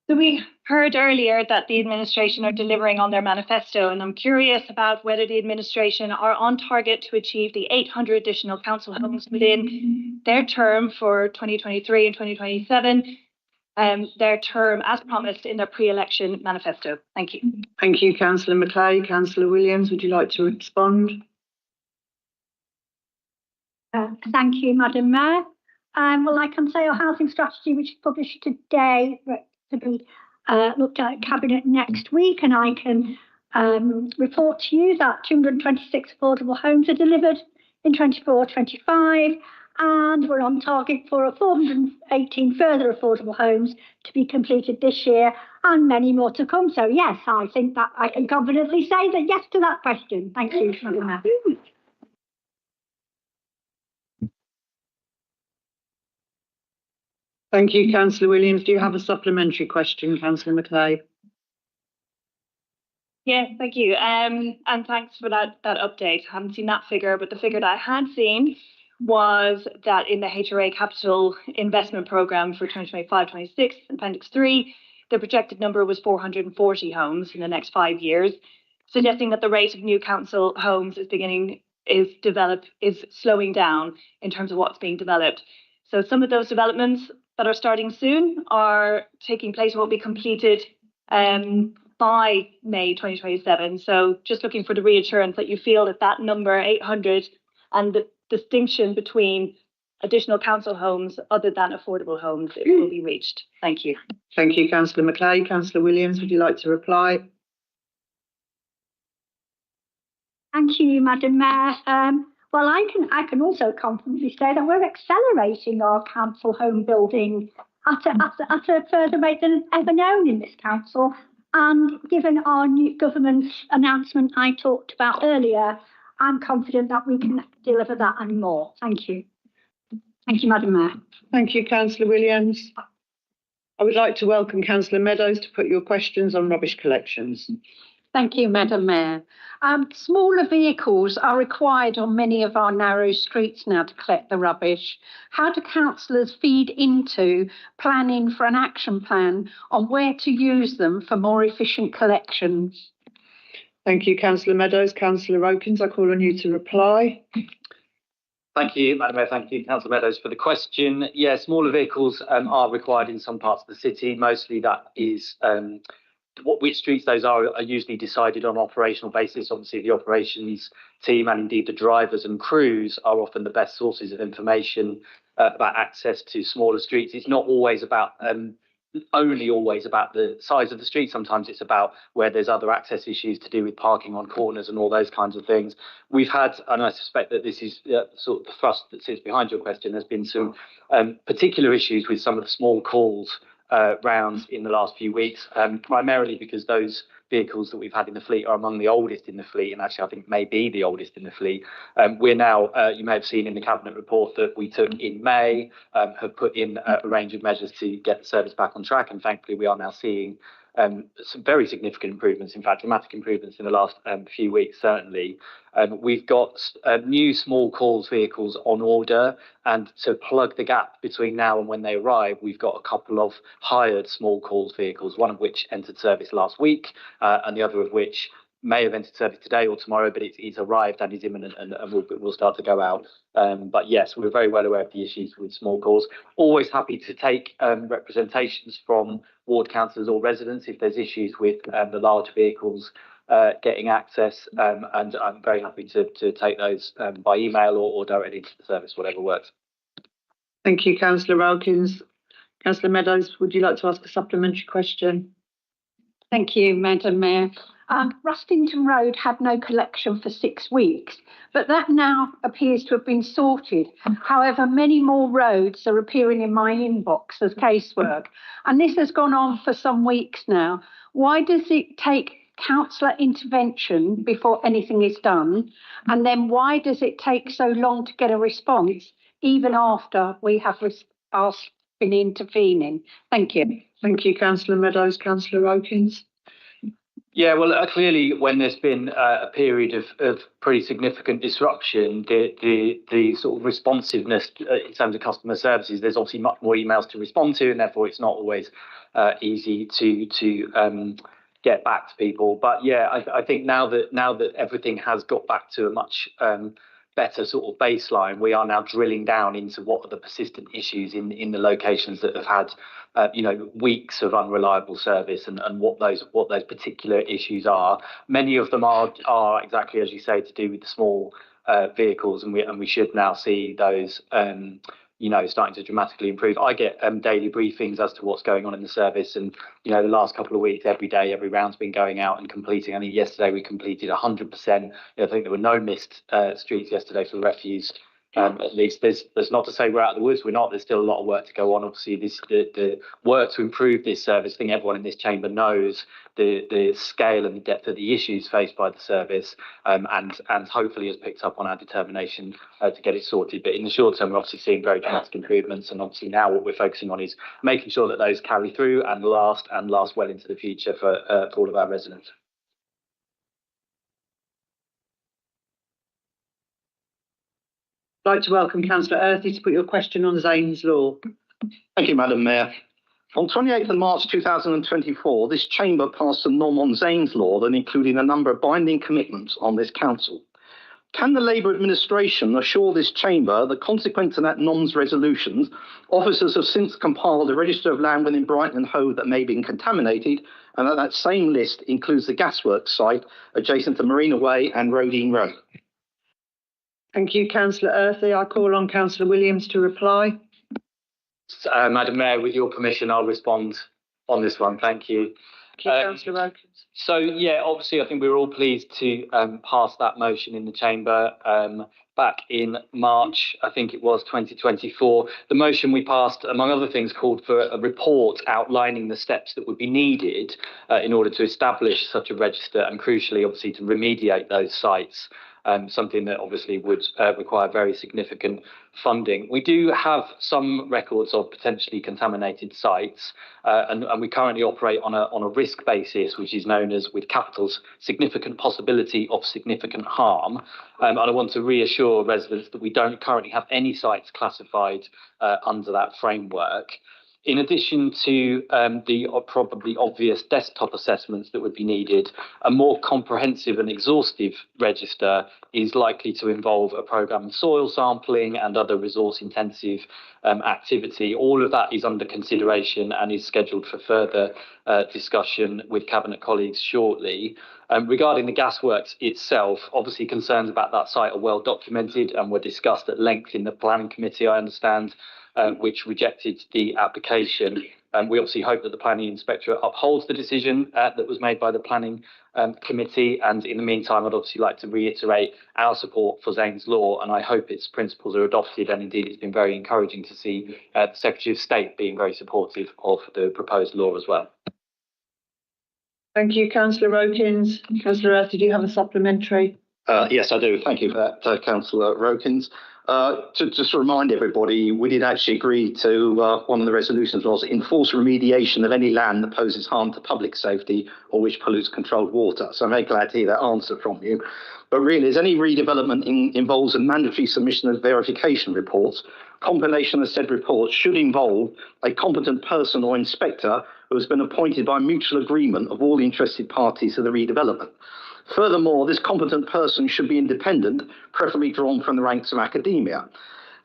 So we heard earlier that the administration are delivering on their manifesto, and I'm curious about whether the administration are on target to achieve the 800 additional council homes within their term for 2023 and 2027, their term as promised in their pre-election manifesto. Thank you. Thank you, Councillor McLeod. Councillor Williams, would you like to respond? Thank you, Madam Mayor. Well, I can say our housing strategy, which is published today, to be looked at Cabinet next week, and I can report to you that 226 affordable homes are delivered in 24-25, and we're on target for 418 further affordable homes to be completed this year, and many more to come. So yes, I think that I can confidently say that yes to that question. Thank you, Madam Mayor. Thank you, Councillor Williams. Do you have a supplementary question, Councillor McLeod? Yeah, thank you. And thanks for that update. I haven't seen that figure, but the figure that I had seen was that in the HRA Capital Investment Programme for 2025-26, Appendix 3, the projected number was 440 homes in the next 5 years, suggesting that the rate of new council homes is slowing down in terms of what's being developed. So some of those developments that are starting soon are taking place and will be completed by May 2027. So just looking for the reassurance that you feel that that number 800 and the distinction between additional council homes other than affordable homes, it will be reached. Thank you. Thank you, Councillor McLeod. Councillor Williams, would you like to reply? Thank you, Madam Mayor. Well, I can also confidently say that we're accelerating our council home building at a further rate than ever known in this council. And given our new government announcement I talked about earlier, I'm confident that we can deliver that and more. Thank you. Thank you, Madam Mayor. Thank you, Councillor Williams. I would like to welcome Councillor Meadows to put your questions on rubbish collections. Thank you, Madam Mayor. Smaller vehicles are required on many of our narrow streets now to collect the rubbish. How do councillors feed into planning for an action plan on where to use them for more efficient collections? Thank you, Councillor Meadows. Councillor Okins, I call on you to reply. Thank you, Madam Mayor. Thank you, Councillor Meadows, for the question. Yeah, smaller vehicles are required in some parts of the city. Mostly that is which streets those are usually decided on an operational basis. Obviously, the operations team and indeed the drivers and crews are often the best sources of information about access to smaller streets. It's not always about only always about the size of the street. Sometimes it's about where there's other access issues to do with parking on corners and all those kinds of things. We've had, and I suspect that this is sort of the thrust that sits behind your question, there's been some particular issues with some of the small calls rounds in the last few weeks, primarily because those vehicles that we've had in the fleet are among the oldest in the fleet, and actually I think may be the oldest in the fleet. We're now, you may have seen in the Cabinet report that we took in May, have put in a range of measures to get the service back on track, and thankfully we are now seeing some very significant improvements, in fact, dramatic improvements in the last few weeks, certainly. We've got new small calls vehicles on order, and to plug the gap between now and when they arrive, we've got a couple of hired small calls vehicles, one of which entered service last week, and the other of which may have entered service today or tomorrow, but it's arrived and is imminent, and will start to go out. But yes, we're very well aware of the issues with small calls. Always happy to take representations from ward councillors or residents if there's issues with the large vehicles getting access, and I'm very happy to take those by email or directly into the service, whatever works. Thank you, Councillor Wilkins. Councillor Meadows, would you like to ask a supplementary question? Thank you, Madam Mayor. Rustington Road had no collection for 6 weeks, but that now appears to have been sorted. However, many more roads are appearing in my inbox as casework, and this has gone on for some weeks now. Why does it take councillor intervention before anything is done? And then why does it take so long to get a response, even after we have been intervening? Thank you. Thank you, Councillor Meadows. Councillor Wilkins. Yeah, well, clearly, when there's been a period of pretty significant disruption, the sort of responsiveness in terms of customer services, there's obviously much more emails to respond to, and therefore it's not always easy to get back to people. But yeah, I think now that everything has got back to a much better sort of baseline, we are now drilling down into what are the persistent issues in the locations that have had weeks of unreliable service, and what those particular issues are. Many of them are exactly as you say, to do with the small vehicles, and we should now see those starting to dramatically improve. I get daily briefings as to what's going on in the service, and the last couple of weeks, every day, every round's been going out and completing. I think yesterday we completed 100%. I think there were no missed streets yesterday for refuse. At least there's not to say we're out of the woods. We're not. There's still a lot of work to go on. Obviously, the work to improve this service, I think everyone in this chamber knows the scale and the depth of the issues faced by the service, and hopefully has picked up on our determination to get it sorted. But in the short term, we're obviously seeing very dramatic improvements, and obviously now what we're focusing on is making sure that those carry through and last well into the future for all of our residents. I'd like to welcome Councillor Earthy to put your question on Zane's Law. Thank you, Madam Mayor. On 28th of March 2024, this chamber passed a norm on Zane's Law that included a number of binding commitments on this council. Can the Labour administration assure this chamber that consequent to that NOM's resolutions, officers have since compiled a register of land within Brighton and Hove that may have been contaminated, and that same list includes the gasworks site adjacent to Marina Way and Rodine Road? Thank you, Councillor Earthy. I call on Councillor Williams to reply. Madam Mayor, with your permission, I'll respond on this one. Thank you. Thank you, Councillor Wilkins. So, yeah, obviously, I think we were all pleased to pass that motion in the chamber back in March, I think it was 2024. The motion we passed, among other things, called for a report outlining the steps that would be needed in order to establish such a register, and crucially, obviously, to remediate those sites. Something that obviously would require very significant funding. We do have some records of potentially contaminated sites, and we currently operate on a risk basis, which is known as, with capitals, significant possibility of significant harm. And I want to reassure residents that we don't currently have any sites classified under that framework. In addition to the probably obvious desktop assessments that would be needed, a more comprehensive and exhaustive register is likely to involve a programme of soil sampling and other resource-intensive activity. All of that is under consideration and is scheduled for further discussion with Cabinet colleagues shortly. Regarding the gasworks itself, obviously concerns about that site are well documented and were discussed at length in the planning committee, I understand, which rejected the application. We obviously hope that the planning inspectorate upholds the decision that was made by the planning committee. And in the meantime, I'd obviously like to reiterate our support for Zane's Law, and I hope its principles are adopted. And indeed, it's been very encouraging to see the Secretary of State being very supportive of the proposed law as well. Thank you, Councillor Wilkins. Councillor Earthy, do you have a supplementary? Yes, I do. Thank you for that, Councillor Wilkins. To just remind everybody, we did actually agree to one of the resolutions was enforce remediation of any land that poses harm to public safety or which pollutes controlled water. So I'm very glad to hear that answer from you. But really, as any redevelopment involves a mandatory submission of verification reports, compilation of said reports should involve a competent person or inspector who has been appointed by mutual agreement of all interested parties to the redevelopment. Furthermore, this competent person should be independent, preferably drawn from the ranks of academia.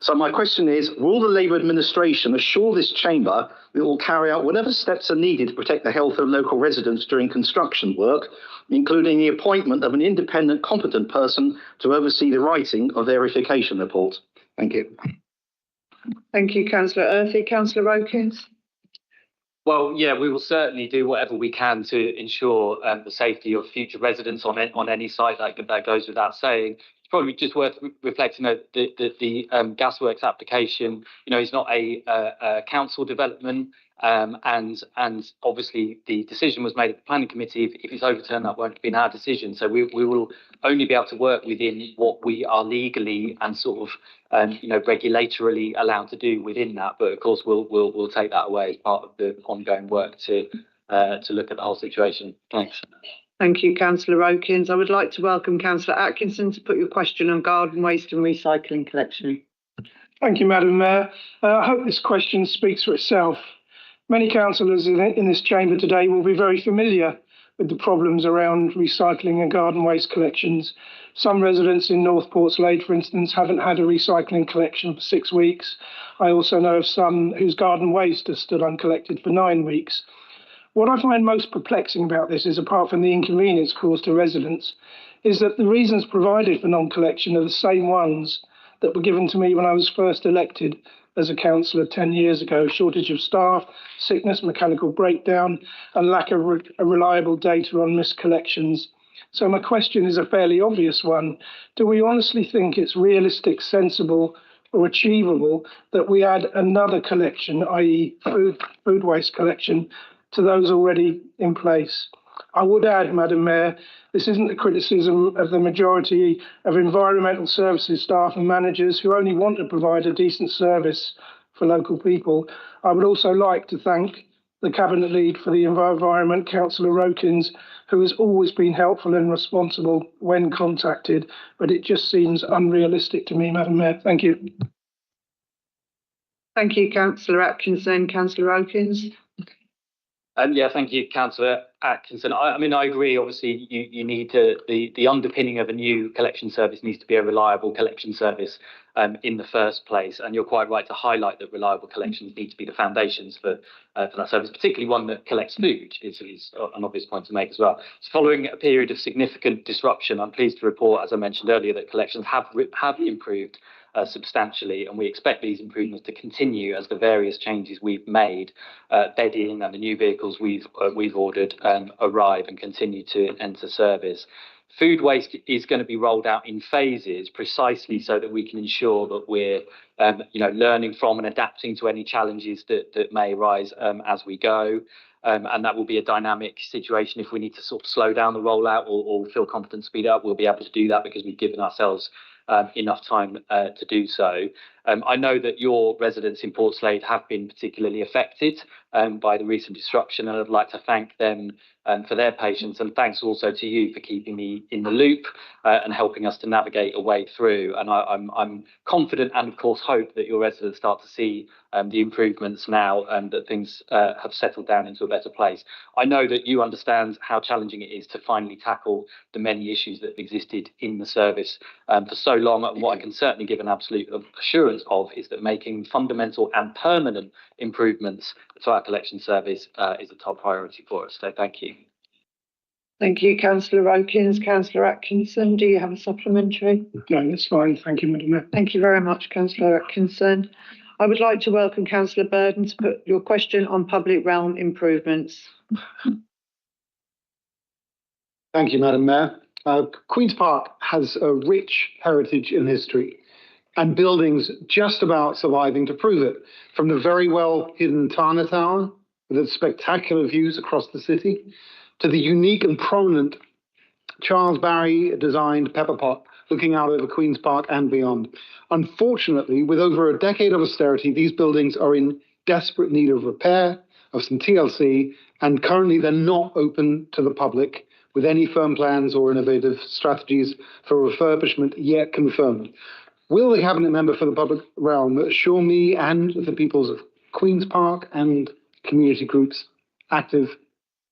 So my question is, will the Labour administration assure this chamber that it will carry out whatever steps are needed to protect the health of local residents during construction work, including the appointment of an independent, competent person to oversee the writing of verification reports? Thank you. Thank you, Councillor Earthy. Councillor Okins. Well, yeah, we will certainly do whatever we can to ensure the safety of future residents on any site. That goes without saying. It's probably just worth reflecting that the gasworks application, is not a council development, and obviously the decision was made at the planning committee. If it's overturned, that won't have been our decision. So we will only be able to work within what we are legally and sort of regulatorily allowed to do within that. But of course, we'll take that away as part of the ongoing work to look at the whole situation. Thanks. Thank you, Councillor Okins. I would like to welcome Councillor Atkinson to put your question on garden waste and recycling collection. Thank you, Madam Mayor. I hope this question speaks for itself. Many councillors in this chamber today will be very familiar with the problems around recycling and garden waste collections. Some residents in North Portslade, for instance, haven't had a recycling collection for 6 weeks. I also know of some whose garden waste has stood uncollected for 9 weeks. What I find most perplexing about this is, apart from the inconvenience caused to residents, is that the reasons provided for non-collection are the same ones that were given to me when I was first elected as a councillor 10 years ago: shortage of staff, sickness, mechanical breakdown, and lack of reliable data on missed collections. So my question is a fairly obvious one. Do we honestly think it's realistic, sensible, or achievable that we add another collection, i.e. food waste collection, to those already in place? I would add, Madam Mayor, this isn't a criticism of the majority of environmental services staff and managers who only want to provide a decent service for local people. I would also like to thank the Cabinet Lead for the Environment, Councillor Okins, who has always been helpful and responsible when contacted, but it just seems unrealistic to me, Madam Mayor. Thank you. Thank you, Councillor Atkinson. Councillor Okins. Yeah, thank you, Councillor Atkinson. I mean, I agree. Obviously, you need the underpinning of a new collection service needs to be a reliable collection service in the first place. And you're quite right to highlight that reliable collections need to be the foundations for that service, particularly one that collects food is an obvious point to make as well. So following a period of significant disruption, I'm pleased to report, as I mentioned earlier, that collections have improved substantially, and we expect these improvements to continue as the various changes we've made bed in and the new vehicles we've ordered arrive and continue to enter service. Food waste is going to be rolled out in phases, precisely so that we can ensure that we're learning from and adapting to any challenges that may arise as we go. And that will be a dynamic situation. If we need to sort of slow down the rollout or feel confident to speed up, we'll be able to do that because we've given ourselves enough time to do so. I know that your residents in Portslade have been particularly affected by the recent disruption, and I'd like to thank them for their patience, and thanks also to you for keeping me in the loop and helping us to navigate a way through. And I'm confident and of course hope that your residents start to see the improvements now and that things have settled down into a better place. I know that you understand how challenging it is to finally tackle the many issues that have existed in the service for so long, and what I can certainly give an absolute assurance of is that making fundamental and permanent improvements to our collection service is a top priority for us. So thank you. Thank you, Councillor Okins. Councillor Atkinson, do you have a supplementary? No, that's fine. Thank you, Madam Mayor. Thank you very much, Councillor Atkinson. I would like to welcome Councillor Burden to put your question on public realm improvements. Thank you, Madam Mayor. Queen's Park has a rich heritage in history and buildings just about surviving to prove it, from the very well hidden Tana Tower with its spectacular views across the city, to the unique and prominent Charles Barry designed pepper pot looking out over Queen's Park and beyond. Unfortunately, with over a decade of austerity, these buildings are in desperate need of repair, of some TLC, and currently they're not open to the public with any firm plans or innovative strategies for refurbishment yet confirmed. Will the Cabinet Member for the Public Realm assure me and the peoples of Queen's Park and community groups active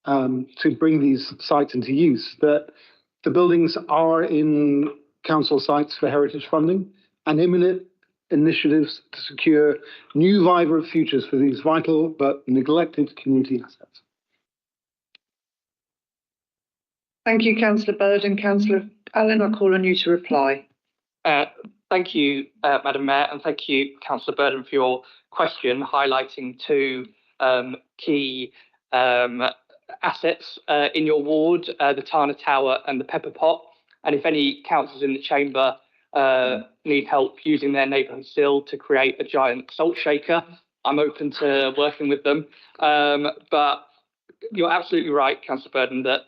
to bring these sites into use, that the buildings are in council sites for heritage funding and imminent initiatives to secure new vibrant futures for these vital but neglected community assets? Thank you, Councillor Bird, and Councillor Allen, I'll call on you to reply. Thank you, Madam Mayor, and thank you, Councillor Burden, for your question, highlighting two key assets in your ward, the Tana Tower and the Pepper Pot. And if any councillors in the chamber need help using their neighbourhood still to create a giant salt shaker, I'm open to working with them. But you're absolutely right, Councillor Burden, that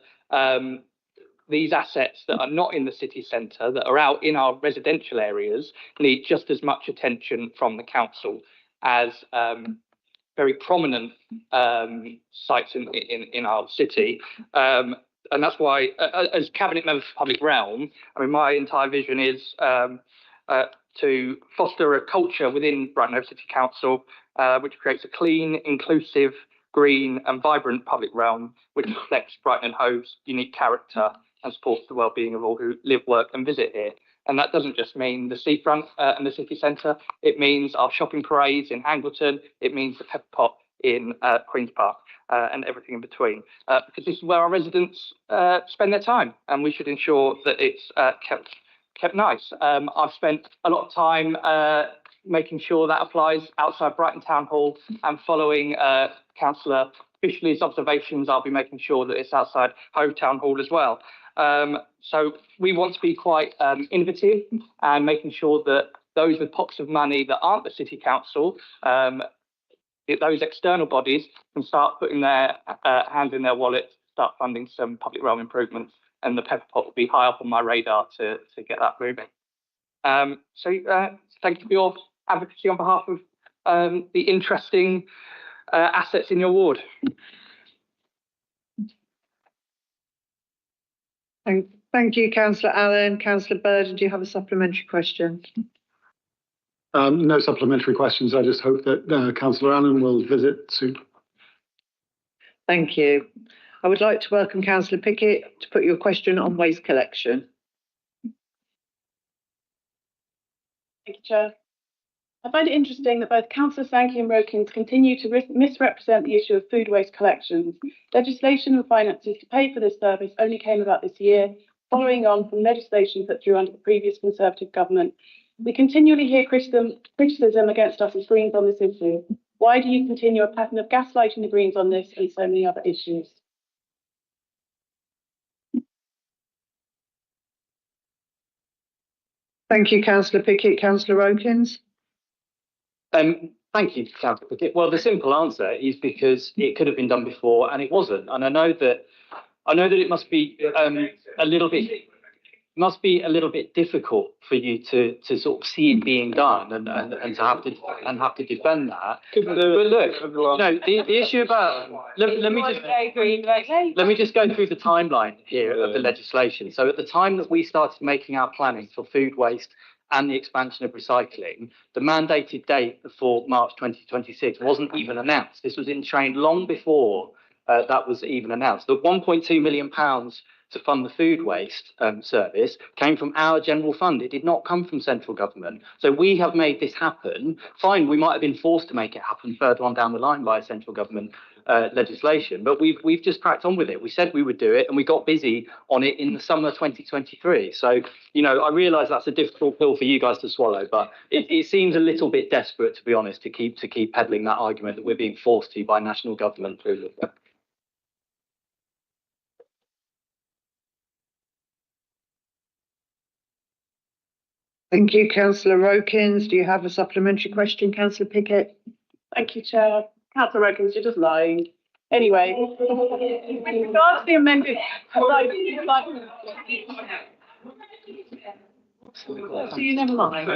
these assets that are not in the city centre, that are out in our residential areas, need just as much attention from the council as very prominent sites in our city. And that's why, as Cabinet Member for Public Realm, I mean, my entire vision is to foster a culture within Brighton Hove City Council which creates a clean, inclusive, green and vibrant public realm which reflects Brighton and Hove's unique character and supports the well-being of all who live, work and visit here. And that doesn't just mean the seafront and the city centre, it means our shopping parades in Angleton, it means the Pepper Pot in Queen's Park and everything in between. Because this is where our residents spend their time and we should ensure that it's kept nice. I've spent a lot of time making sure that applies outside Brighton Town Hall, and following Councillor Fishley's observations, I'll be making sure that it's outside Hove Town Hall as well. So we want to be quite innovative and making sure that those with pots of money that aren't the City Council, those external bodies, can start putting their hand in their wallet, start funding some public realm improvements, and the Pepper Pot will be high up on my radar to get that moving. So thank you for your advocacy on behalf of the interesting assets in your ward. Thank you, Councillor Allen. Councillor Bird, do you have a supplementary question? No supplementary questions. I just hope that Councillor Allen will visit soon. Thank you. I would like to welcome Councillor Pickett to put your question on waste collection. Thank you, Chair. I find it interesting that both Councillor Sankey and Rokins continue to misrepresent the issue of food waste collections. Legislation and finances to pay for this service only came about this year, following on from legislation put through under the previous Conservative government. We continually hear criticism against us as Greens on this issue. Why do you continue a pattern of gaslighting the Greens on this and so many other issues? Thank you, Councillor Pickett. Councillor Rokins. Thank you, Councillor Pickett. Well, the simple answer is because it could have been done before and it wasn't. And I know that it must be a little bit difficult for you to sort of see it being done and to have to defend that. But look, no, the issue about let me just go through the timeline here of the legislation. So at the time that we started making our planning for food waste and the expansion of recycling, the mandated date for March 2026 wasn't even announced. This was in train long before that was even announced. The £1.2 million to fund the food waste service came from our general fund. It did not come from central government. So we have made this happen. Fine, we might have been forced to make it happen further on down the line by central government legislation, but we've just cracked on with it. We said we would do it and we got busy on it in the summer 2023. So, you know, I realise that's a difficult pill for you guys to swallow, but it seems a little bit desperate, to be honest, to keep peddling that argument that we're being forced to by national government through the Thank you, Councillor Rokins. Do you have a supplementary question, Councillor Pickett? Thank you, Chair. Councillor Rokins, you're just lying. Anyway, with regards to the amended... So you never mind.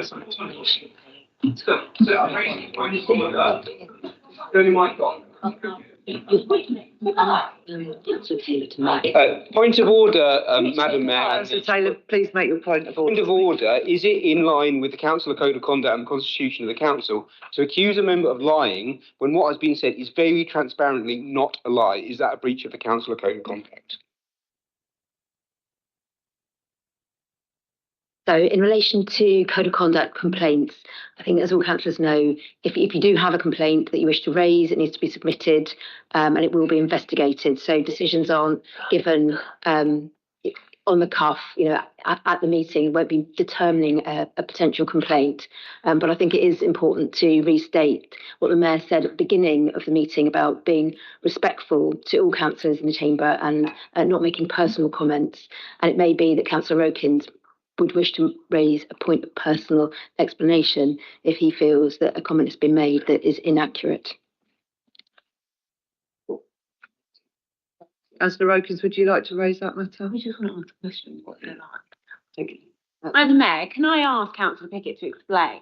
Point of order, Madam Mayor. Councillor Taylor, please make your point of order. Point of order, is it in line with the Council Code of Conduct and the Constitution of the Council to accuse a member of lying when what has been said is very transparently not a lie? Is that a breach of the Council Code of Conduct? So in relation to code of conduct complaints, I think as all councillors know, if you do have a complaint that you wish to raise, it needs to be submitted and it will be investigated. So decisions aren't given on the cuff, at the meeting, won't be determining a potential complaint. But I think it is important to restate what the Mayor said at the beginning of the meeting about being respectful to all councillors in the chamber and not making personal comments. And it may be that Councillor Rokins would wish to raise a point of personal explanation if he feels that a comment has been made that is inaccurate. Councillor Rokins, would you like to raise that matter? We just want to ask a question. What they're like. Madam Mayor, can I ask Councillor Pickett to explain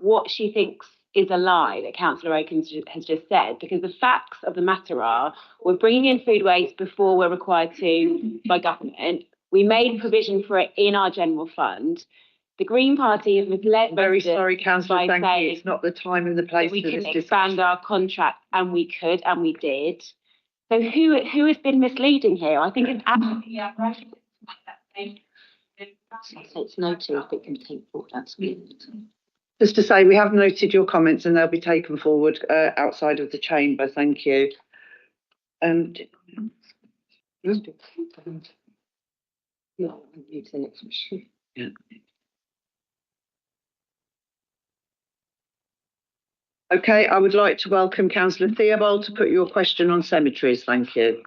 what she thinks is a lie that Councillor Rokins has just said? Because the facts of the matter are we're bringing in food waste before we're required to by government. We made provision for it in our general fund. The Green Party has misled. Very sorry, Councillor, thank you. It's not the time and the place we for can this expand our contract, and we could, and we did. So who has been misleading here? I think it's absolutely outrageous. It's noted, but can take forward. That's Just to say, we have noted your comments and they'll be taken forward outside of the chamber. Thank you. No, I move to the next question. Yeah. Okay, I would like to welcome Councillor Theobald to put your question on cemeteries. Thank you.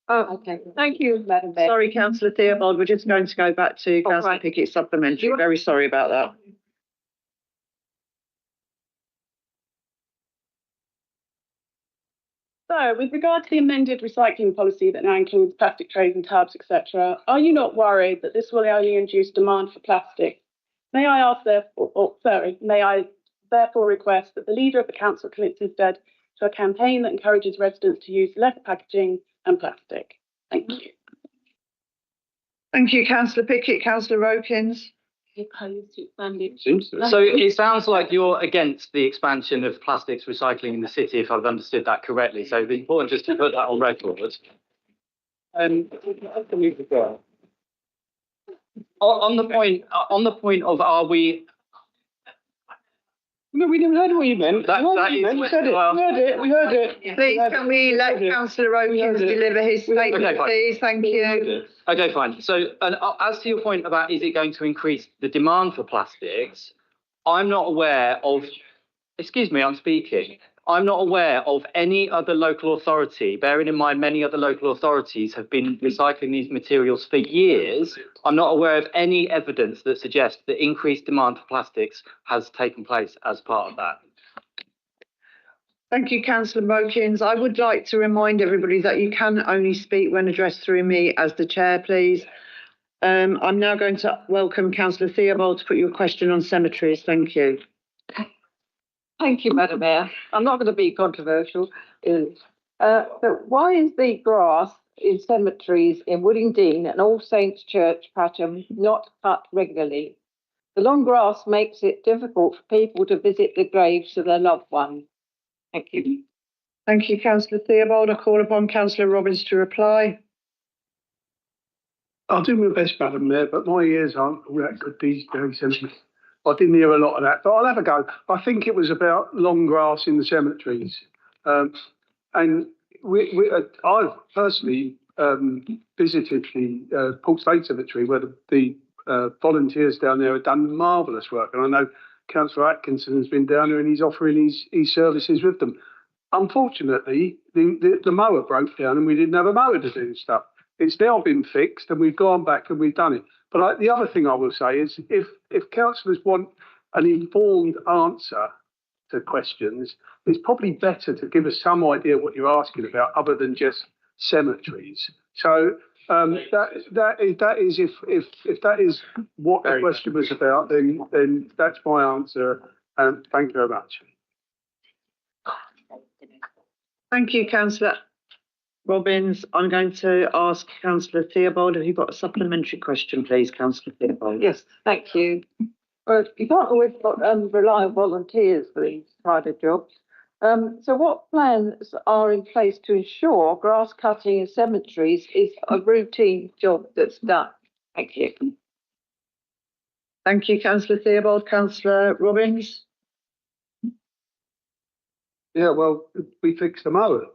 Oh, okay. Thank you, Madam Mayor. Sorry, Councillor Theobald, we're just going to go back to Councillor Pickett's supplementary. Very sorry about that. So, with regard to the amended recycling policy that now includes plastic trays and tubs, etc., are you not worried that this will only induce demand for plastic? May I therefore request that the leader of the council commits instead to a campaign that encourages residents to use less packaging and plastic? Thank you. Thank you, Councillor Pickett. Councillor Rokins. So it sounds like you're against the expansion of plastics recycling in the city, if I've understood that correctly. So it's important just to put that on record. On the point of are we? No, we never heard what you meant. We heard it. Please, can we let Councillor Rokins deliver his statement, please? Thank you. Okay, fine. So, as to your point about is it going to increase the demand for plastics, I'm not aware of. Excuse me, I'm speaking. I'm not aware of any other local authority, bearing in mind many other local authorities have been recycling these materials for years. I'm not aware of any evidence that suggests that increased demand for plastics has taken place as part of that. Thank you, Councillor Rokins. I would like to remind everybody that you can only speak when addressed through me as the chair, please. I'm now going to welcome Councillor Theobald to put your question on cemeteries. Thank you. Thank you, Madam Mayor. I'm not going to be controversial. But why is the grass in cemeteries in Woodingdean and All Saints Church, Patcham, not cut regularly? The long grass makes it difficult for people to visit the graves of their loved ones. Thank you. Thank you, Councillor Theobald. I call upon Councillor Robbins to reply. I'll do my best, Madam Mayor, but my ears aren't all that good these days. I didn't hear a lot of that, but I'll have a go. I think it was about long grass in the cemeteries. And I've personally visited the Port State Cemetery where the volunteers down there have done marvellous work. And I know Councillor Atkinson has been down there and he's offering his services with them. Unfortunately, the mower broke down and we didn't have a mower to do stuff. It's now been fixed and we've gone back and we've done it. But the other thing I will say is if councillors want an informed answer to questions, it's probably better to give us some idea what you're asking about other than just cemeteries. So That is if that is what the question was about, then that's my answer. And thank you very much. Thank you, Councillor Robbins. I'm going to ask Councillor Theobald. Have you got a supplementary question, please, Councillor Theobald? Yes, thank you. Well, you can't always rely on volunteers for these kind of jobs. So what plans are in place to ensure grass cutting in cemeteries is a routine job that's done? Thank you. Thank you, Councillor Theobald. Councillor Robbins? Yeah, well, we fixed the mower.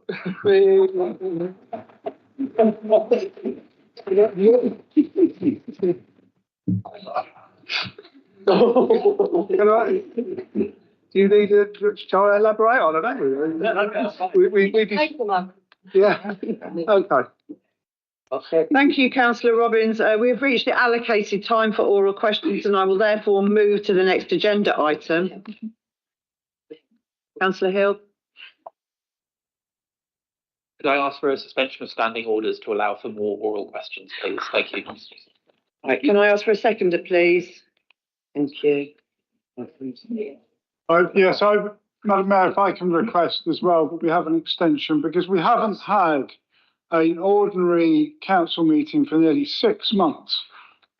Do you need to try to elaborate on it? Yeah. Okay. Thank you, Councillor Robbins. We have reached the allocated time for oral questions, and I will therefore move to the next agenda item. Councillor Hill. Could I ask for a suspension of standing orders to allow for more oral questions, please? Thank you. Right, can I ask for a seconder, please? Thank you. Yes, Madam Mayor, if I can request as well that we have an extension, because we haven't had an ordinary council meeting for nearly 6 months.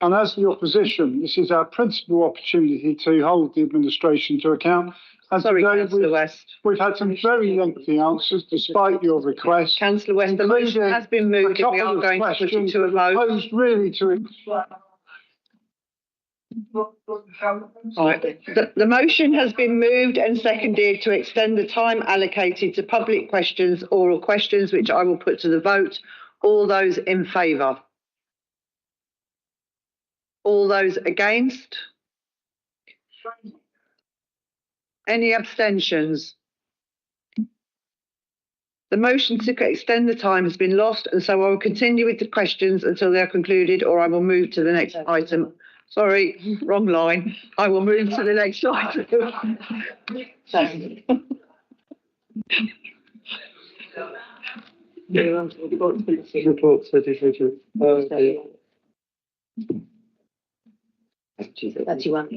And as the opposition, this is our principal opportunity to hold the administration to account. And sorry, today Councillor West. We've had some very lengthy answers despite your request. Councillor West, the motion has been moved and we are going to put it to a vote. Posed really to Right. The motion has been moved and seconded to extend the time allocated to public questions, oral questions, which I will put to the vote. All those in favour? All those against? Any abstentions? The motion to extend the time has been lost, and so I will continue with the questions until they are concluded, or I will move to the next item. Sorry, wrong line. I will move to the next item. Reports for decision. That's you one.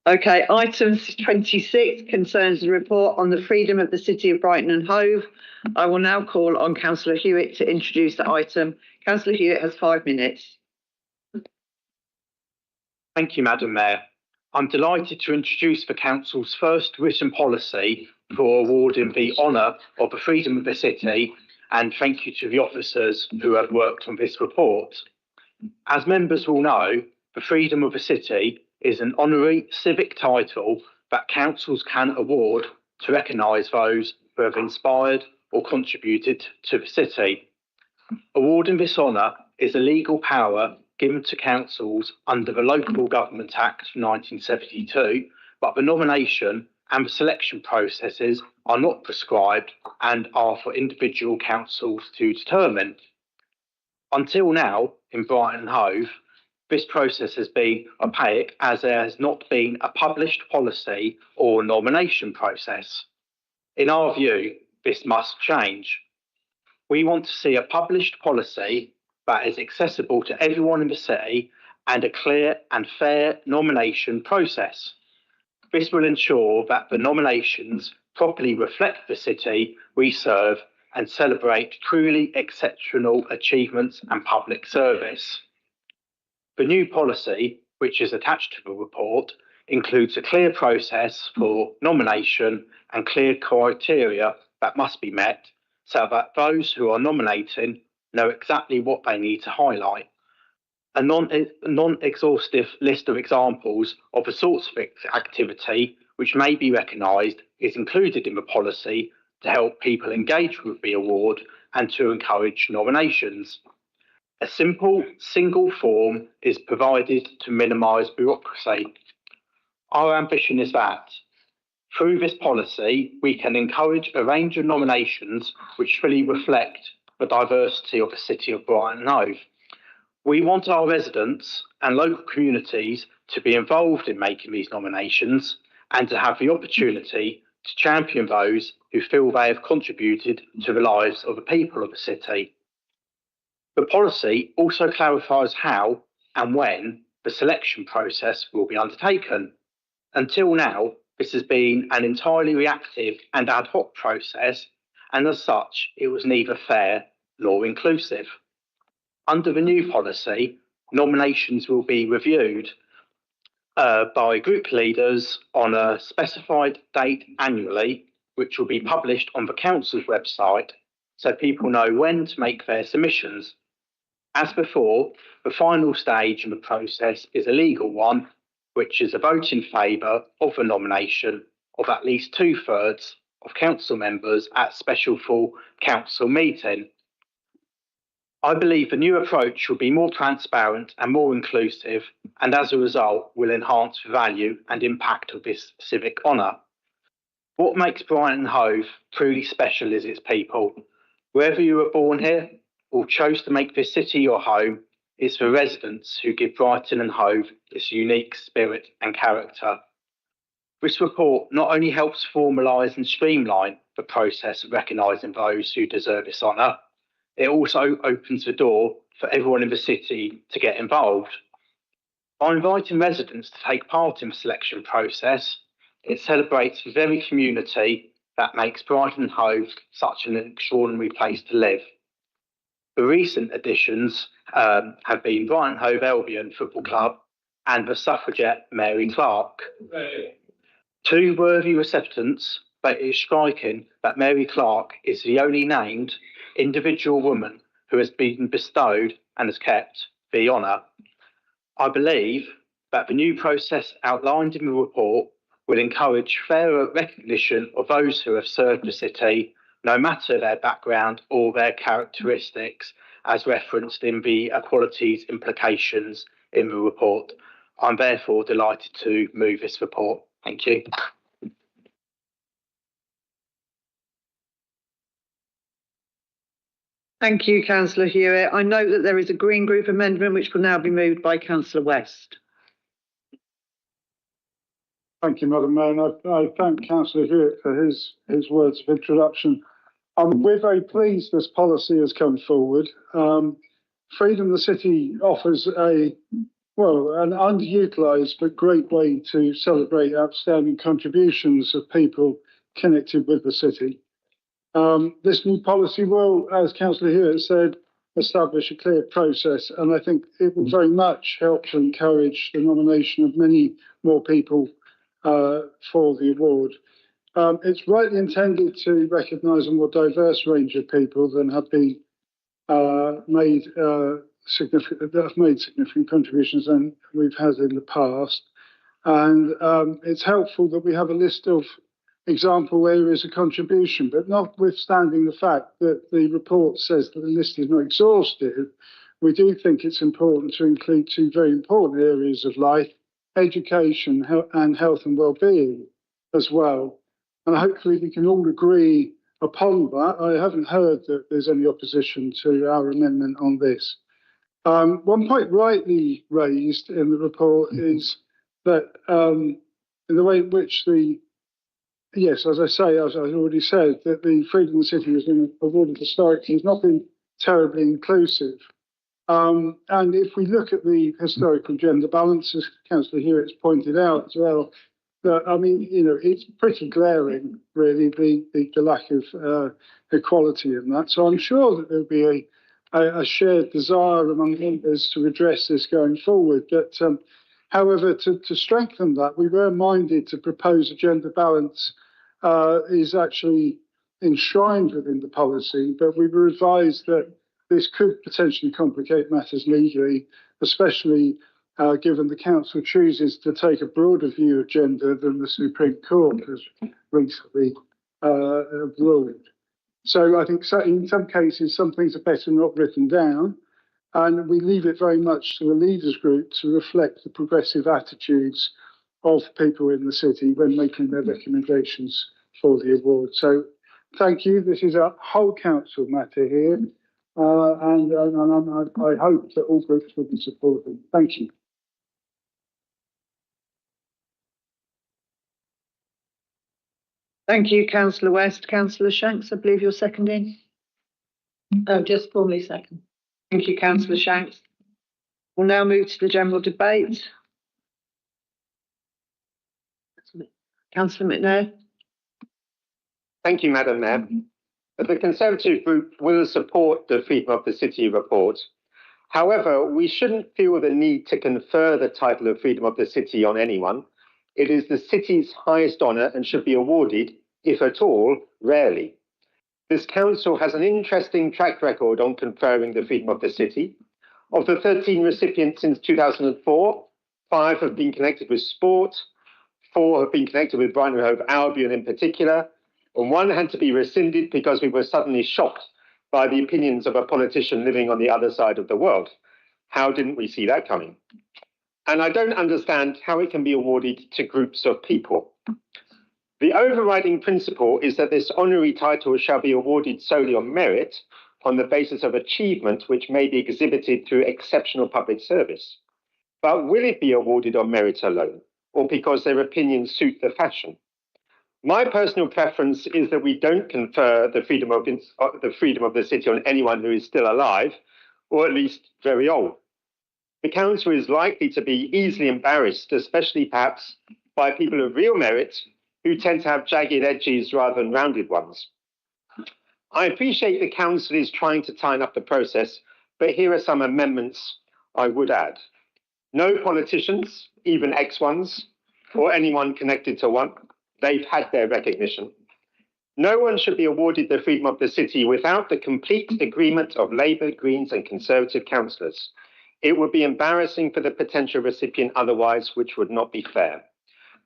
Okay, item 26 concerns the report on the freedom of the City of Brighton and Hove. I will now call on Councillor Hewitt to introduce the item. Councillor Hewitt has 5 minutes. Thank you, Madam Mayor. I'm delighted to introduce the Council's first written policy for awarding the honour of the freedom of the city, and thank you to the officers who have worked on this report. As members will know, the freedom of the city is an honorary civic title that councils can award to recognise those who have inspired or contributed to the city. Awarding this honour is a legal power given to councils under the Local Government Act 1972, but the nomination and the selection processes are not prescribed and are for individual councils to determine. Until now, in Brighton and Hove, this process has been opaque as there has not been a published policy or nomination process. In our view, this must change. We want to see a published policy that is accessible to everyone in the city and a clear and fair nomination process. This will ensure that the nominations properly reflect the city we serve and celebrate truly exceptional achievements and public service. The new policy, which is attached to the report, includes a clear process for nomination and clear criteria that must be met so that those who are nominating know exactly what they need to highlight. A non-exhaustive list of examples of the sorts of activity which may be recognised is included in the policy to help people engage with the award and to encourage nominations. A simple single form is provided to minimise bureaucracy. Our ambition is that, through this policy, we can encourage a range of nominations which fully reflect the diversity of the City of Brighton and Hove. We want our residents and local communities to be involved in making these nominations and to have the opportunity to champion those who feel they have contributed to the lives of the people of the city. The policy also clarifies how and when the selection process will be undertaken. Until now, this has been an entirely reactive and ad hoc process, and as such, it was neither fair nor inclusive. Under the new policy, nominations will be reviewed by group leaders on a specified date annually, which will be published on the council's website so people know when to make their submissions. As before, the final stage in the process is a legal one, which is a vote in favour of the nomination of at least 2/3 of council members at special full council meeting. I believe the new approach will be more transparent and more inclusive, and as a result will enhance the value and impact of this civic honour. What makes Brighton and Hove truly special is its people. Whether you were born here or chose to make this city your home, it's the residents who give Brighton and Hove its unique spirit and character. This report not only helps formalise and streamline the process of recognising those who deserve this honour, it also opens the door for everyone in the city to get involved. By inviting residents to take part in the selection process, it celebrates the very community that makes Brighton and Hove such an extraordinary place to live. The recent additions have been Brighton Hove Albion Football Club and the suffragette Mary Clark. Two worthy recipients, but it is striking that Mary Clark is the only named individual woman who has been bestowed and has kept the honour. I believe that the new process outlined in the report will encourage fairer recognition of those who have served the city, no matter their background or their characteristics, as referenced in the equalities implications in the report. I'm therefore delighted to move this report. Thank you. Thank you, Councillor Hewitt. I note that there is a Green Group amendment which will now be moved by Councillor West. Thank you, Madam Mayor, and I thank Councillor Hewitt for his words of introduction. We're very pleased this policy has come forward. Freedom the City offers an underutilised but great way to celebrate outstanding contributions of people connected with the city. This new policy will, as Councillor Hewitt said, establish a clear process, and I think it will very much help to encourage the nomination of many more people for the award. It's rightly intended to recognise a more diverse range of people than have been made significant contributions than we've had in the past. And it's helpful that we have a list of example areas of contribution, but notwithstanding the fact that the report says that the list is not exhaustive, we do think it's important to include two very important areas of life: education and health and well-being as well. And hopefully we can all agree upon that. I haven't heard that there's any opposition to our amendment on this. One point rightly raised in the report is that in the way in which yes, as I already said, that the Freedom of the City has been awarded historically has not been terribly inclusive. And if we look at the historical gender balance, as Councillor Hewitt's pointed out as well, that, I mean, it's pretty glaring, really, the lack of equality in that. So I'm sure that there'll be a shared desire among members to redress this going forward. But however, to strengthen that, we were minded to propose a gender balance is actually enshrined within the policy, but we were advised that this could potentially complicate matters legally, especially given the council chooses to take a broader view of gender than the Supreme Court has recently ruled. So I think in some cases, some things are better not written down, and we leave it very much to the leaders group to reflect the progressive attitudes of people in the city when making their recommendations for the award. So thank you. This is a whole council matter here, and I hope that all groups will be supportive. Thank you. Thank you, Councillor West. Councillor Shanks, I believe you're seconding. Oh, just formally second. Thank you, Councillor Shanks. We'll now move to the general debate. Councillor McNair. Thank you, Madam Mayor. The Conservative Group will support the Freedom of the City report. However, we shouldn't feel the need to confer the title of Freedom of the City on anyone. It is the city's highest honour and should be awarded, if at all, rarely. This council has an interesting track record on conferring the Freedom of the City. Of the 13 recipients since 2004, 5 have been connected with sport, 4 have been connected with Brighton and Hove Albion in particular, and 1 had to be rescinded because we were suddenly shocked by the opinions of a politician living on the other side of the world. How didn't we see that coming? And I don't understand how it can be awarded to groups of people. The overriding principle is that this honorary title shall be awarded solely on merit, on the basis of achievement which may be exhibited through exceptional public service. But will it be awarded on merit alone, or because their opinions suit the fashion? My personal preference is that we don't confer the freedom of the city on anyone who is still alive, or at least very old. The council is likely to be easily embarrassed, especially perhaps by people of real merit who tend to have jagged edges rather than rounded ones. I appreciate the council is trying to tighten up the process, but here are some amendments I would add. No politicians, even ex-ones, or anyone connected to one. They've had their recognition. No one should be awarded the Freedom of the City without the complete agreement of Labour, Greens and Conservative councillors. It would be embarrassing for the potential recipient otherwise, which would not be fair.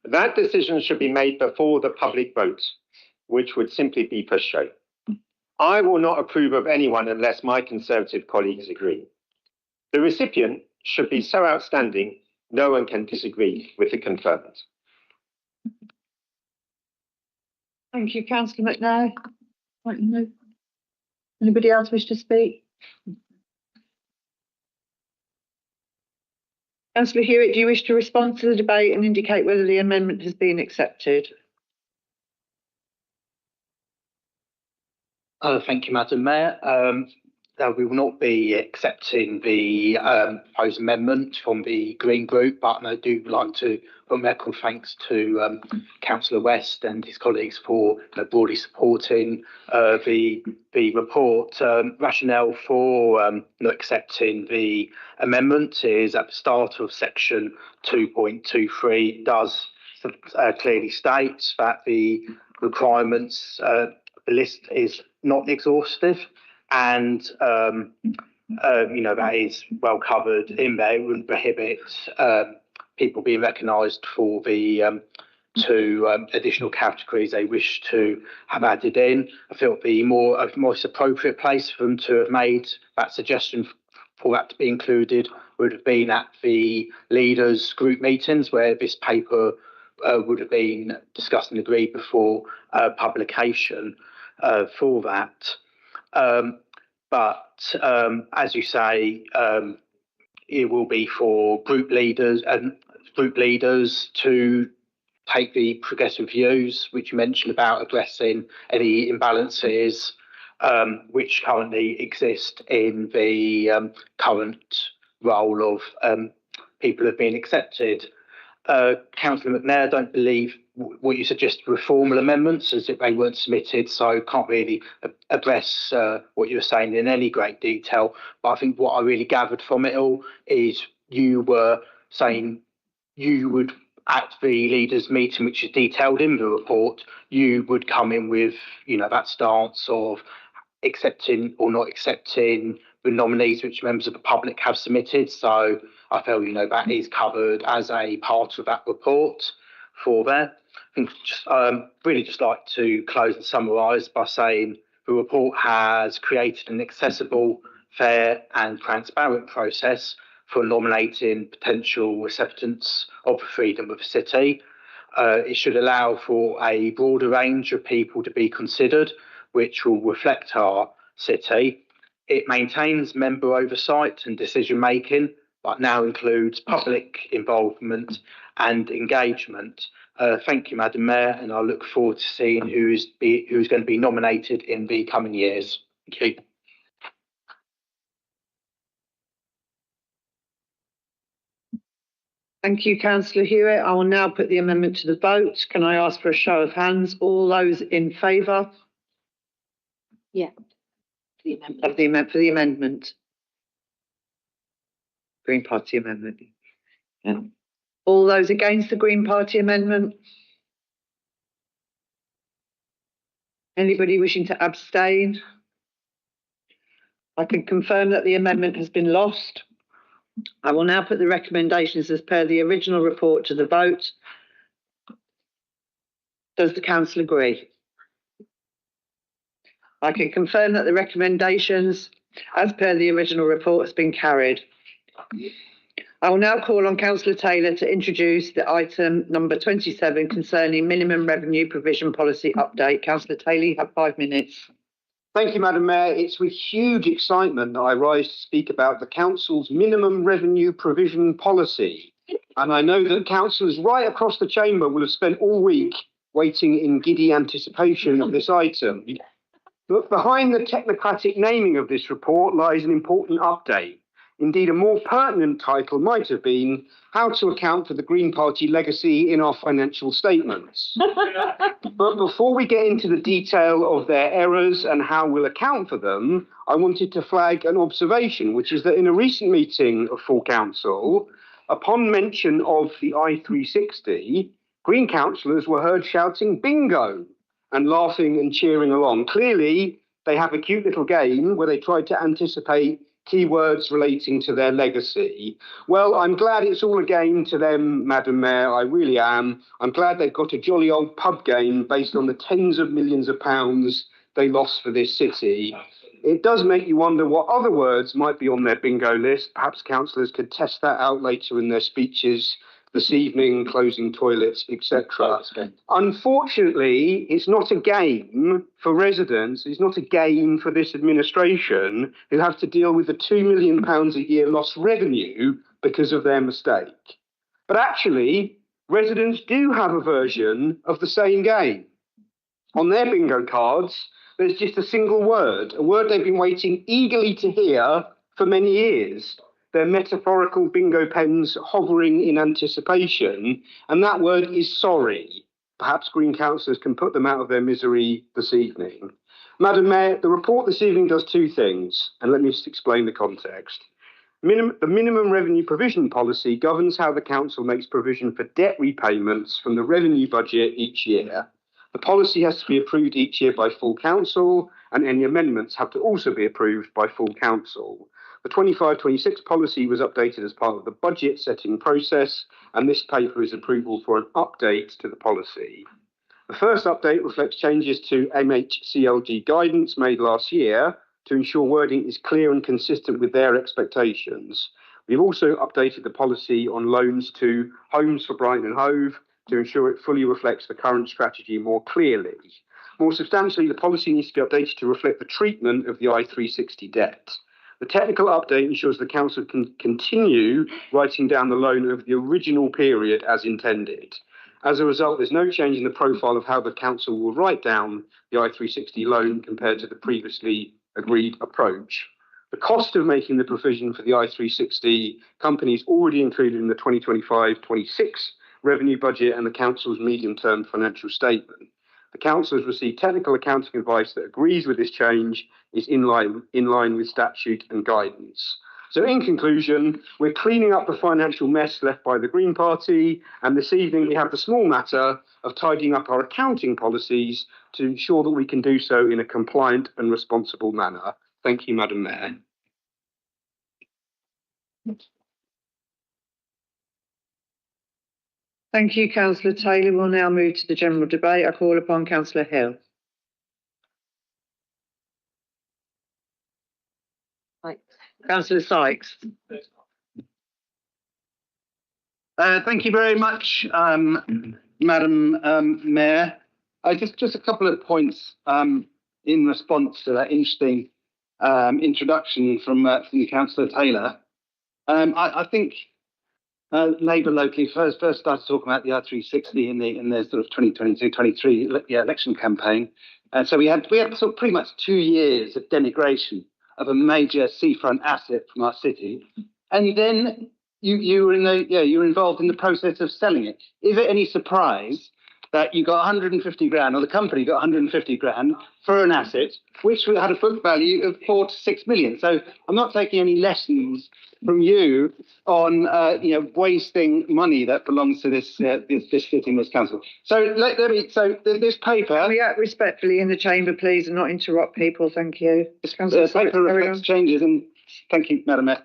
That decision should be made before the public vote, which would simply be for show. I will not approve of anyone unless my Conservative colleagues agree. The recipient should be so outstanding, no one can disagree with the conferment. Thank you, Councillor McNair. Anybody else wish to speak? Councillor Hewitt, do you wish to respond to the debate and indicate whether the amendment has been accepted? Thank you, Madam Mayor. We will not be accepting the proposed amendment from the Green Group, but I do like to put record thanks to Councillor West and his colleagues for broadly supporting the report. Rationale for not accepting the amendment is at the start of section 2.23 does clearly state that the requirements list is not exhaustive. And, that is well covered in there. It wouldn't prohibit people being recognised for the 2 additional categories they wish to have added in. I feel the most appropriate place for them to have made that suggestion for that to be included would have been at the leaders' group meetings where this paper would have been discussed and agreed before publication for that. But as you say, it will be for group leaders to take the progressive views which you mentioned about addressing any imbalances which currently exist in the current role of people who have been accepted. Councillor McNair, I don't believe what you suggest were formal amendments as if they weren't submitted, so can't really address what you were saying in any great detail. But I think what I really gathered from it all is you were saying you would, at the leaders' meeting, which is detailed in the report, you would come in with, that stance of accepting or not accepting the nominees which members of the public have submitted. So I feel, that is covered as a part of that report for there. I think just like to close and summarise by saying the report has created an accessible, fair and transparent process for nominating potential recipients of the Freedom of the City. It should allow for a broader range of people to be considered, which will reflect our city. It maintains member oversight and decision making, but now includes public involvement and engagement. Thank you, Madam Mayor, and I look forward to seeing who's going to be nominated in the coming years. Thank you. Thank you, Councillor Hewitt. I will now put the amendment to the vote. Can I ask for a show of hands? All those in favour? Yeah. Of the amendment. Green Party amendment. Yeah. All those against the Green Party amendment? Anybody wishing to abstain? I can confirm that the amendment has been lost. I will now put the recommendations as per the original report to the vote. Does the council agree? I can confirm that the recommendations as per the original report has been carried. I will now call on Councillor Taylor to introduce the item number 27 concerning minimum revenue provision policy update. Councillor Taylor, you have 5 minutes. Thank you, Madam Mayor. It's with huge excitement that I rise to speak about the Council's minimum revenue provision policy. And I know that councillors right across the chamber will have spent all week waiting in giddy anticipation of this item. But behind the technocratic naming of this report lies an important update. Indeed, a more pertinent title might have been How to Account for the Green Party Legacy in Our Financial Statements. But before we get into the detail of their errors and how we'll account for them, I wanted to flag an observation, which is that in a recent meeting of full council, upon mention of the I360, Green councillors were heard shouting bingo and laughing and cheering along. Clearly, they have a cute little game where they tried to anticipate keywords relating to their legacy. Well, I'm glad it's all a game to them, Madam Mayor, I really am. I'm glad they've got a jolly old pub game based on the tens of millions of pounds they lost for this city. It does make you wonder what other words might be on their bingo list. Perhaps councillors could test that out later in their speeches this evening, closing toilets, etc. Unfortunately, it's not a game for residents. It's not a game for this administration who have to deal with the £2 million a year lost revenue because of their mistake. But actually, residents do have a version of the same game. On their bingo cards, there's just a single word, a word they've been waiting eagerly to hear for many years. Their metaphorical bingo pens hovering in anticipation, and that word is sorry. Perhaps Green councillors can put them out of their misery this evening. Madam Mayor, the report this evening does two things, and let me just explain the context. The minimum revenue provision policy governs how the council makes provision for debt repayments from the revenue budget each year. The policy has to be approved each year by full council, and any amendments have to also be approved by full council. The 25-26 policy was updated as part of the budget setting process, and this paper is approval for an update to the policy. The first update reflects changes to MHCLG guidance made last year to ensure wording is clear and consistent with their expectations. We've also updated the policy on loans to Homes for Brighton and Hove to ensure it fully reflects the current strategy more clearly. More substantially, the policy needs to be updated to reflect the treatment of the I360 debt. The technical update ensures the council can continue writing down the loan over the original period as intended. As a result, there's no change in the profile of how the council will write down the I360 loan compared to the previously agreed approach. The cost of making the provision for the I360 company is already included in the 2025-26 revenue budget and the council's medium-term financial statement. The council has received technical accounting advice that agrees with this change, is in line with statute and guidance. So in conclusion, we're cleaning up the financial mess left by the Green Party, and this evening we have the small matter of tidying up our accounting policies to ensure that we can do so in a compliant and responsible manner. Thank you, Madam Mayor. Thank you, Councillor Taylor. We'll now move to the general debate. I call upon Councillor Hill. Councillor Sykes. Thank you very much, Madam Mayor. Just a couple of points in response to that interesting introduction from Councillor Taylor. I think Labour locally first started talking about the I360 in the sort of 2022-23 election campaign. And so we had sort of pretty much 2 years of denigration of a major seafront asset from our city. And then you were involved in the process of selling it. Is it any surprise that you got 150 grand, or the company got 150 grand for an asset which had a book value of 4 to 6 million? So I'm not taking any lessons from you on wasting money that belongs to this sitting, this council. So this paper. We act respectfully in the chamber, please, and not interrupt people. Thank you. The paper reflects changes, and thank you, Madam Mayor.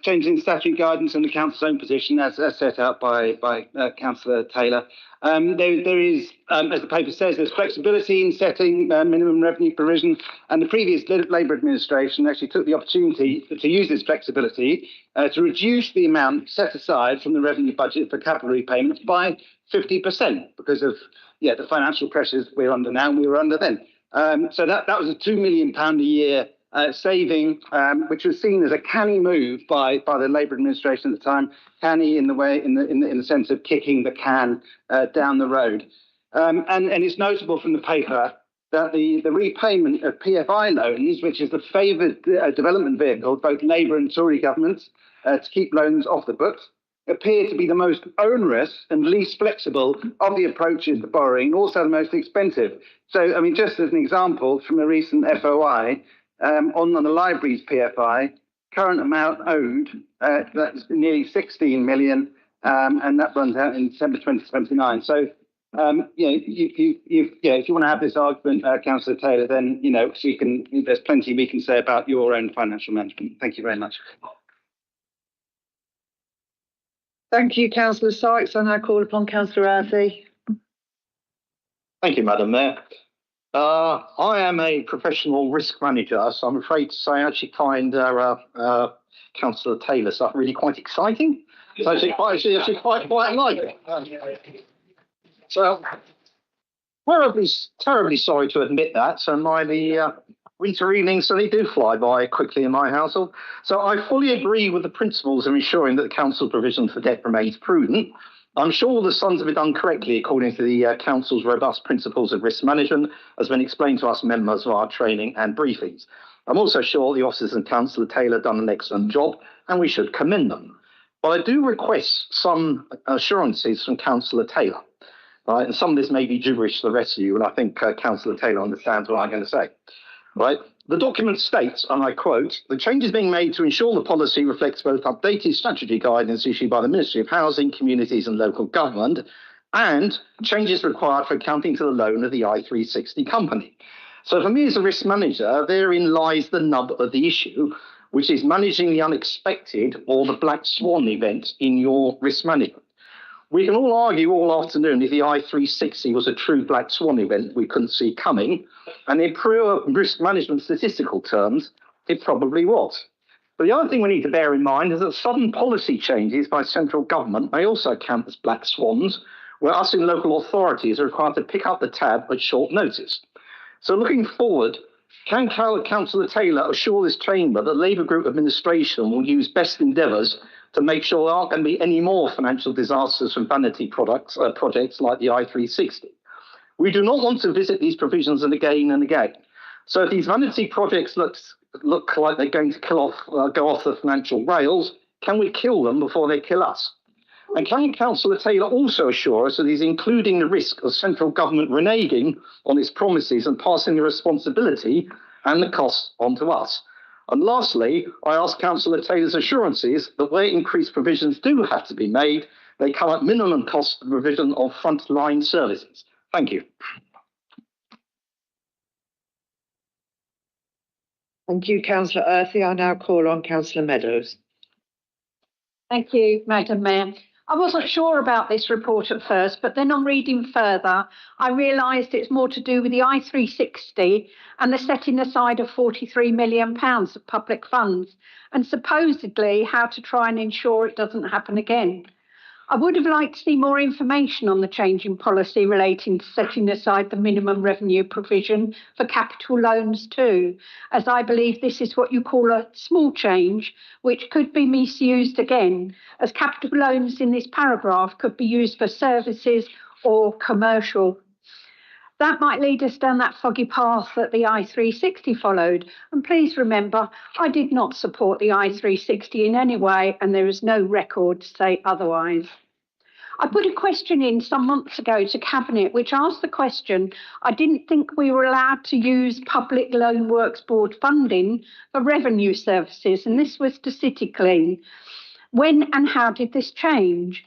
Changes in statutory guidance and the council's own position as set out by Councillor Taylor. There is, as the paper says, there's flexibility in setting minimum revenue provision, and the previous Labour administration actually took the opportunity to use this flexibility to reduce the amount set aside from the revenue budget for capital repayments by 50% because of the financial pressures we're under now and we were under then. So that was a £2 million a year saving, which was seen as a canny move by the Labour administration at the time. Canny in the sense of kicking the can down the road. And it's notable from the paper that the repayment of PFI loans, which is the favoured development vehicle of both Labour and Tory governments to keep loans off the books, appear to be the most onerous and least flexible of the approaches to borrowing, also the most expensive. So, I mean, just as an example from a recent FOI, on the library's PFI, current amount owed, that's nearly 16 million, and that runs out in December 2029. So, if you want to have this argument, Councillor Taylor, then, there's plenty we can say about your own financial management. Thank you very much. Thank you, Councillor Sykes. I now call upon Councillor Earthy. Thank you, Madam Mayor. I am a professional risk manager, so I'm afraid to say I actually find Councillor Taylor stuff really quite exciting. So I actually quite like it. So terribly sorry to admit that. So the winter evenings, so they do fly by quickly in my household. So I fully agree with the principles of ensuring that the council provision for debt remains prudent. I'm sure the sums have been done correctly according to the council's robust principles of risk management, as been explained to us members of our training and briefings. I'm also sure the officers and Councillor Taylor done an excellent job, and we should commend them. But I do request some assurances from Councillor Taylor. Right, and some of this may be gibberish to the rest of you, and I think Councillor Taylor understands what I'm going to say. Right. The document states, and I quote, "The changes being made to ensure the policy reflects both updated statutory guidance issued by the Ministry of Housing, Communities and Local Government and changes required for accounting to the loan of the I360 company." So for me as a risk manager, therein lies the nub of the issue, which is managing the unexpected or the black swan event in your risk management. We can all argue all afternoon if the I360 was a true black swan event we couldn't see coming, and in pure risk management statistical terms, it probably was. But the other thing we need to bear in mind is that sudden policy changes by central government may also count as black swans, where us in local authorities are required to pick up the tab at short notice. So looking forward, can Councillor Taylor assure this chamber that the Labour Group administration will use best endeavours to make sure there aren't going to be any more financial disasters from vanity projects like the I360? We do not want to visit these provisions again and again. So if these vanity projects look like they're going to go off the financial rails, can we kill them before they kill us? And can Councillor Taylor also assure us that he's including the risk of central government reneging on its promises and passing the responsibility and the cost onto us? And lastly, I ask Councillor Taylor's assurances that where increased provisions do have to be made, they come at minimum cost of provision of frontline services. Thank you. Thank you, Councillor Earthy. I now call on Councillor Meadows. Thank you, Madam Mayor. I wasn't sure about this report at first, but then on reading further, I realised it's more to do with the I360 and the setting aside of £43 million of public funds, and supposedly how to try and ensure it doesn't happen again. I would have liked to see more information on the change in policy relating to setting aside the minimum revenue provision for capital loans too, as I believe this is what you call a small change, which could be misused again, as capital loans in this paragraph could be used for services or commercial. That might lead us down that foggy path that the I360 followed. And please remember, I did not support the I360 in any way, and there is no record to say otherwise. I put a question in some months ago to Cabinet, which asked the question, I didn't think we were allowed to use Public Loan Works Board funding for revenue services, and this was to City Clean. When and how did this change?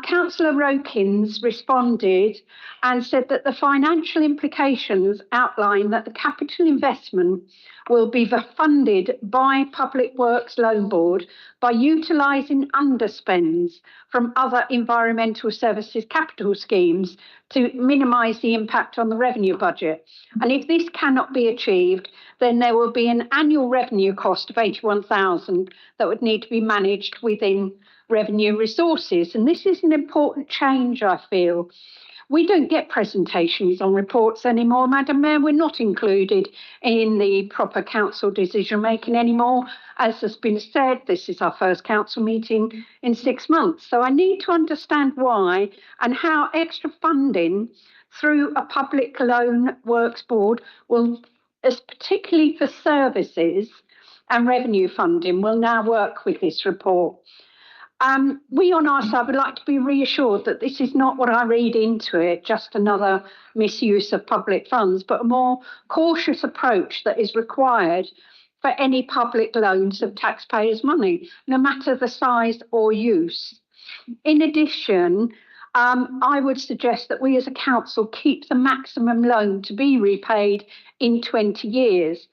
Councillor Rokins responded and said that the financial implications outline that the capital investment will be funded by Public Works Loan Board by utilising underspends from other environmental services capital schemes to minimise the impact on the revenue budget. And if this cannot be achieved, then there will be an annual revenue cost of 81,000 that would need to be managed within revenue resources. And this is an important change, I feel. We don't get presentations on reports anymore, Madam Mayor. We're not included in the proper council decision making anymore. As has been said, this is our first council meeting in 6 months. So I need to understand why and how extra funding through a Public Loan Works Board will, particularly for services and revenue funding, will now work with this report. We on our side would like to be reassured that this is not what I read into it, just another misuse of public funds, but a more cautious approach that is required for any public loans of taxpayers' money, no matter the size or use. In addition, I would suggest that we as a council keep the maximum loan to be repaid in 20 years.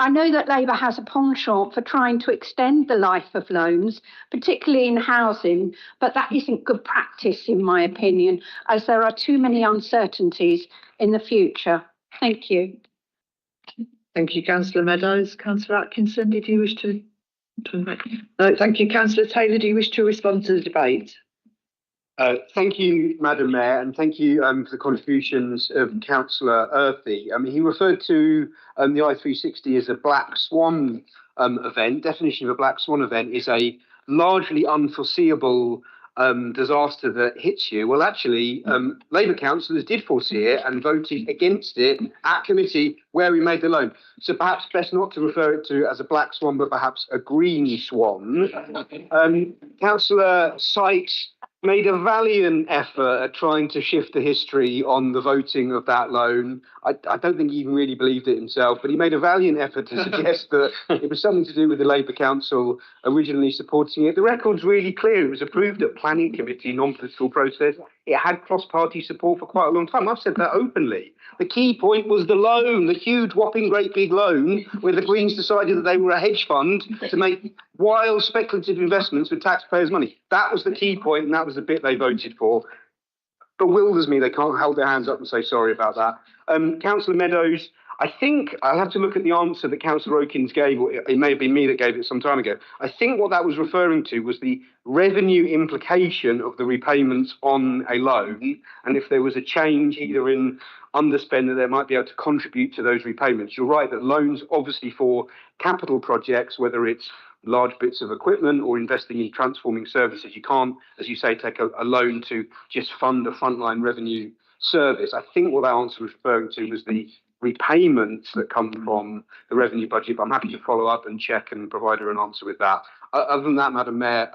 I know that Labour has a penchant for trying to extend the life of loans, particularly in housing, but that isn't good practice, in my opinion, as there are too many uncertainties in the future. Thank you. Thank you, Councillor Meadows. Councillor Atkinson, did you wish to? No, thank you, Councillor Taylor. Do you wish to respond to the debate? Thank you, Madam Mayor, and thank you for the contributions of Councillor Earthy. He referred to the I360 as a black swan event. Definition of a black swan event is a largely unforeseeable disaster that hits you. Well, actually, Labour councillors did foresee it and voted against it at committee where we made the loan. So perhaps best not to refer it to as a black swan, but perhaps a green swan. Councillor Sykes made a valiant effort at trying to shift the history on the voting of that loan. I don't think he even really believed it himself, but he made a valiant effort to suggest that it was something to do with the Labour Council originally supporting it. The record's really clear. It was approved at planning committee, non-political process. It had cross-party support for quite a long time. I've said that openly. The key point was the loan, the huge, whopping, great big loan, where the Greens decided that they were a hedge fund to make wild speculative investments with taxpayers' money. That was the key point, and that was the bit they voted for. Bewilders me they can't hold their hands up and say sorry about that. Councillor Meadows, I think I'll have to look at the answer that Councillor Okins gave, or it may have been me that gave it some time ago. I think what that was referring to was the revenue implication of the repayments on a loan, and if there was a change either in underspend that they might be able to contribute to those repayments. You're right that loans, obviously for capital projects, whether it's large bits of equipment or investing in transforming services, you can't, as you say, take a loan to just fund a frontline revenue service. I think what that answer was referring to was the repayments that come from the revenue budget, but I'm happy to follow up and check and provide her an answer with that. Other than that, Madam Mayor,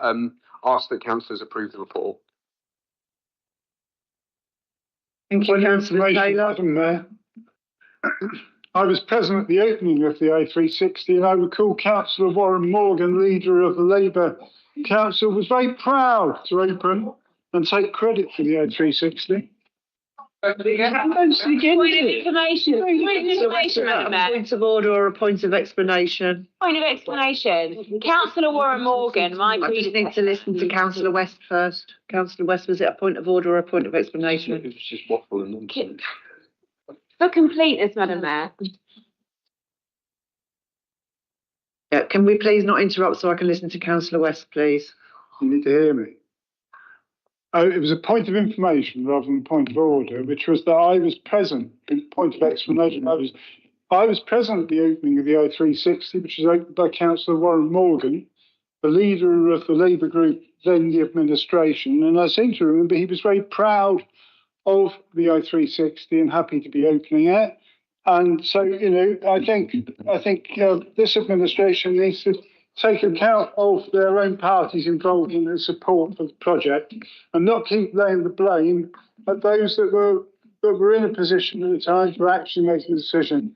ask that councillors approve the report. Thank you, Councillor Taylor. Madam Mayor. I was present at the opening of the A360, and I recall Councillor Warren Morgan, leader of the Labour Council, was very proud to open and take credit for the A360. Point of information, Madam Mayor. Point of order or a point of explanation? Point of explanation. Councillor Warren Morgan, my I just need to listen to Councillor West first. Councillor West, was it a point of order or a point of explanation? It was just waffle and nonsense. For completeness, Madam Mayor. Yeah, can we please not interrupt so I can listen to Councillor West, please? You need to hear me. It was a point of information rather than point of order, which was that I was present. Point of explanation. I was present at the opening of the O360, which was opened by Councillor Warren Morgan, the leader of the Labour group, then the administration. And I seem to remember he was very proud of the O360 and happy to be opening it. And so, you know, I think this administration needs to take account of their own party's involvement and support for the project, and not keep laying the blame at those that were in a position at the time to actually make a decision.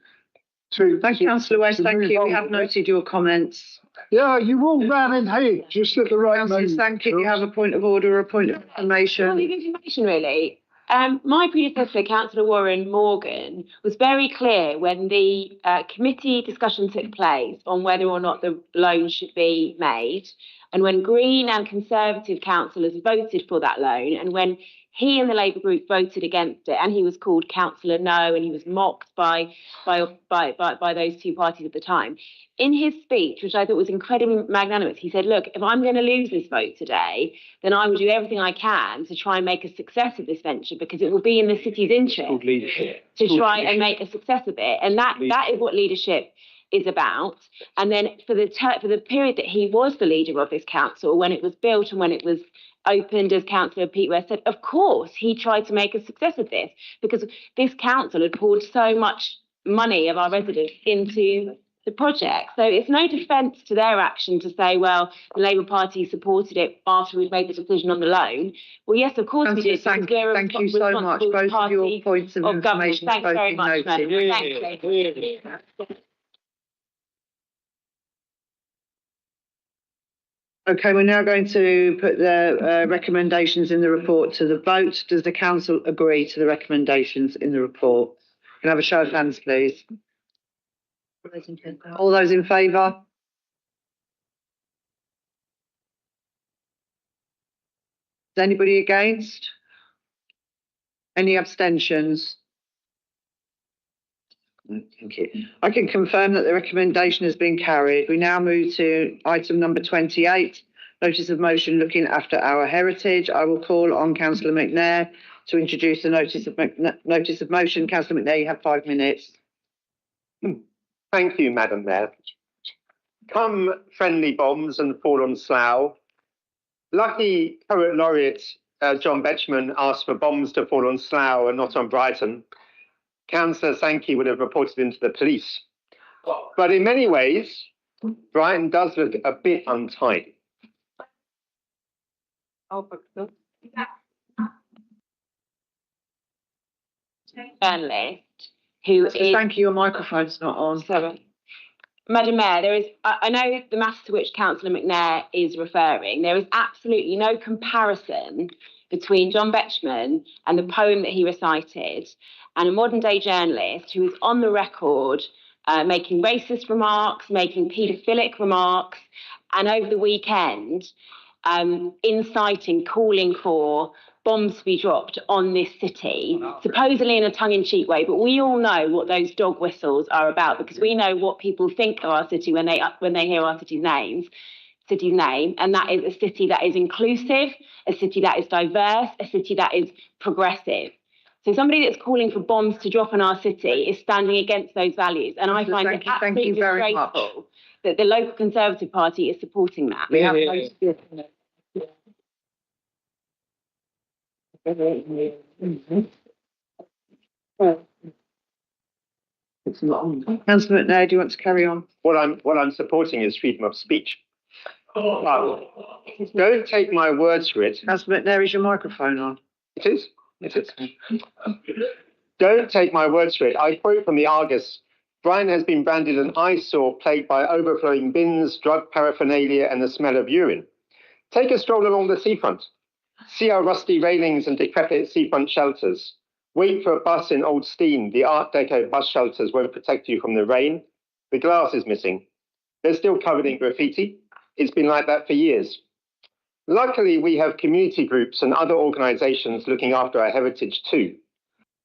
Thank you, Councillor West. Thank you. We have noted your comments. Yeah, you all ran in here just at the right moment. Thank you. You have a point of order or a point of information. Point of information, really. My predecessor, Councillor Warren Morgan, was very clear when the committee discussion took place on whether or not the loan should be made, and when Green and Conservative councillors voted for that loan, and when he and the Labour group voted against it, and he was called Councillor No, and he was mocked by those two parties at the time. In his speech, which I thought was incredibly magnanimous, he said, look, if I'm going to lose this vote today, then I will do everything I can to try and make a success of this venture, because it will be in the city's interest to try and make a success of it. And that is what leadership is about. And then for the period that he was the leader of this council, when it was built and when it was opened, as Councillor Pete West said, of course he tried to make a success of this, because this council had poured so much money of our residents into the project. So it's no defence to their action to say, well, the Labour Party supported it after we'd made the decision on the loan. Well, yes, of course we did. Thank you so much. Both of your points of information Thanks very much, noted. Thank you. Okay, we're now going to put the recommendations in the report to the vote. Does the council agree to the recommendations in the report? Can I have a show of hands, please? All those in favour? Is anybody against? Any abstentions? Thank you. I can confirm that the recommendation has been carried. We now move to item number 28, notice of motion looking after our heritage. I will call on Councillor McNair to introduce the notice of motion. Councillor McNair, you have 5 minutes. Thank you, Madam Mayor. Come friendly bombs and fall on Slough. Lucky Poet Laureate John Betchman asked for bombs to fall on Slough and not on Brighton. Councillor Sankey would have reported into the police. But in many ways, Brighton does look a bit untidy. Journalist who is... Thank you, your microphone's not on. Sorry. Madam Mayor, there is, I know the matter to which Councillor McNair is referring. There is absolutely no comparison between John Betchman and the poem that he recited and a modern day journalist who is on the record making racist remarks, making paedophilic remarks, and over the weekend inciting, calling for bombs to be dropped on this city, supposedly in a tongue-in-cheek way, but we all know what those dog whistles are about, because we know what people think of our city when they hear our city's name, and that is a city that is inclusive, a city that is diverse, a city that is progressive. So somebody that's calling for bombs to drop in our city is standing against those values, and I find it absolutely disgraceful that the local Conservative Party is supporting that. It's not on. Councillor McNair, do you want to carry on? What I'm supporting is freedom of speech. Don't take my words for it. Councillor McNair, is your microphone on? It is. It is. Don't take my words for it. I quote from the Argus. Brighton has been branded an eyesore plagued by overflowing bins, drug paraphernalia, and the smell of urine. Take a stroll along the seafront. See our rusty railings and decrepit seafront shelters. Wait for a bus in Old Steam. The Art Deco bus shelters won't protect you from the rain. The glass is missing. They're still covered in graffiti. It's been like that for years. Luckily, we have community groups and other organisations looking after our heritage too.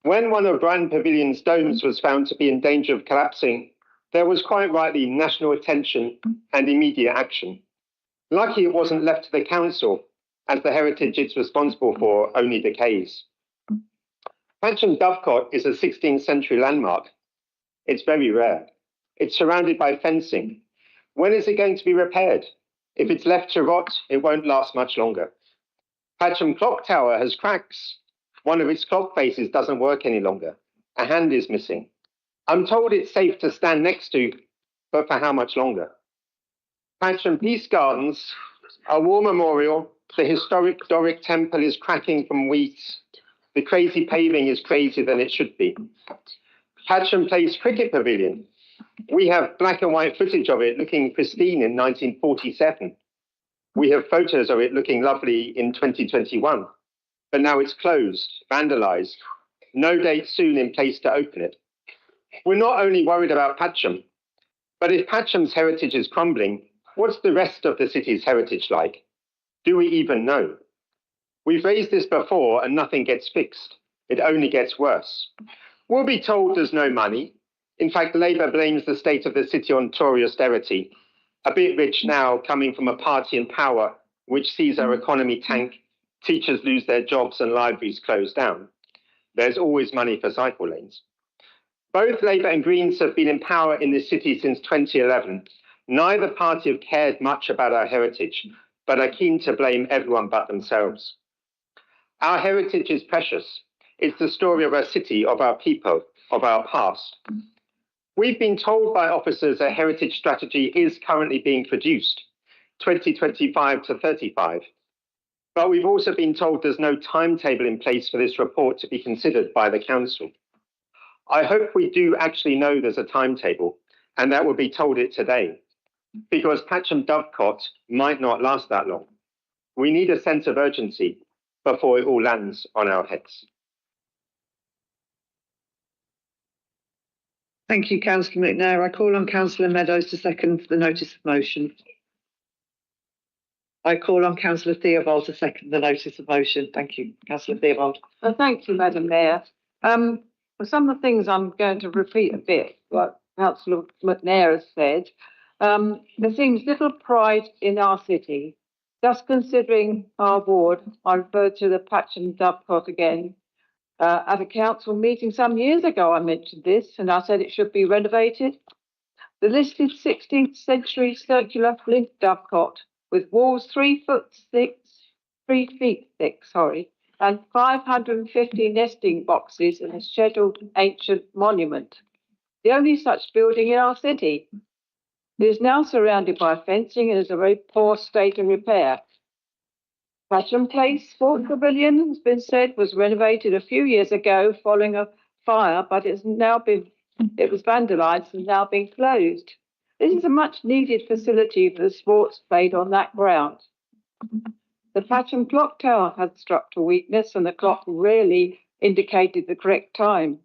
When one of Brighton Pavilion's domes was found to be in danger of collapsing, there was quite rightly national attention and immediate action. Lucky it wasn't left to the council. as the heritage it's responsible for only decays. Patcham Dovecot is a 16th century landmark. It's very rare. It's surrounded by fencing. When is it going to be repaired? If it's left to rot, it won't last much longer. Patcham Clock Tower has cracks. One of its clock faces doesn't work any longer. A hand is missing. I'm told it's safe to stand next to, but for how much longer? Patcham Peace Gardens, a war memorial. The historic Doric temple is cracking from weeds. The crazy paving is crazier than it should be. Patcham Place Cricket Pavilion. We have black and white footage of it looking pristine in 1947. We have photos of it looking lovely in 2021. But now it's closed, vandalized. No date soon in place to open it. We're not only worried about Patcham, but if Patcham's heritage is crumbling, what's the rest of the city's heritage like? Do we even know? We've raised this before and nothing gets fixed. It only gets worse. We'll be told there's no money. In fact, Labour blames the state of the city on Tory austerity, a bit rich now coming from a party in power which sees our economy tank, teachers lose their jobs and libraries close down. There's always money for cycle lanes. Both Labour and Greens have been in power in this city since 2011. Neither party have cared much about our heritage, but are keen to blame everyone but themselves. Our heritage is precious. It's the story of our city, of our people, of our past. We've been told by officers a heritage strategy is currently being produced, 2025 to 35. But we've also been told there's no timetable in place for this report to be considered by the council. I hope we do actually know there's a timetable and that we'll be told it today, because Patcham Dovecot might not last that long. We need a sense of urgency before it all lands on our heads. Thank you, Councillor McNair. I call on Councillor Meadows to second the notice of motion. I call on Councillor Theobald to second the notice of motion. Thank you, Councillor Theobald. Thank you, Madam Mayor. For some of the things I'm going to repeat a bit, what Councillor McNair has said. There seems little pride in our city. Just considering our ward, I referred to the Patcham Dovecot again. At a council meeting some years ago, I mentioned this and I said it should be renovated. The listed 16th century circular flint dovecot with walls 3 feet thick, and 550 nesting boxes in a scheduled ancient monument. The only such building in our city. It is now surrounded by fencing and is in a very poor state of repair. Patcham Place Sport Pavilion, has been said, was renovated a few years ago following a fire, but it was vandalised and now been closed. This is a much needed facility for the sports played on that ground. The Patcham Clock Tower had structural weakness and the clock rarely indicated the correct time.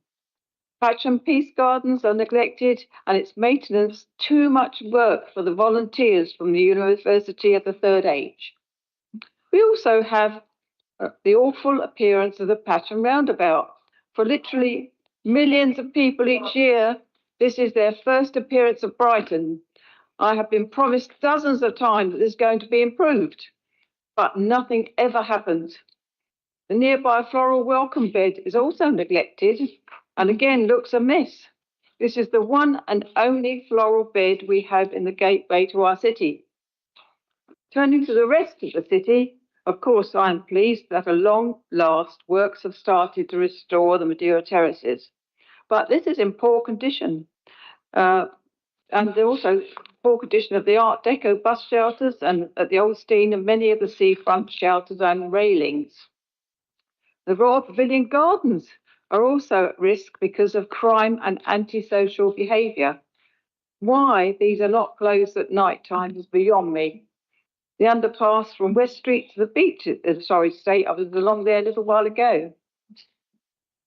Patcham Peace Gardens are neglected and its maintenance too much work for the volunteers from the University of the Third Age. We also have the awful appearance of the Patcham Roundabout. For literally millions of people each year, this is their first appearance of Brighton. I have been promised dozens of times that this is going to be improved, but nothing ever happens. The nearby floral welcome bed is also neglected and again looks a mess. This is the one and only floral bed we have in the gateway to our city. Turning to the rest of the city, of course, I am pleased that at long last works have started to restore the Madeira terraces. But this is in poor condition. And also poor condition of the Art Deco bus shelters and at the Old Stein and many of the seafront shelters and railings. The Royal Pavilion Gardens are also at risk because of crime and antisocial behaviour. Why these are not closed at night time is beyond me. The underpass from West Street to the beach, State, I was along there a little while ago.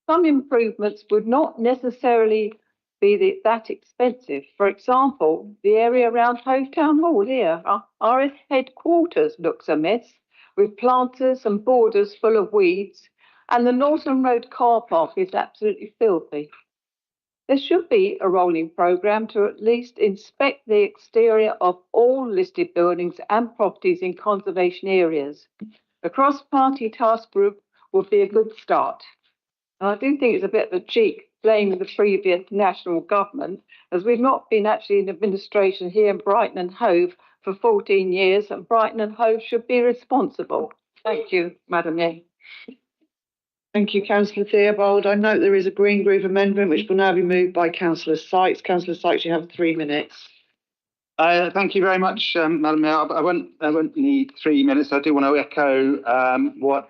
Some improvements would not necessarily be that expensive. For example, the area around Hove Town Hall here, our headquarters looks a mess, with planters and borders full of weeds, and the Norton Road car park is absolutely filthy. There should be a rolling programme to at least inspect the exterior of all listed buildings and properties in conservation areas. A cross-party task group would be a good start. And I do think it's a bit of a cheek blaming the previous national government, as we've not been actually in administration here in Brighton and Hove for 14 years, and Brighton and Hove should be responsible. Thank you, Madam Mayor. Thank you, Councillor Theobald. I note there is a Green Group amendment which will now be moved by Councillor Sykes. Councillor Sykes, you have 3 minutes. Thank you very much, Madam Mayor. I won't need 3 minutes. I do want to echo what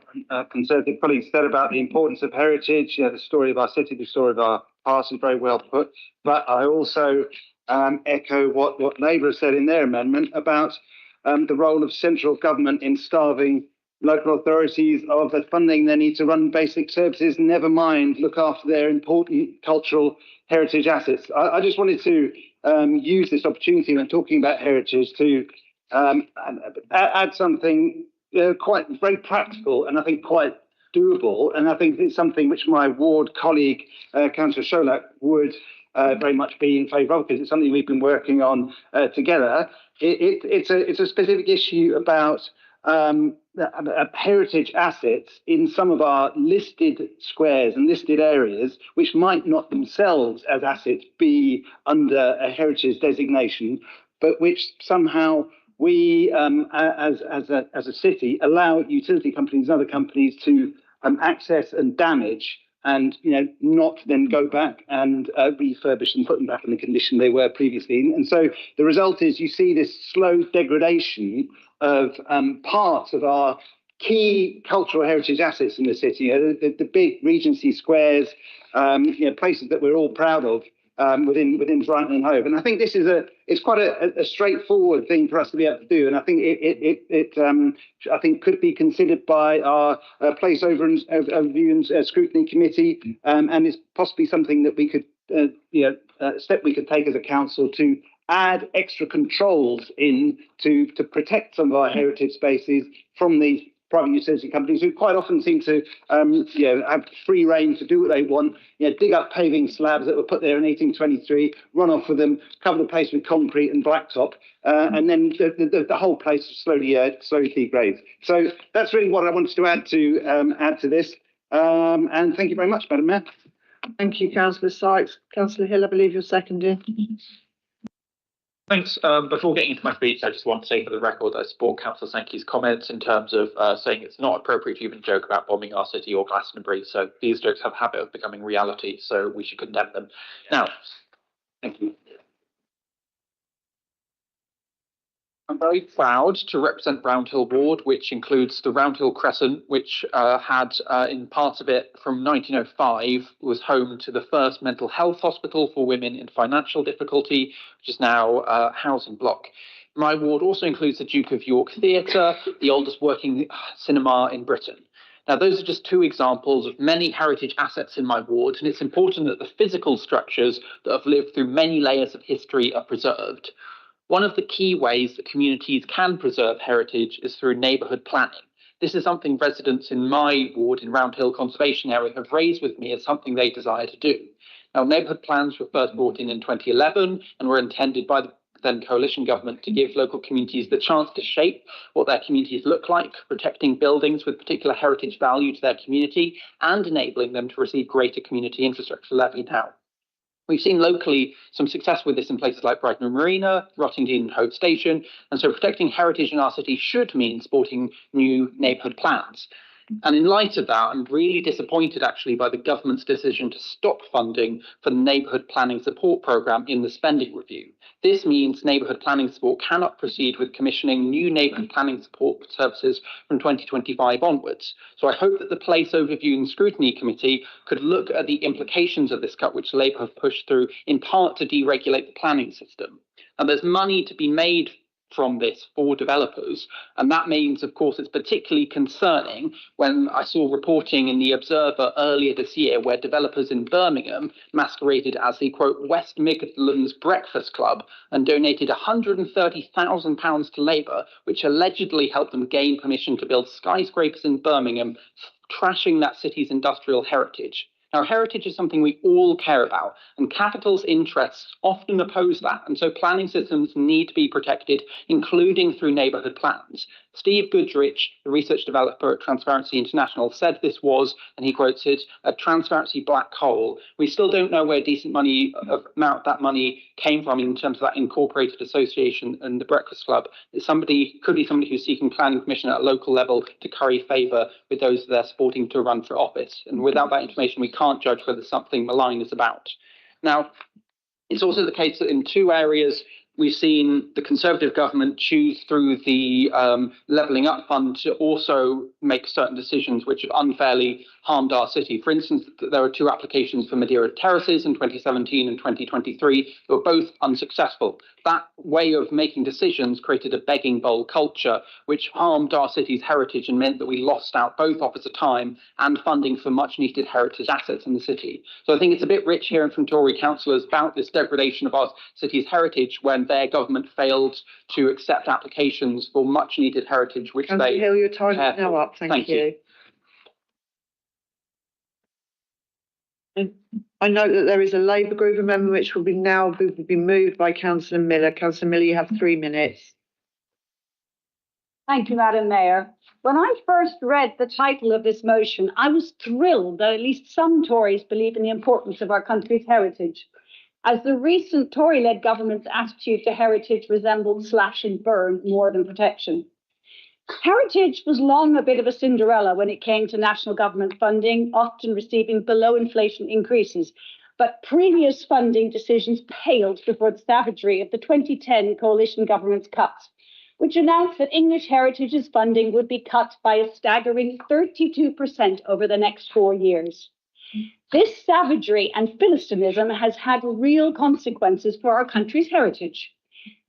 Conservative colleagues said about the importance of heritage. The story of our city, the story of our past is very well put. But I also echo what Labour said in their amendment about the role of central government in starving local authorities of the funding they need to run basic services, never mind look after their important cultural heritage assets. I just wanted to use this opportunity when talking about heritage to add something quite very practical and I think quite doable. And I think it's something which my ward colleague, Councillor Sholak, would very much be in favour of, because it's something we've been working on together. It's a specific issue about heritage assets in some of our listed squares and listed areas, which might not themselves as assets be under a heritage designation, but which somehow we as a city allow utility companies and other companies to access and damage, and not then go back and refurbish and put them back in the condition they were previously in. And so the result is you see this slow degradation of parts of our key cultural heritage assets in the city, the big Regency squares, places that we're all proud of within Brighton and Hove. And I think this is it's quite a straightforward thing for us to be able to do. And I think it could be considered by our place overview and scrutiny committee, and it's possibly something that we could step we could take as a council to add extra controls in to protect some of our heritage spaces from these private utility companies who quite often seem to have free rein to do what they want, dig up paving slabs that were put there in 1823, run off with them, cover the place with concrete and blacktop, and then the whole place slowly degrades. So that's really what I wanted to add to this. And thank you very much, Madam Mayor. Thank you, Councillor Sykes. Councillor Hill, I believe you're seconding. Thanks. Before getting into my speech, I just want to say for the record, I support Councillor Sankey's comments in terms of saying it's not appropriate to even joke about bombing our city or Glastonbury. So these jokes have a habit of becoming reality, so we should condemn them. Now, thank you. I'm very proud to represent Roundhill Ward, which includes the Roundhill Crescent, which had in part of it from 1905 was home to the first mental health hospital for women in financial difficulty, which is now a housing block. My ward also includes the Duke of York Theatre, the oldest working cinema in Britain. Now, those are just two examples of many heritage assets in my ward, and it's important that the physical structures that have lived through many layers of history are preserved. One of the key ways that communities can preserve heritage is through neighbourhood planning. This is something residents in my ward in Roundhill Conservation Area have raised with me as something they desire to do. Now, neighbourhood plans were first brought in 2011 and were intended by the then coalition government to give local communities the chance to shape what their communities look like, protecting buildings with particular heritage value to their community and enabling them to receive greater community infrastructure levy now. We've seen locally some success with this in places like Brighton and Marina, Rottingdean and Hove Station, and so protecting heritage in our city should mean supporting new neighbourhood plans. And in light of that, I'm really disappointed actually by the government's decision to stop funding for the neighbourhood planning support programme in the spending review. This means neighbourhood planning support cannot proceed with commissioning new neighbourhood planning support services from 2025 onwards. So I hope that the Place Overview and Scrutiny Committee could look at the implications of this cut, which Labour have pushed through in part to deregulate the planning system. And there's money to be made from this for developers. And that means, of course, it's particularly concerning when I saw reporting in the Observer earlier this year where developers in Birmingham masqueraded as the, quote, West Midlands Breakfast Club and donated £130,000 to Labour, which allegedly helped them gain permission to build skyscrapers in Birmingham, trashing that city's industrial heritage. Now, heritage is something we all care about, and capital's interests often oppose that, and so planning systems need to be protected, including through neighbourhood plans. Steve Goodrich, the research developer at Transparency International, said this was, and he quoted, a transparency black hole. We still don't know where decent amount that money came from in terms of that incorporated association and the Breakfast Club. It could be somebody who's seeking planning permission at a local level to curry favour with those they're supporting to run for office. And without that information, we can't judge whether something malign is about. Now, it's also the case that in two areas, we've seen the Conservative government choose through the Levelling Up Fund to also make certain decisions which have unfairly harmed our city. For instance, there were two applications for Madeira Terraces in 2017 and 2023 that were both unsuccessful. That way of making decisions created a begging bowl culture which harmed our city's heritage and meant that we lost out both officer time and funding for much needed heritage assets in the city. So I think it's a bit rich hearing from Tory councillors about this degradation of our city's heritage when their government failed to accept applications for much needed heritage, which Councillor they Hill, your time is now up. Thank you. I note that there is a Labour group amendment which will be moved by Councillor Miller. Councillor Miller, you have 3 minutes. Thank you, Madam Mayor. When I first read the title of this motion, I was thrilled that at least some Tories believe in the importance of our country's heritage, as the recent Tory-led government's attitude to heritage resembled slash and burn more than protection. Heritage was long a bit of a Cinderella when it came to national government funding, often receiving below inflation increases. But previous funding decisions paled before the savagery of the 2010 coalition government's cuts, which announced that English heritage's funding would be cut by a staggering 32% over the next 4 years. This savagery and philistinism has had real consequences for our country's heritage.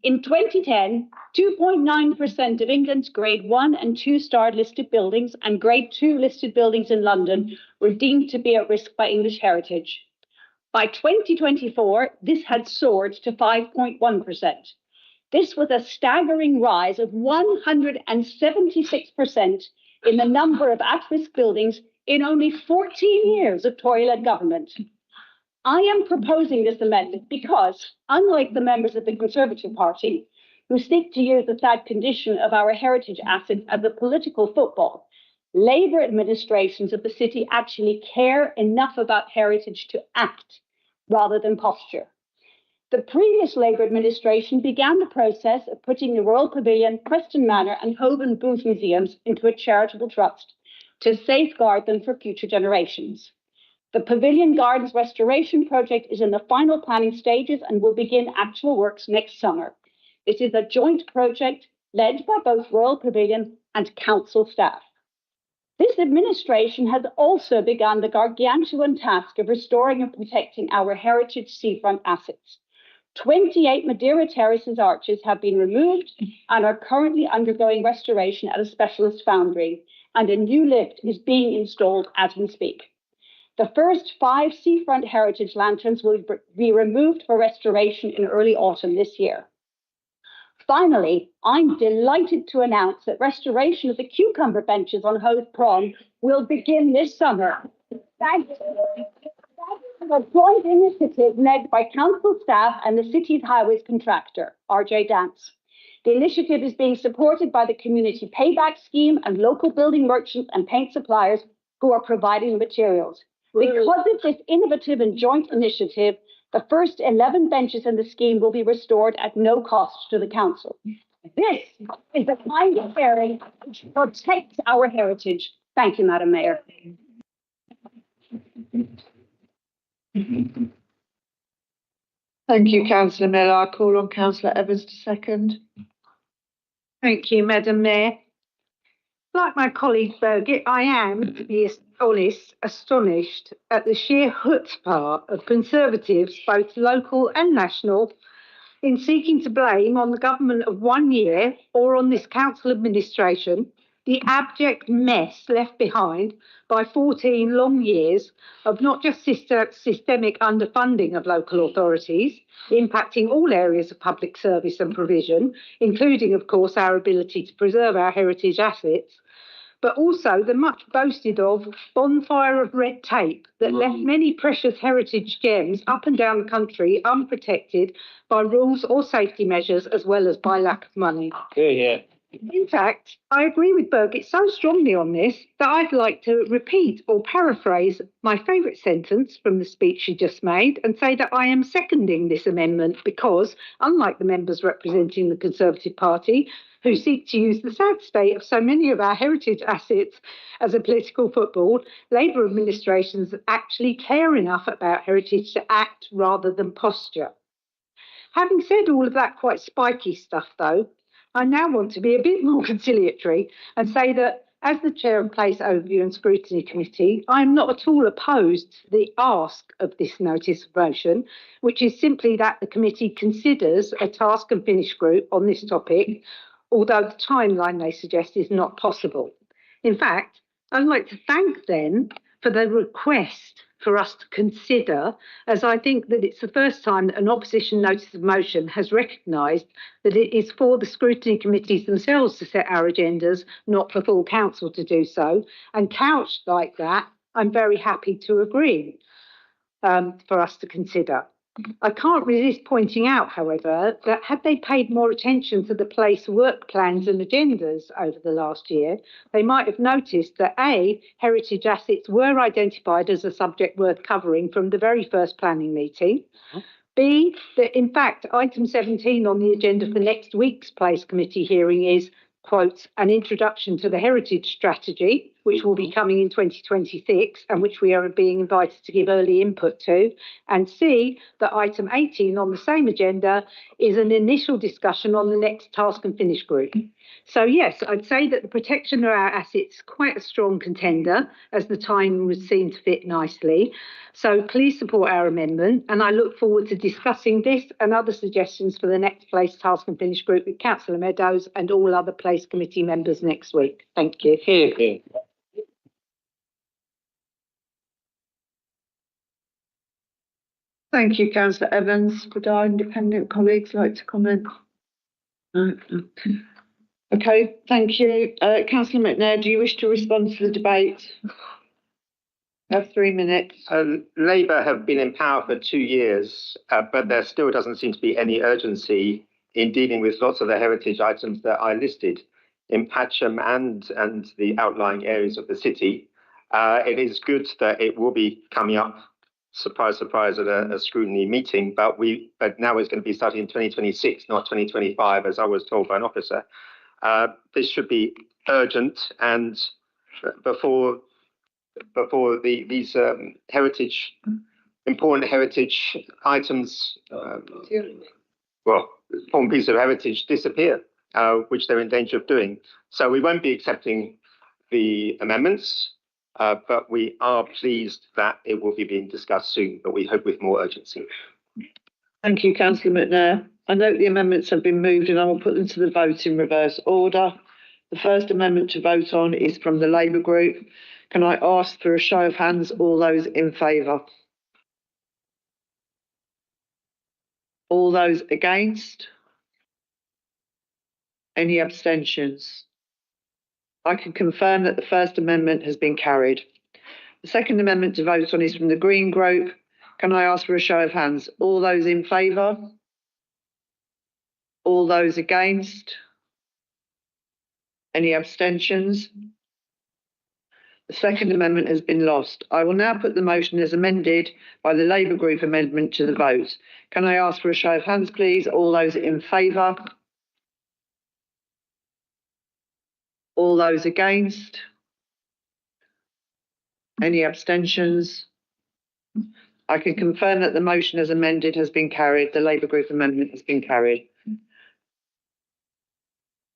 In 2010, 2.9% of England's Grade 1 and 2 starred listed buildings and Grade 2 listed buildings in London were deemed to be at risk by English heritage. By 2024, this had soared to 5.1%. This was a staggering rise of 176% in the number of at-risk buildings in only 14 years of Tory-led government. I am proposing this amendment because, unlike the members of the Conservative Party, who seek to use the sad condition of our heritage assets as a political football, Labour administrations of the city actually care enough about heritage to act rather than posture. The previous Labour administration began the process of putting the Royal Pavilion, Preston Manor and Hove and Booth museums into a charitable trust to safeguard them for future generations. The Pavilion Gardens restoration project is in the final planning stages and will begin actual works next summer. This is a joint project led by both Royal Pavilion and council staff. This administration has also begun the gargantuan task of restoring and protecting our heritage seafront assets. 28 Madeira Terraces arches have been removed and are currently undergoing restoration at a specialist foundry, and a new lift is being installed as we speak. The first 5 seafront heritage lanterns will be removed for restoration in early autumn this year. Finally, I'm delighted to announce that restoration of the cucumber benches on Hove Prom will begin this summer. Thanks to a joint initiative led by council staff and the city's highways contractor, RJ Dance. The initiative is being supported by the Community Payback Scheme and local building merchants and paint suppliers who are providing the materials. Because of this innovative and joint initiative, the first 11 benches in the scheme will be restored at no cost to the council. This is the kind of caring which protects our heritage. Thank you, Madam Mayor. Thank you, Councillor Miller. I call on Councillor Evans to second. Thank you, Madam Mayor. Like my colleague Birgit, I am, to be honest, astonished at the sheer chutzpah of Conservatives, both local and national, in seeking to blame on the government of 1 year or on this council administration the abject mess left behind by 14 long years of not just systemic underfunding of local authorities, impacting all areas of public service and provision, including, of course, our ability to preserve our heritage assets, but also the much boasted of bonfire of red tape that left many precious heritage gems up and down the country unprotected by rules or safety measures, as well as by lack of money. Yeah. In fact, I agree with Birgit so strongly on this that I'd like to repeat or paraphrase my favourite sentence from the speech she just made and say that I am seconding this amendment because, unlike the members representing the Conservative Party, who seek to use the sad state of so many of our heritage assets as a political football, Labour administrations actually care enough about heritage to act rather than posture. Having said all of that quite spiky stuff, though, I now want to be a bit more conciliatory and say that as the Chair of Place Overview and Scrutiny Committee, I am not at all opposed to the ask of this notice of motion, which is simply that the committee considers a task and finish group on this topic, although the timeline they suggest is not possible. In fact, I'd like to thank them for the request for us to consider, as I think that it's the first time that an opposition notice of motion has recognised that it is for the scrutiny committees themselves to set our agendas, not for full council to do so. And couched like that, I'm very happy to agree for us to consider. I can't resist pointing out, however, that had they paid more attention to the place work plans and agendas over the last year, they might have noticed that A, heritage assets were identified as a subject worth covering from the very first planning meeting. B, that in fact, item 17 on the agenda for next week's Place Committee hearing is, quote, an introduction to the heritage strategy, which will be coming in 2026 and which we are being invited to give early input to. And C, that item 18 on the same agenda is an initial discussion on the next task and finish group. So yes, I'd say that the protection of our assets is quite a strong contender, as the time would seem to fit nicely. So please support our amendment, and I look forward to discussing this and other suggestions for the next Place Task and Finish group with Councillor Meadows and all other Place Committee members next week. Thank you. Here. Thank you, Councillor Evans. Would our independent colleagues like to comment? No. Okay, thank you. Councillor McNair, do you wish to respond to the debate? You have 3 minutes. Labour have been in power for 2 years, but there still doesn't seem to be any urgency in dealing with lots of the heritage items that I listed in Patcham and the outlying areas of the city. It is good that it will be coming up, surprise, surprise, at a scrutiny meeting, but now it's going to be starting in 2026, not 2025, as I was told by an officer. This should be urgent, and before these important heritage items, important pieces of heritage disappear, which they're in danger of doing. So we won't be accepting the amendments, but we are pleased that it will be being discussed soon, but we hope with more urgency. Thank you, Councillor McNair. I note the amendments have been moved and I will put them to the vote in reverse order. The first amendment to vote on is from the Labour Group. Can I ask for a show of hands, all those in favour? All those against? Any abstentions? I can confirm that the first amendment has been carried. The second amendment to vote on is from the Green Group. Can I ask for a show of hands? All those in favour? All those against? Any abstentions? The second amendment has been lost. I will now put the motion as amended by the Labour Group amendment to the vote. Can I ask for a show of hands, please? All those in favour? All those against? Any abstentions? I can confirm that the motion as amended has been carried. The Labour Group amendment has been carried.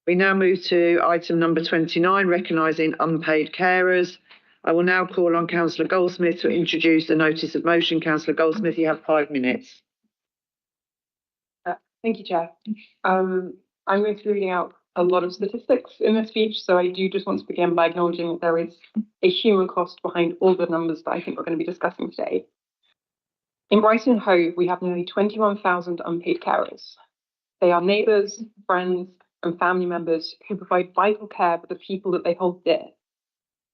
We now move to item number 29, recognising unpaid carers. I will now call on Councillor Goldsmith to introduce the notice of motion. Councillor Goldsmith, you have 5 minutes. Thank you, Chair. I'm going to be reading out a lot of statistics in this speech, so I do just want to begin by acknowledging that there is a human cost behind all the numbers that I think we're going to be discussing today. In Brighton and Hove, we have nearly 21,000 unpaid carers. They are neighbours, friends, and family members who provide vital care for the people that they hold dear.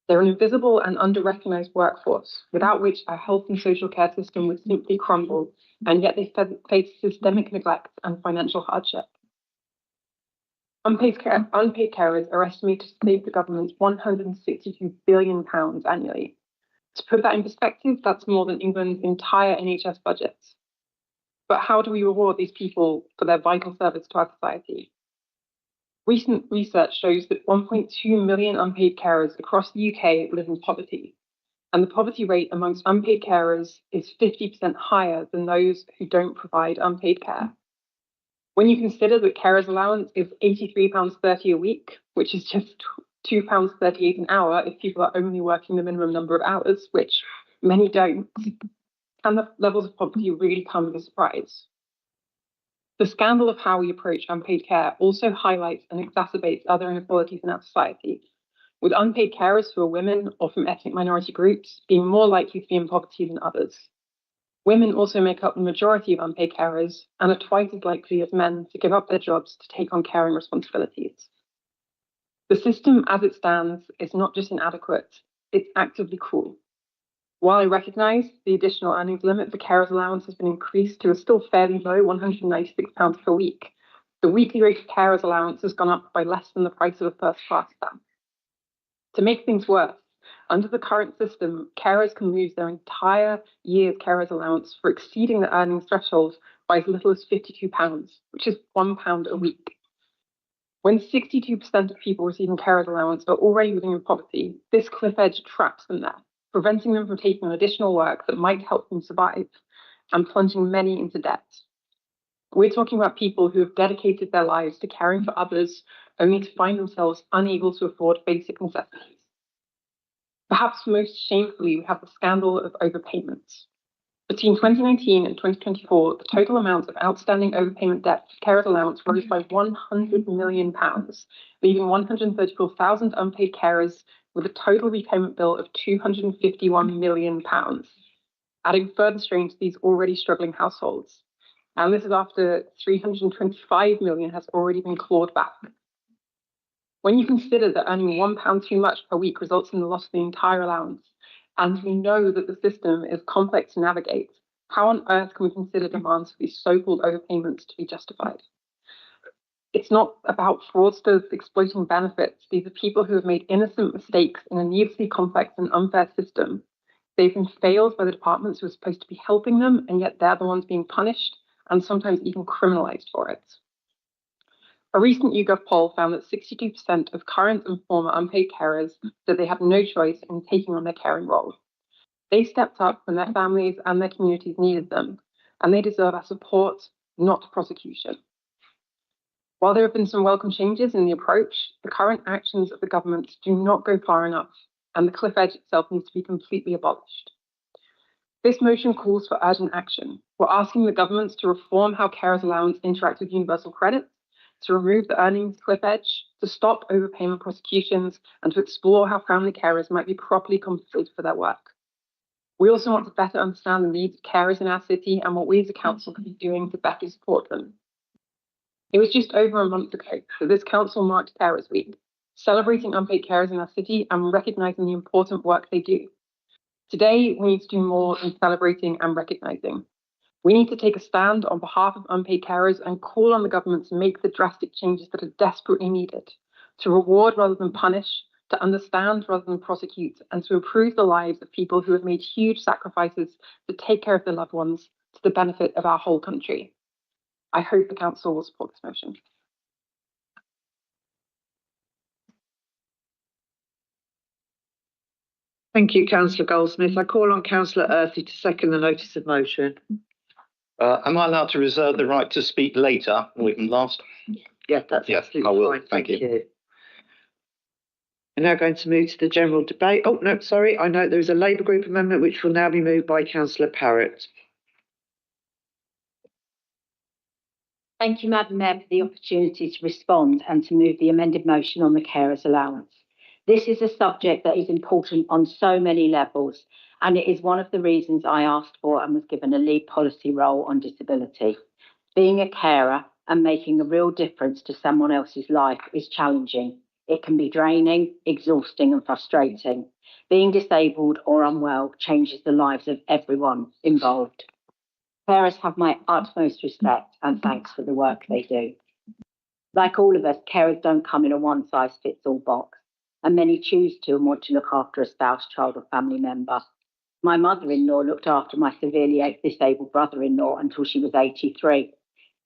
They're an invisible and under-recognised workforce, without which our health and social care system would simply crumble, and yet they face systemic neglect and financial hardship. Unpaid carers are estimated to save the government £162 billion annually. To put that in perspective, that's more than England's entire NHS budget. But how do we reward these people for their vital service to our society? Recent research shows that 1.2 million unpaid carers across the UK live in poverty, and the poverty rate amongst unpaid carers is 50% higher than those who don't provide unpaid care. When you consider that carers allowance is £83.30 a week, which is just £2.38 an hour if people are only working the minimum number of hours, which many don't, can the levels of poverty really come as a surprise? The scandal of how we approach unpaid care also highlights and exacerbates other inequalities in our society, with unpaid carers who are women or from ethnic minority groups being more likely to be in poverty than others. Women also make up the majority of unpaid carers and are twice as likely as men to give up their jobs to take on caring responsibilities. The system as it stands is not just inadequate, it's actively cruel. While I recognise the additional earnings limit for carers allowance has been increased to a still fairly low £196 per week, the weekly rate of carers allowance has gone up by less than the price of a first-class stamp. To make things worse, under the current system, carers can lose their entire year's carers allowance for exceeding the earnings threshold by as little as £52, which is £1 a week. When 62% of people receiving carers allowance are already living in poverty, this cliff edge traps them there, preventing them from taking on additional work that might help them survive and plunging many into debt. We're talking about people who have dedicated their lives to caring for others only to find themselves unable to afford basic necessities. Perhaps most shamefully, we have the scandal of overpayments. Between 2019 and 2024, the total amount of outstanding overpayment debt for carers allowance rose by £100 million, leaving 134,000 unpaid carers with a total repayment bill of £251 million, adding further strain to these already struggling households. And this is after £325 million has already been clawed back. When you consider that earning £1 too much per week results in the loss of the entire allowance, and we know that the system is complex to navigate, how on earth can we consider demands for these so-called overpayments to be justified? It's not about fraudsters exploiting benefits. These are people who have made innocent mistakes in a needlessly complex and unfair system. They've been failed by the departments who are supposed to be helping them, and yet they're the ones being punished and sometimes even criminalised for it. A recent YouGov poll found that 62% of current and former unpaid carers said they had no choice in taking on their caring role. They stepped up when their families and their communities needed them, and they deserve our support, not prosecution. While there have been some welcome changes in the approach, the current actions of the government do not go far enough, and the cliff edge itself needs to be completely abolished. This motion calls for urgent action. We're asking the governments to reform how carers allowance interacts with universal credit, to remove the earnings cliff edge, to stop overpayment prosecutions, and to explore how family carers might be properly compensated for their work. We also want to better understand the needs of carers in our city and what we as a council can be doing to better support them. It was just over a month ago that this council marked Carers Week, celebrating unpaid carers in our city and recognising the important work they do. Today, we need to do more than celebrating and recognising. We need to take a stand on behalf of unpaid carers and call on the government to make the drastic changes that are desperately needed, to reward rather than punish, to understand rather than prosecute, and to improve the lives of people who have made huge sacrifices to take care of their loved ones to the benefit of our whole country. I hope the council will support this motion. Thank you, Councillor Goldsmith. I call on Councillor Earthy to second the notice of motion. Am I allowed to reserve the right to speak later or even last? Yes, that's absolutely I will. fine. Thank you. We're now going to move to the general debate. Oh, no, sorry. I note there is a Labour Group amendment which will now be moved by Councillor Parrott. Thank you, Madam Mayor, for the opportunity to respond and to move the amended motion on the carers allowance. This is a subject that is important on so many levels, and it is one of the reasons I asked for and was given a lead policy role on disability. Being a carer and making a real difference to someone else's life is challenging. It can be draining, exhausting, and frustrating. Being disabled or unwell changes the lives of everyone involved. Carers have my utmost respect and thanks for the work they do. Like all of us, carers don't come in a one-size-fits-all box, and many choose to and want to look after a spouse, child, or family member. My mother-in-law looked after my severely disabled brother-in-law until she was 83.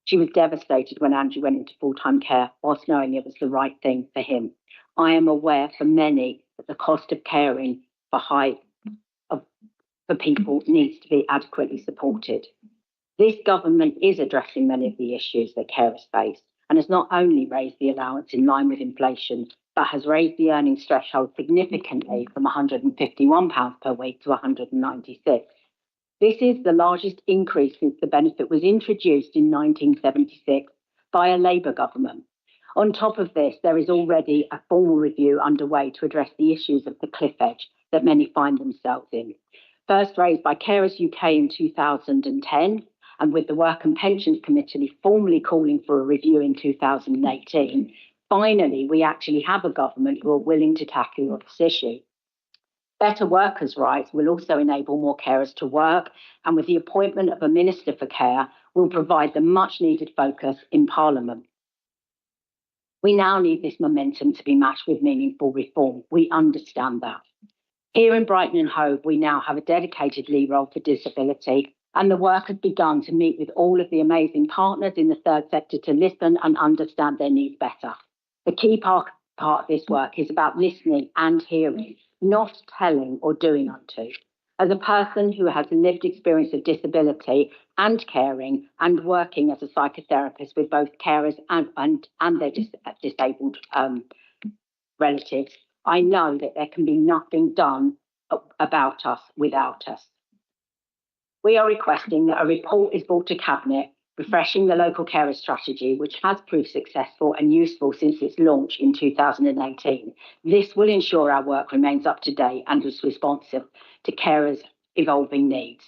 She was devastated when Andrew went into full-time care, whilst knowing it was the right thing for him. I am aware for many that the cost of caring for people needs to be adequately supported. This government is addressing many of the issues that carers face and has not only raised the allowance in line with inflation, but has raised the earnings threshold significantly from £151 per week to £196. This is the largest increase since the benefit was introduced in 1976 by a Labour government. On top of this, there is already a formal review underway to address the issues of the cliff edge that many find themselves in. First raised by Carers UK in 2010, and with the Work and Pensions Committee formally calling for a review in 2018, finally, we actually have a government who are willing to tackle this issue. Better workers' rights will also enable more carers to work, and with the appointment of a Minister for Care, will provide the much-needed focus in Parliament. We now need this momentum to be matched with meaningful reform. We understand that. Here in Brighton and Hove, we now have a dedicated lead role for disability, and the work has begun to meet with all of the amazing partners in the third sector to listen and understand their needs better. The key part of this work is about listening and hearing, not telling or doing unto. As a person who has lived experience of disability and caring and working as a psychotherapist with both carers and their disabled relatives, I know that there can be nothing done about us without us. We are requesting that a report is brought to Cabinet refreshing the local carer strategy, which has proved successful and useful since its launch in 2018. This will ensure our work remains up to date and is responsive to carers' evolving needs.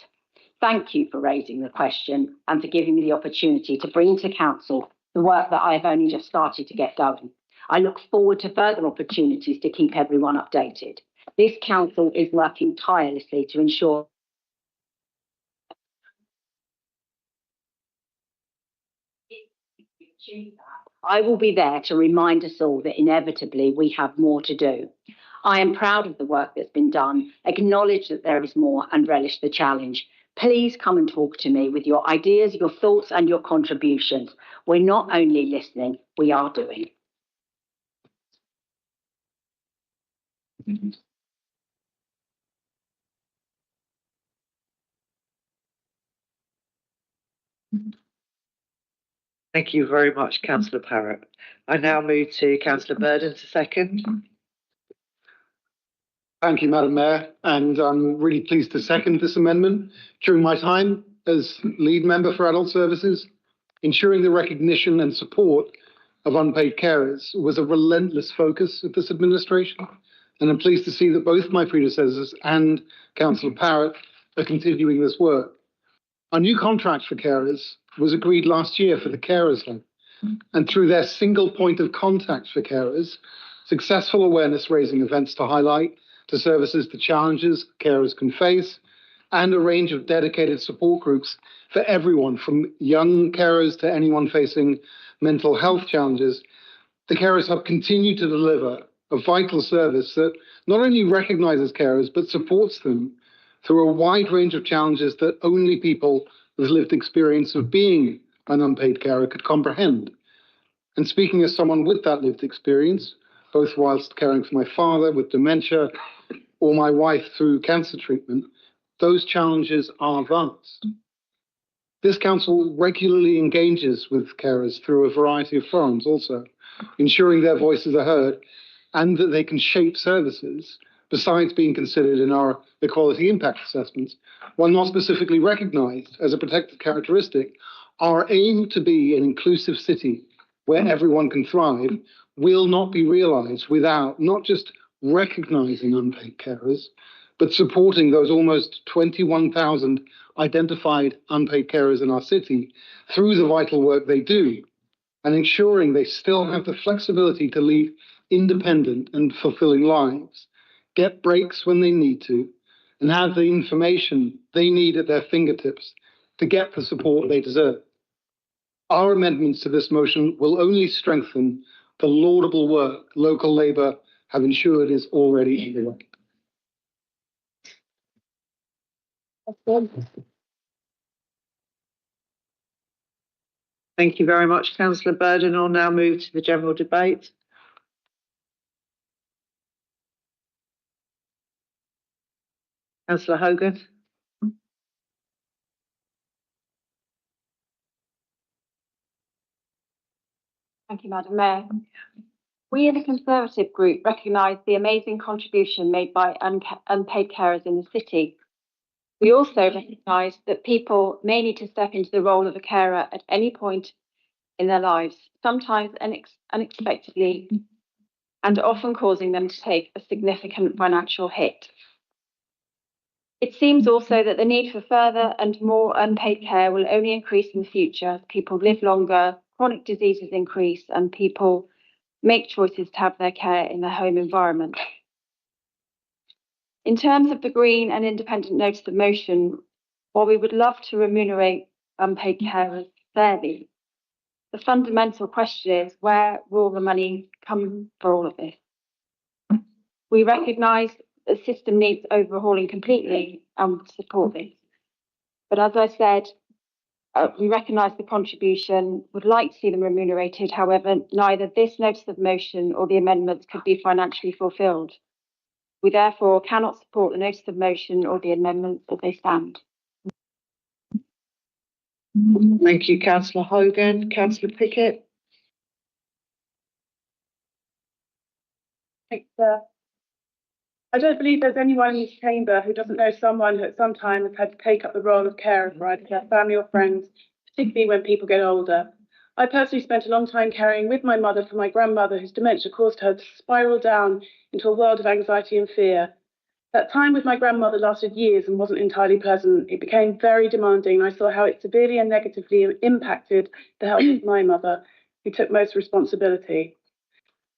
Thank you for raising the question and for giving me the opportunity to bring to Council the work that I have only just started to get going. I look forward to further opportunities to keep everyone updated. This Council is working tirelessly to ensure I will be there to remind us all that inevitably we have more to do. I am proud of the work that's been done, acknowledge that there is more and relish the challenge. Please come and talk to me with your ideas, your thoughts and your contributions. We're not only listening, we are doing. Thank you very much, Councillor Parrott. I now move to Councillor Burden to second. Thank you, Madam Mayor, and I'm really pleased to second this amendment. During my time as lead member for adult services, ensuring the recognition and support of unpaid carers was a relentless focus of this administration, and I'm pleased to see that both my predecessors and Councillor Parrott are continuing this work. Our new contract for carers was agreed last year for the Carers Home, and through their single point of contact for carers, successful awareness raising events to highlight to services the challenges carers can face, and a range of dedicated support groups for everyone from young carers to anyone facing mental health challenges, the Carers Hub continue to deliver a vital service that not only recognises carers but supports them through a wide range of challenges that only people with lived experience of being an unpaid carer could comprehend. And speaking as someone with that lived experience, both whilst caring for my father with dementia or my wife through cancer treatment, those challenges are vast. This council regularly engages with carers through a variety of forums also, ensuring their voices are heard and that they can shape services besides being considered in our equality impact assessments. While not specifically recognised as a protected characteristic, our aim to be an inclusive city where everyone can thrive will not be realised without not just recognising unpaid carers, but supporting those almost 21,000 identified unpaid carers in our city through the vital work they do, and ensuring they still have the flexibility to lead independent and fulfilling lives, get breaks when they need to, and have the information they need at their fingertips to get the support they deserve. Our amendments to this motion will only strengthen the laudable work local Labour have ensured is already underway. Thank you very much, Councillor Burden. I'll now move to the general debate. Councillor Hogan. Thank you, Madam Mayor. We in the Conservative group recognise the amazing contribution made by unpaid carers in the city. We also recognise that people may need to step into the role of a carer at any point in their lives, sometimes unexpectedly, and often causing them to take a significant financial hit. It seems also that the need for further and more unpaid care will only increase in the future as people live longer, chronic diseases increase, and people make choices to have their care in their home environment. In terms of the Green and Independent notice of motion, while we would love to remunerate unpaid carers fairly, the fundamental question is, where will the money come for all of this? We recognise the system needs overhauling completely and would support this. But as I said, we recognise the contribution, would like to see them remunerated. However, neither this notice of motion or the amendments could be financially fulfilled. We therefore cannot support the notice of motion or the amendments as they stand. Thank you, Councillor Hogan. Councillor Pickett. Thanks, Sir. I don't believe there's anyone in this chamber who doesn't know someone who at some time has had to take up the role of carer for either their family or friends, particularly when people get older. I personally spent a long time caring with my mother for my grandmother, whose dementia caused her to spiral down into a world of anxiety and fear. That time with my grandmother lasted years and wasn't entirely pleasant. It became very demanding, and I saw how it severely and negatively impacted the health of my mother, who took most responsibility.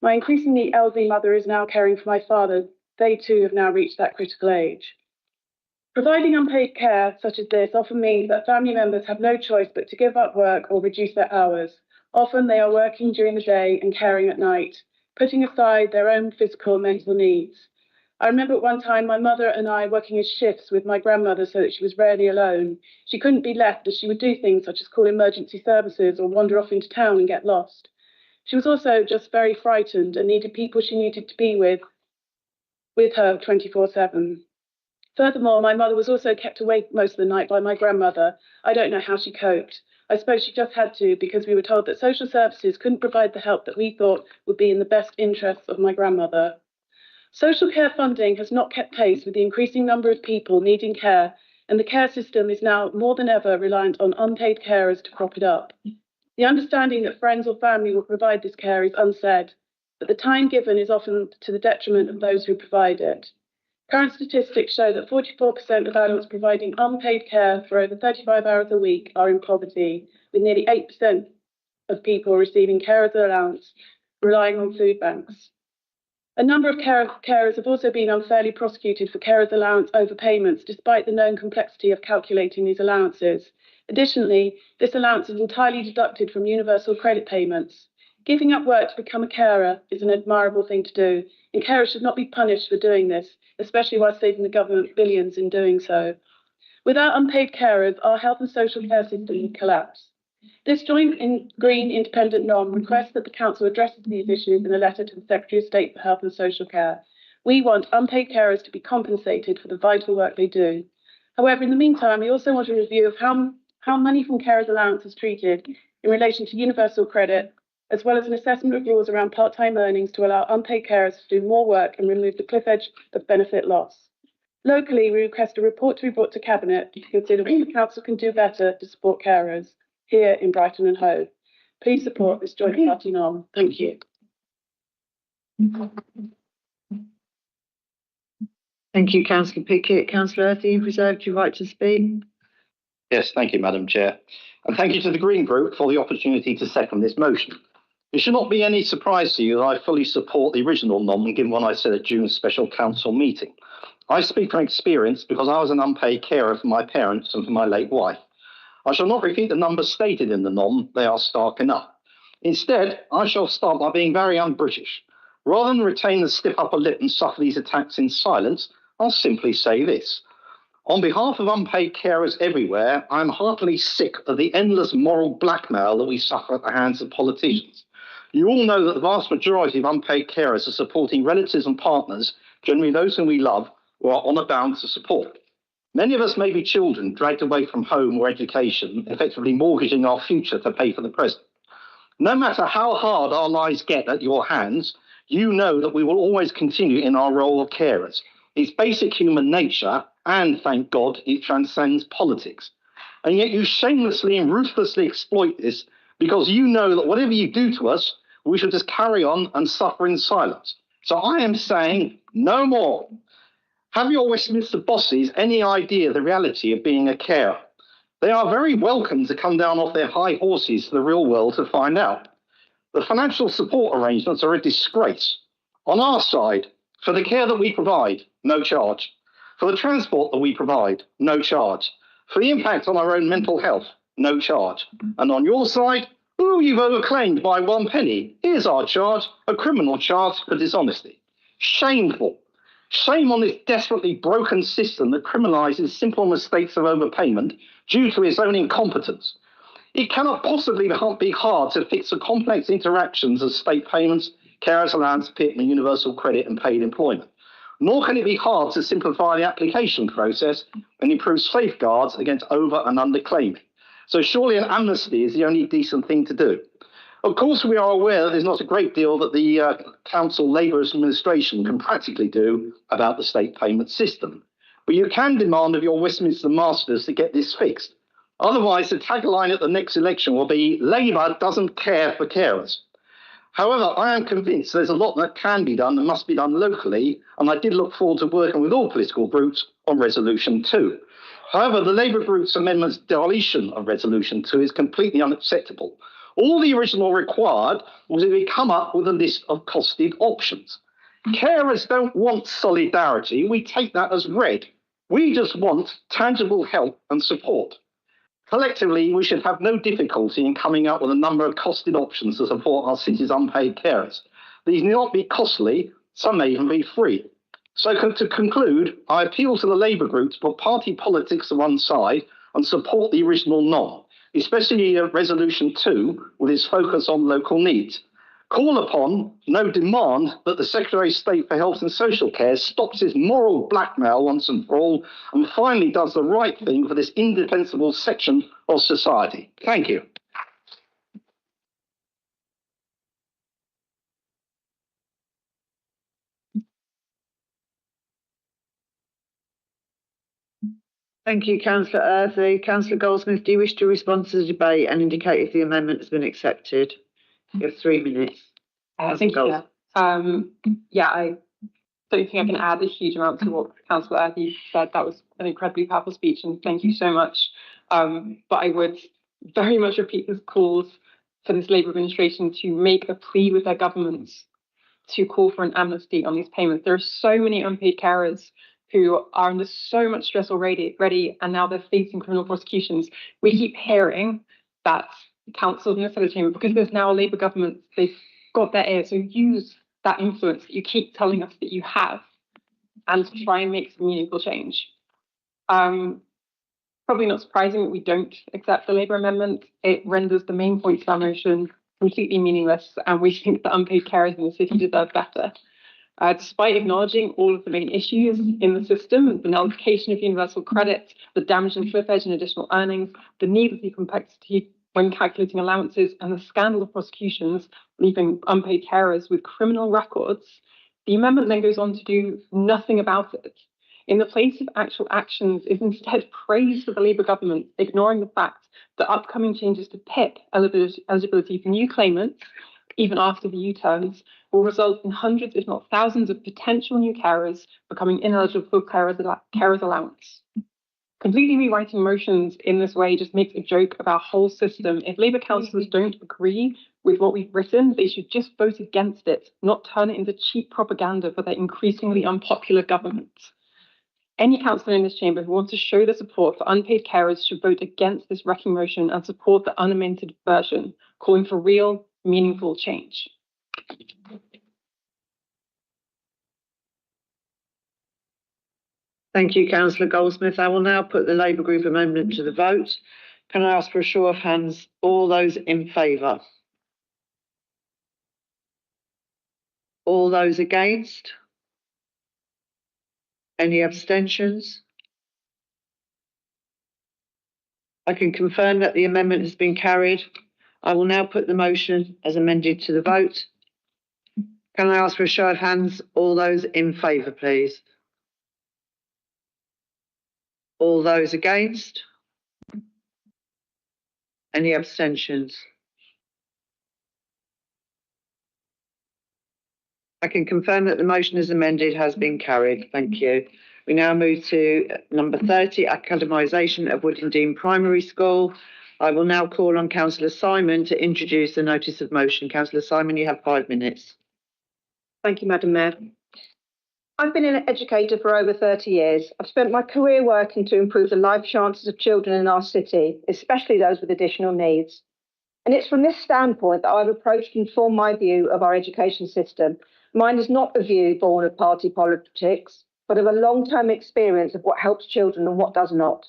My increasingly elderly mother is now caring for my father. They too have now reached that critical age. Providing unpaid care such as this often means that family members have no choice but to give up work or reduce their hours. Often they are working during the day and caring at night, putting aside their own physical and mental needs. I remember at one time my mother and I working as shifts with my grandmother so that she was rarely alone. She couldn't be left as she would do things such as call emergency services or wander off into town and get lost. She was also just very frightened and needed people she needed to be with her 24/7. Furthermore, my mother was also kept awake most of the night by my grandmother. I don't know how she coped. I suppose she just had to, because we were told that social services couldn't provide the help that we thought would be in the best interests of my grandmother. Social care funding has not kept pace with the increasing number of people needing care, and the care system is now more than ever reliant on unpaid carers to prop it up. The understanding that friends or family will provide this care is unsaid, but the time given is often to the detriment of those who provide it. Current statistics show that 44% of adults providing unpaid care for over 35 hours a week are in poverty, with nearly 8% of people receiving carers allowance relying on food banks. A number of carers have also been unfairly prosecuted for carers allowance overpayments, despite the known complexity of calculating these allowances. Additionally, this allowance is entirely deducted from universal credit payments. Giving up work to become a carer is an admirable thing to do, and carers should not be punished for doing this, especially while saving the government billions in doing so. Without unpaid carers, our health and social care system would collapse. This joint Green Independent NOM requests that the Council addresses these issues in a letter to the Secretary of State for Health and Social Care. We want unpaid carers to be compensated for the vital work they do. However, in the meantime, we also want a review of how money from carers allowance is treated in relation to universal credit, as well as an assessment of rules around part-time earnings to allow unpaid carers to do more work and remove the cliff edge of benefit loss. Locally, we request a report to be brought to Cabinet to consider what the Council can do better to support carers here in Brighton and Hove. Please support this joint party NOM. Thank you. Thank you, Councillor Pickett. Councillor Earthy, you've reserved your right to speak. Yes, thank you, Madam Chair. And thank you to the Green Group for the opportunity to second this motion. It should not be any surprise to you that I fully support the original NOM, given what I said at June's special council meeting. I speak from experience because I was an unpaid carer for my parents and for my late wife. I shall not repeat the numbers stated in the NOM, they are stark enough. Instead, I shall start by being very un-British. Rather than retain the stiff upper lip and suffer these attacks in silence, I'll simply say this. On behalf of unpaid carers everywhere, I'm heartily sick of the endless moral blackmail that we suffer at the hands of politicians. You all know that the vast majority of unpaid carers are supporting relatives and partners, generally those whom we love, who are honour bound to support. Many of us may be children dragged away from home or education, effectively mortgaging our future to pay for the present. No matter how hard our lives get at your hands, you know that we will always continue in our role of carers. It's basic human nature, and thank God, it transcends politics. And yet you shamelessly and ruthlessly exploit this because you know that whatever you do to us, we should just carry on and suffer in silence. So I am saying no more. Have your Westminster bosses any idea of the reality of being a carer? They are very welcome to come down off their high horses to the real world to find out. The financial support arrangements are a disgrace. On our side, for the care that we provide, no charge. For the transport that we provide, no charge. For the impact on our own mental health, no charge. And on your side, ooh, you've overclaimed by 1 penny. Here's our charge, a criminal charge for dishonesty. Shameful. Shame on this desperately broken system that criminalises simple mistakes of overpayment due to its own incompetence. It cannot possibly be hard to fix the complex interactions of state payments, carers allowance, PIP, and universal credit and paid employment. Nor can it be hard to simplify the application process and improve safeguards against over and underclaiming. So surely an amnesty is the only decent thing to do. Of course, we are aware that there's not a great deal that the Council Labour Administration can practically do about the state payment system. But you can demand of your Westminster masters to get this fixed. Otherwise, the tagline at the next election will be, Labour doesn't care for carers. However, I am convinced there's a lot that can be done and must be done locally, and I did look forward to working with all political groups on Resolution 2. However, the Labour group's amendment's deletion of Resolution 2 is completely unacceptable. All the original required was that we come up with a list of costed options. Carers don't want solidarity. We take that as read. We just want tangible help and support. Collectively, we should have no difficulty in coming up with a number of costed options to support our city's unpaid carers. These need not be costly, some may even be free. So to conclude, I appeal to the Labour group to put party politics to one side and support the original NOM, especially Resolution 2 with its focus on local needs. Call upon, no demand, that the Secretary of State for Health and Social Care stops his moral blackmail once and for all and finally does the right thing for this indefensible section of society. Thank you. Thank you, Councillor Earthy. Councillor Goldsmith, do you wish to respond to the debate and indicate if the amendment has been accepted? You have 3 minutes. Thank you. Yeah, I don't think I can add a huge amount to what Councillor Earthy said. That was an incredibly powerful speech, and thank you so much. But I would very much repeat his calls for this Labour administration to make a plea with their governments to call for an amnesty on these payments. There are so many unpaid carers who are under so much stress already, and now they're facing criminal prosecutions. We keep hearing that councils in the Senate chamber, because there's now a Labour government, they've got their ear. So use that influence that you keep telling us that you have and try and make some meaningful change. Probably not surprising that we don't accept the Labour amendment. It renders the main points of our motion completely meaningless, and we think that unpaid carers in the city deserve better. Despite acknowledging all of the main issues in the system, the nullification of universal credit, the damage and cliff edge and additional earnings, the needless complexity when calculating allowances, and the scandal of prosecutions leaving unpaid carers with criminal records, the amendment then goes on to do nothing about it. In the place of actual actions is instead praise for the Labour government, ignoring the fact that upcoming changes to PIP eligibility for new claimants, even after the U-turns, will result in hundreds, if not thousands, of potential new carers becoming ineligible for carers allowance. Completely rewriting motions in this way just makes a joke of our whole system. If Labour councillors don't agree with what we've written, they should just vote against it, not turn it into cheap propaganda for their increasingly unpopular government. Any councillor in this chamber who wants to show their support for unpaid carers should vote against this wrecking motion and support the unamended version, calling for real, meaningful change. Thank you, Councillor Goldsmith. I will now put the Labour Group amendment to the vote. Can I ask for a show of hands? All those in favour? All those against? Any abstentions? I can confirm that the amendment has been carried. I will now put the motion as amended to the vote. Can I ask for a show of hands? All those in favour, please. All those against? Any abstentions? I can confirm that the motion as amended has been carried. Thank you. We now move to number 30, academisation of Woodendene Primary School. I will now call on Councillor Simon to introduce the notice of motion. Councillor Simon, you have 5 minutes. Thank you, Madam Mayor. I've been an educator for over 30 years. I've spent my career working to improve the life chances of children in our city, especially those with additional needs. And it's from this standpoint that I've approached and formed my view of our education system. Mine is not a view born of party politics, but of a long-term experience of what helps children and what does not.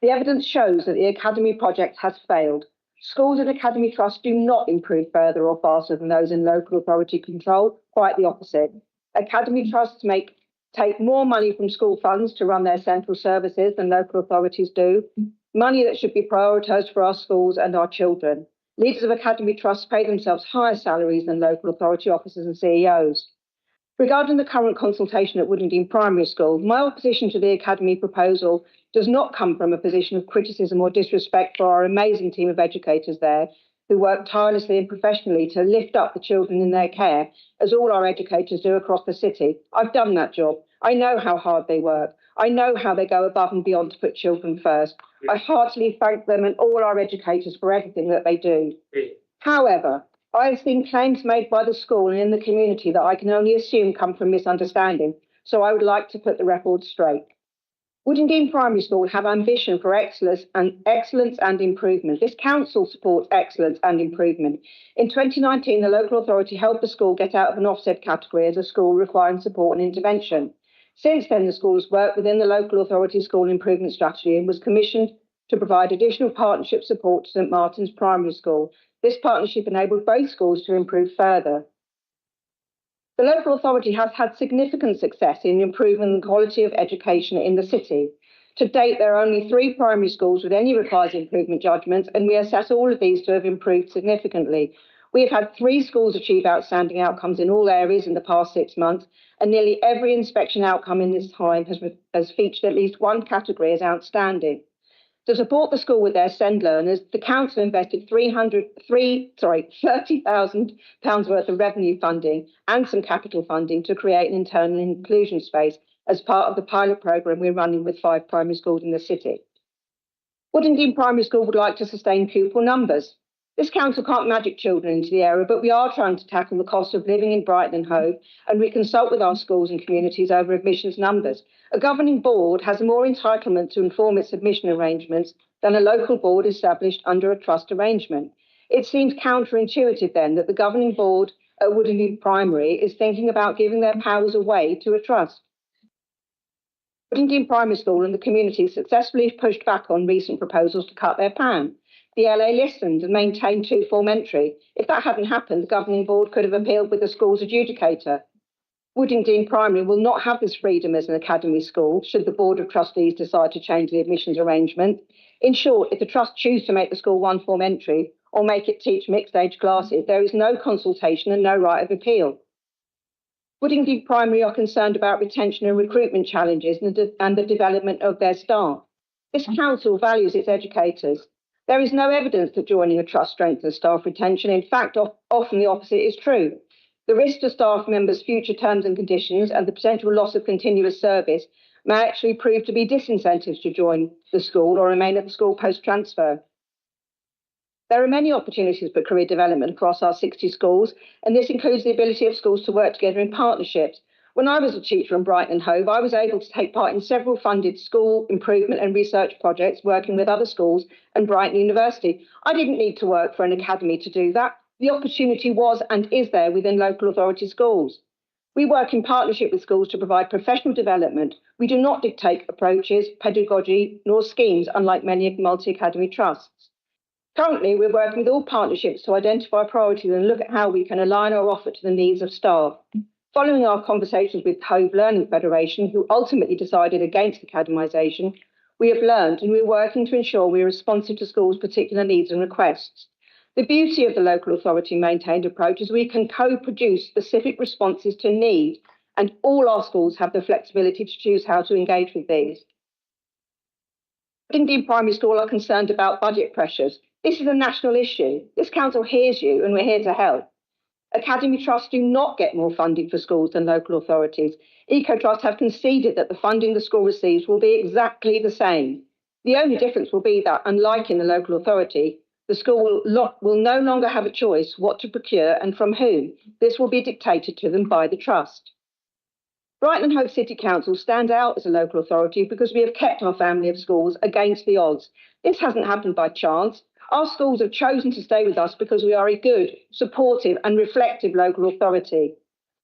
The evidence shows that the Academy project has failed. Schools and Academy trusts do not improve further or faster than those in local authority control, quite the opposite. Academy trusts take more money from school funds to run their central services than local authorities do, money that should be prioritised for our schools and our children. Leaders of Academy trusts pay themselves higher salaries than local authority officers and CEOs. Regarding the current consultation at Woodendene Primary School, my opposition to the Academy proposal does not come from a position of criticism or disrespect for our amazing team of educators there, who work tirelessly and professionally to lift up the children in their care, as all our educators do across the city. I've done that job. I know how hard they work. I know how they go above and beyond to put children first. I heartily thank them and all our educators for everything that they do. However, I have seen claims made by the school and in the community that I can only assume come from misunderstanding, so I would like to put the record straight. Woodendene Primary School have ambition for excellence and improvement. This council supports excellence and improvement. In 2019, the local authority helped the school get out of an offset category as a school requiring support and intervention. Since then, the school has worked within the local authority school improvement strategy and was commissioned to provide additional partnership support to St Martin's Primary School. This partnership enabled both schools to improve further. The local authority has had significant success in improving the quality of education in the city. To date, there are only 3 primary schools with any required improvement judgments, and we assess all of these to have improved significantly. We have had 3 schools achieve outstanding outcomes in all areas in the past 6 months, and nearly every inspection outcome in this time has featured at least one category as outstanding. To support the school with their SEND learners, the council invested £30,000 worth of revenue funding and some capital funding to create an internal inclusion space as part of the pilot programme we're running with 5 primary schools in the city. Woodendene Primary School would like to sustain pupil numbers. This council can't magic children into the area, but we are trying to tackle the cost of living in Brighton and Hove, and we consult with our schools and communities over admissions numbers. A governing board has more entitlement to inform its admission arrangements than a local board established under a trust arrangement. It seems counterintuitive then that the governing board at Woodendene Primary is thinking about giving their powers away to a trust. Woodendene Primary School and the community successfully pushed back on recent proposals to cut their PAN. The LA listened and maintained 2 form entry. If that hadn't happened, the governing board could have appealed with the school's adjudicator. Woodendene Primary will not have this freedom as an academy school, should the Board of Trustees decide to change the admissions arrangement. In short, if the trust choose to make the school 1 form entry or make it teach mixed age classes, there is no consultation and no right of appeal. Woodendene Primary are concerned about retention and recruitment challenges and the development of their staff. This council values its educators. There is no evidence that joining a trust strengthens staff retention. In fact, often the opposite is true. The risk to staff members' future terms and conditions and the potential loss of continuous service may actually prove to be disincentives to join the school or remain at the school post-transfer. There are many opportunities for career development across our 60 schools, and this includes the ability of schools to work together in partnerships. When I was a teacher in Brighton and Hove, I was able to take part in several funded school improvement and research projects working with other schools and Brighton University. I didn't need to work for an academy to do that. The opportunity was and is there within local authority schools. We work in partnership with schools to provide professional development. We do not dictate approaches, pedagogy, nor schemes, unlike many multi-academy trusts. Currently, we're working with all partnerships to identify priorities and look at how we can align our offer to the needs of staff. Following our conversations with Hove Learning Federation, who ultimately decided against academisation, we have learned and we're working to ensure we are responsive to schools' particular needs and requests. The beauty of the local authority maintained approach is we can co-produce specific responses to need, and all our schools have the flexibility to choose how to engage with these. Indeed, primary school are concerned about budget pressures. This is a national issue. This council hears you and we're here to help. Academy trusts do not get more funding for schools than local authorities. Eco-trusts have conceded that the funding the school receives will be exactly the same. The only difference will be that, unlike in the local authority, the school will no longer have a choice what to procure and from whom. This will be dictated to them by the trust. Brighton and Hove City Council stand out as a local authority because we have kept our family of schools against the odds. This hasn't happened by chance. Our schools have chosen to stay with us because we are a good, supportive and reflective local authority.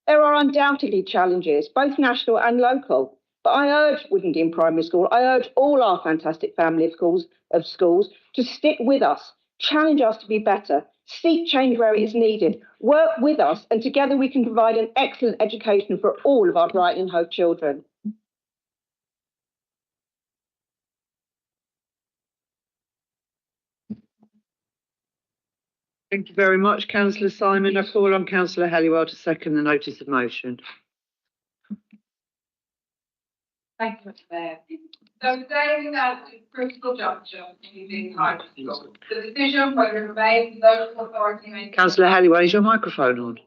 There are undoubtedly challenges, both national and local, but I urge Woodendene Primary School, I urge all our fantastic family of schools to stick with us, challenge us to be better, seek change where it is needed, work with us, and together we can provide an excellent education for all of our Brighton and Hove children. Thank you very much, Councillor Simon. I call on Councillor Helliwell to second the notice of motion. Thank you, Mr. Mayor. So today we stand at a critical juncture in the primary school. The decision whether it remains local authority. Councillor Helliwell, is your microphone on?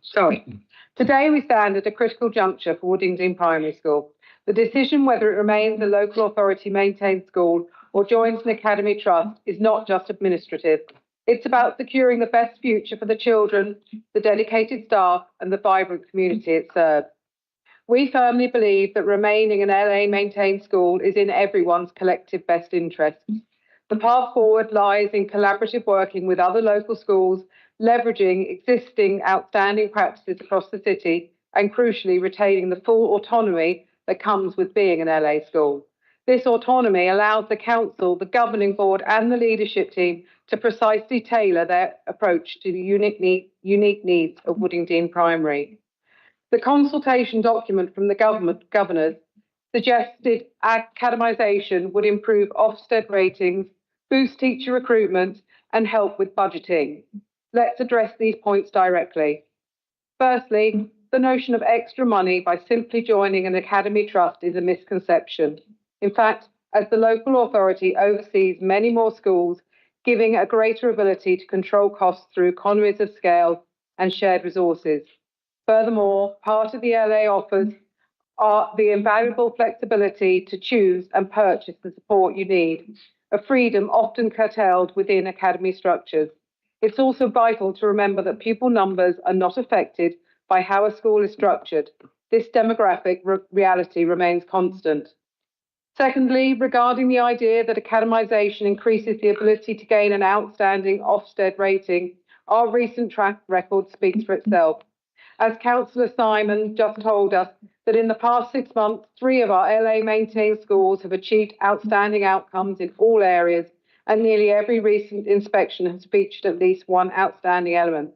Sorry. Today we stand at a critical juncture for Woodendene Primary School. The decision whether it remains a local authority maintained school or joins an academy trust is not just administrative. It's about securing the best future for the children, the dedicated staff and the vibrant community it serves. We firmly believe that remaining an LA maintained school is in everyone's collective best interests. The path forward lies in collaborative working with other local schools, leveraging existing outstanding practices across the city and crucially retaining the full autonomy that comes with being an LA school. This autonomy allows the council, the governing board and the leadership team to precisely tailor their approach to the unique needs of Woodendene Primary. The consultation document from the governors suggested academisation would improve Ofsted ratings, boost teacher recruitment and help with budgeting. Let's address these points directly. Firstly, the notion of extra money by simply joining an academy trust is a misconception. In fact, as the local authority oversees many more schools, giving a greater ability to control costs through economies of scale and shared resources. Furthermore, part of the LA offers are the invaluable flexibility to choose and purchase the support you need, a freedom often curtailed within academy structures. It's also vital to remember that pupil numbers are not affected by how a school is structured. This demographic reality remains constant. Secondly, regarding the idea that academisation increases the ability to gain an outstanding Ofsted rating, our recent track record speaks for itself. As Councillor Simon just told us, that in the past 6 months, 3 of our LA maintained schools have achieved outstanding outcomes in all areas, and nearly every recent inspection has featured at least one outstanding element.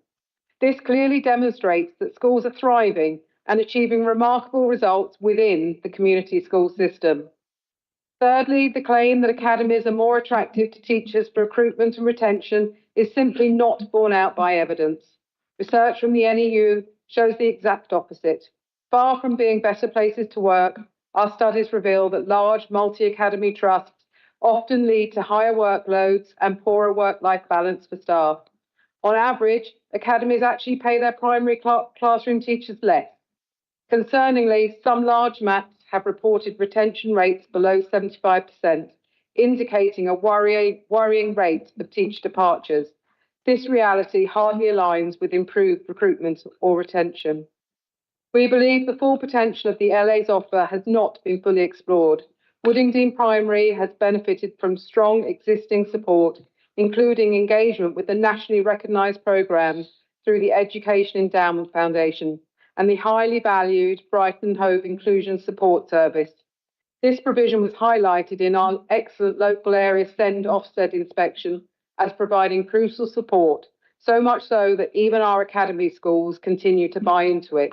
This clearly demonstrates that schools are thriving and achieving remarkable results within the community school system. Thirdly, the claim that academies are more attractive to teachers for recruitment and retention is simply not borne out by evidence. Research from the NEU shows the exact opposite. Far from being better places to work, our studies reveal that large multi-academy trusts often lead to higher workloads and poorer work-life balance for staff. On average, academies actually pay their primary classroom teachers less. Concerningly, some large MATs have reported retention rates below 75%, indicating a worrying rate of teacher departures. This reality hardly aligns with improved recruitment or retention. We believe the full potential of the LA's offer has not been fully explored. Woodingdean Primary has benefited from strong existing support, including engagement with the nationally recognised programmes through the Education Endowment Foundation and the highly valued Brighton Hove Inclusion Support Service. This provision was highlighted in our excellent local area SEND Ofsted inspection as providing crucial support, so much so that even our academy schools continue to buy into it.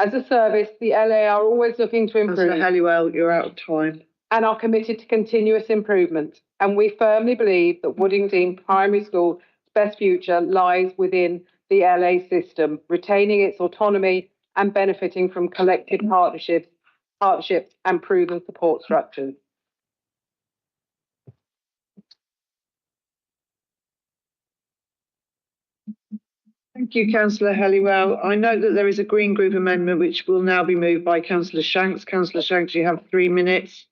As a service, the LA are always looking to improve. Councillor Halliwell, you're out of time. And are committed to continuous improvement. And we firmly believe that Woodingdean Primary School's best future lies within the LA system, retaining its autonomy and benefiting from collective partnerships and proven support structures. Thank you, Councillor Halliwell. I note that there is a Green Group amendment which will now be moved by Councillor Shanks. Councillor Shanks, you have 3 minutes.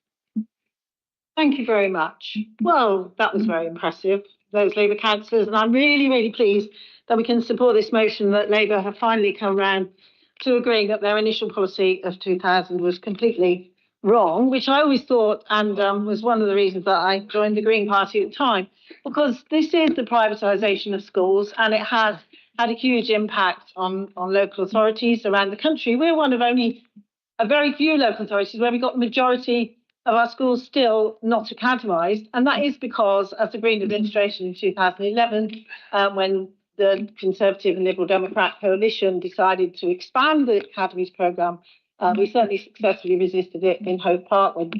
Thank you very much. Well, that was very impressive, those Labour councillors, and I'm really, really pleased that we can support this motion that Labour have finally come round to agreeing that their initial policy of 2000 was completely wrong, which I always thought, and was one of the reasons that I joined the Green Party at the time, because this is the privatisation of schools, and it has had a huge impact on local authorities around the country. We're one of only a very few local authorities where we got the majority of our schools still not academised, and that is because, as the Green administration in 2011, when the Conservative and Liberal Democrat coalition decided to expand the academies programme, we certainly successfully resisted it in Hove Park when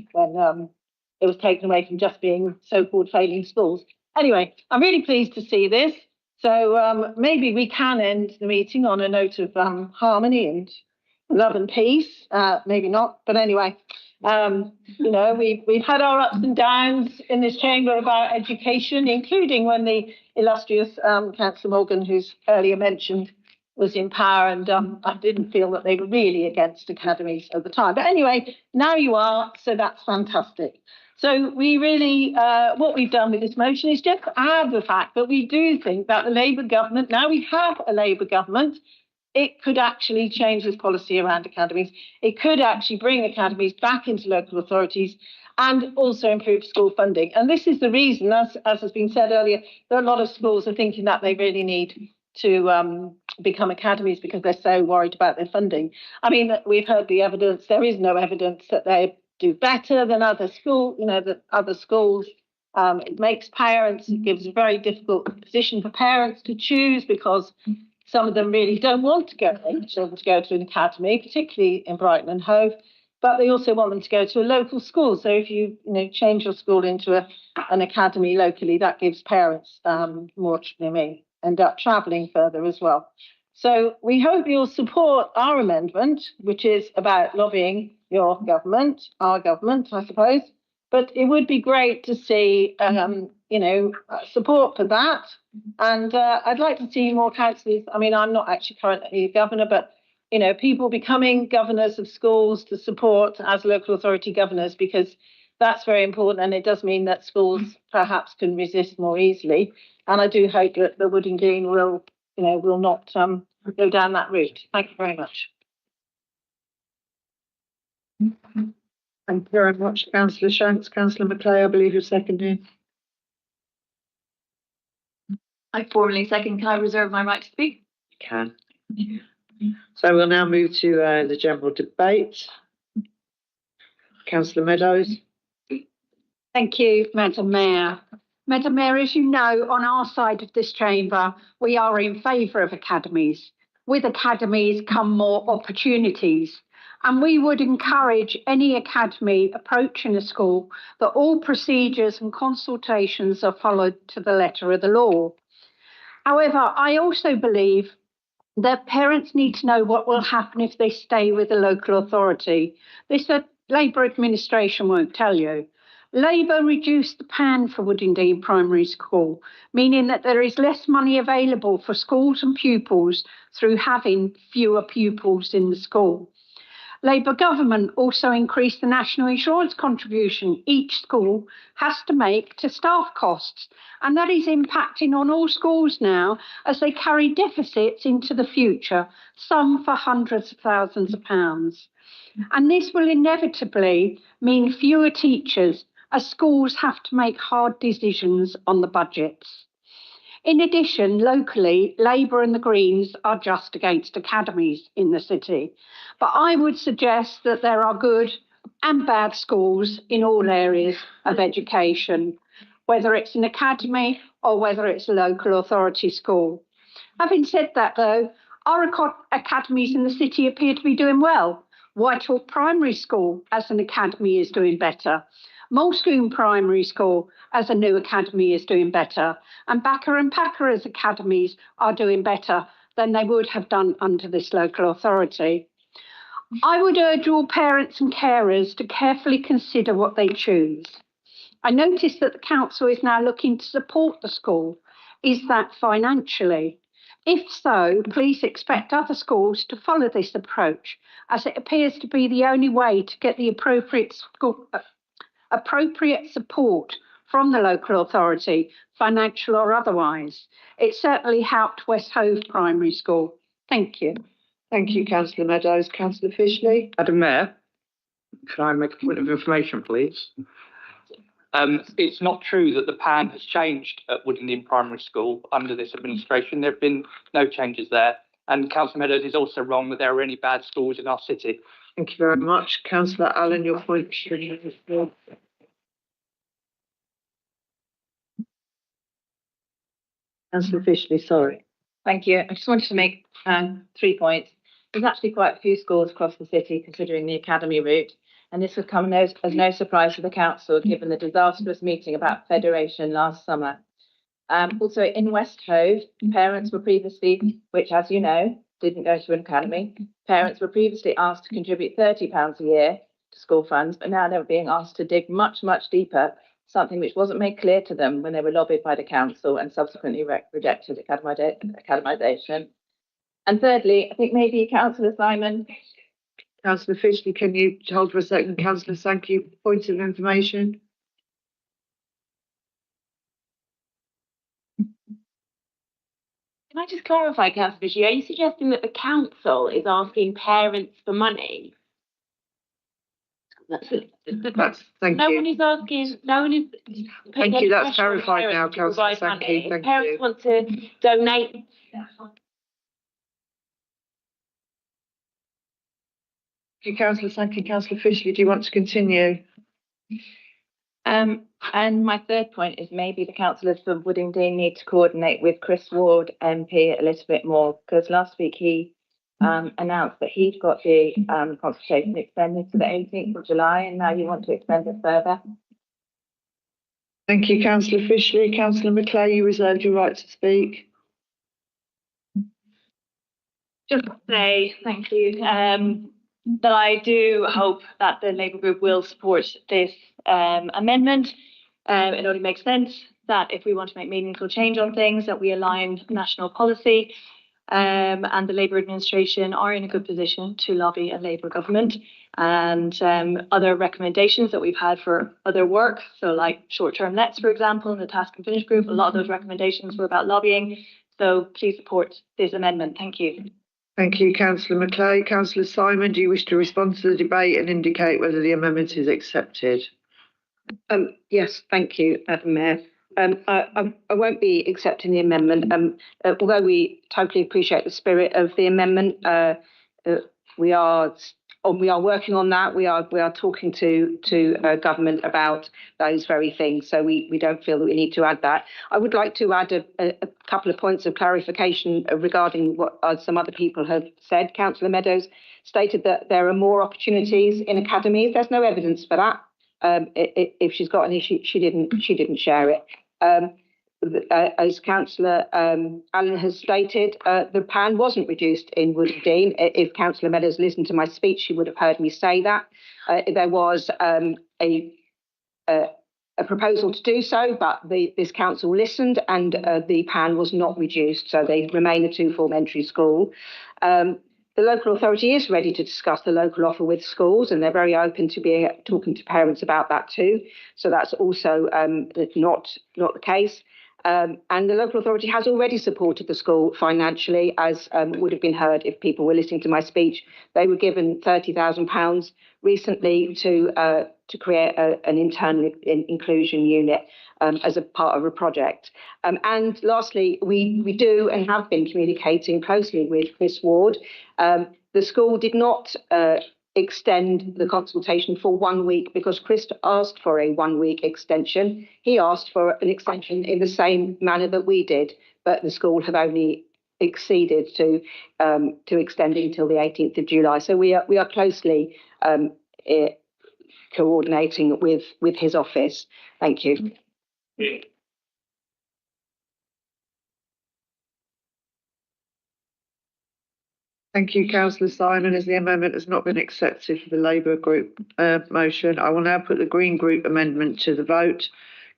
it was taken away from just being so-called failing schools. Anyway, I'm really pleased to see this. So maybe we can end the meeting on a note of harmony and love and peace. Maybe not, but anyway, you know, we've had our ups and downs in this chamber about education, including when the illustrious Councillor Morgan, who's earlier mentioned, was in power, and I didn't feel that they were really against academies at the time. But anyway, now you are, so that's fantastic. So we really, what we've done with this motion is just add the fact that we do think that the Labour government, now we have a Labour government, it could actually change this policy around academies. It could actually bring academies back into local authorities and also improve school funding. And this is the reason, as has been said earlier, that a lot of schools are thinking that they really need to become academies because they're so worried about their funding. I mean, we've heard the evidence. There is no evidence that they do better than other schools, you know, that other schools. It makes parents, it gives a very difficult position for parents to choose because some of them really don't want to go, their children to go to an academy, particularly in Brighton and Hove, but they also want them to go to a local school. So if you change your school into an academy locally, that gives parents more, end up travelling further as well. So we hope you'll support our amendment, which is about lobbying your government, our government, I suppose. But it would be great to see, support for that. And I'd like to see more councillors. I mean, I'm not actually currently a governor, but, people becoming governors of schools to support as local authority governors, because that's very important. And it does mean that schools perhaps can resist more easily. And I do hope that the Woodingdean will not go down that route. Thank you very much. Thank you very much, Councillor Shanks. Councillor Macleay, I believe you're seconding. I formally second. Can I reserve my right to speak? You can. So we'll now move to the general debate. Councillor Meadows. Thank you, Madam Mayor. Madam Mayor, as you know, on our side of this chamber, we are in favour of academies. With academies come more opportunities. And we would encourage any academy approaching a school that all procedures and consultations are followed to the letter of the law. However, I also believe that parents need to know what will happen if they stay with the local authority. This Labour administration won't tell you. Labour reduced the PAN for Woodingdean Primary School, meaning that there is less money available for schools and pupils through having fewer pupils in the school. Labour government also increased the national insurance contribution each school has to make to staff costs, and that is impacting on all schools now as they carry deficits into the future, some for hundreds of thousands of pounds. And this will inevitably mean fewer teachers as schools have to make hard decisions on the budgets. In addition, locally, Labour and the Greens are just against academies in the city. But I would suggest that there are good and bad schools in all areas of education, whether it's an academy or whether it's a local authority school. Having said that, though, our academies in the city appear to be doing well. Whitehall Primary School as an academy is doing better. Mulscombe Primary School as a new academy is doing better, and Backer and Packer as academies are doing better than they would have done under this local authority. I would urge all parents and carers to carefully consider what they choose. I notice that the council is now looking to support the school. Is that financially? If so, please expect other schools to follow this approach, as it appears to be the only way to get the appropriate support from the local authority, financial or otherwise. It certainly helped West Hove Primary School. Thank you. Thank you, Councillor Meadows. Councillor Fishley. Madam Mayor, can I make a point of information, please? It's not true that the pan has changed at Woodingdean Primary School under this administration. There have been no changes there. And Councillor Meadows is also wrong that there are any bad schools in our city. Thank you very much. Councillor Allen, your point. Councillor Fishley, sorry. Thank you. I just wanted to make 3 points. There's actually quite a few schools across the city considering the academy route, and this would come as no surprise to the council given the disastrous meeting about federation last summer. Also in West Hove, parents were previously, which as you know, didn't go to an academy, parents were previously asked to contribute £30 a year to school funds, but now they're being asked to dig much, much deeper, something which wasn't made clear to them when they were lobbied by the council and subsequently rejected academisation. And thirdly, I think maybe Councillor Simon. Councillor Fishley, can you hold for a second? Councillor Sankey, point of information. Can I just clarify, Councillor Fishley, are you suggesting that the council is asking parents for money? Thank no you. one is asking, no one is. Thank you, that's clarified now, Councillor Sankey. If parents want to donate. Thank you, Councillor Sankey. Councillor Fishley, do you want to continue? And my third point is maybe the councillors for Woodingdean need to coordinate with Chris Ward MP a little bit more, because last week he announced that he'd got the consultation extended to the 18th of July, and now you want to extend it further. Thank you, Councillor Fishley. Councillor Macleay, you reserved your right to speak. Just to say thank you. That I do hope that the Labour group will support this amendment. It only makes sense that if we want to make meaningful change on things, that we align national policy, and the Labour administration are in a good position to lobby a Labour government. And other recommendations that we've had for other work, so like short-term lets, for example, in the Task and Finish group, a lot of those recommendations were about lobbying. So please support this amendment. Thank you. Thank you, Councillor Macleay. Councillor Simon, do you wish to respond to the debate and indicate whether the amendment is accepted? Yes, thank you, Madam Mayor. I won't be accepting the amendment. Although we totally appreciate the spirit of the amendment, we are working on that. We are talking to government about those very things. So we don't feel that we need to add that. I would like to add a couple of points of clarification regarding what some other people have said. Councillor Meadows stated that there are more opportunities in academies. There's no evidence for that. If she's got any, she didn't share it. As Councillor Allen has stated, the pan wasn't reduced in Woodingdean. If Councillor Meadows listened to my speech, she would have heard me say that. There was a proposal to do so, but this council listened and the pan was not reduced, so they remain a two-form entry school. The local authority is ready to discuss the local offer with schools, and they're very open to talking to parents about that too. So that's also not the case. And the local authority has already supported the school financially, as would have been heard if people were listening to my speech. They were given £30,000 recently to create an internal inclusion unit as a part of a project. And lastly, we do and have been communicating closely with Chris Ward. The school did not extend the consultation for 1 week because Chris asked for a 1 week extension. He asked for an extension in the same manner that we did, but the school have only acceded to extending until the 18th of July. So we are closely coordinating with his office. Thank you. Thank you, Councillor Simon. As the amendment has not been accepted for the Labour Group motion, I will now put the Green Group amendment to the vote.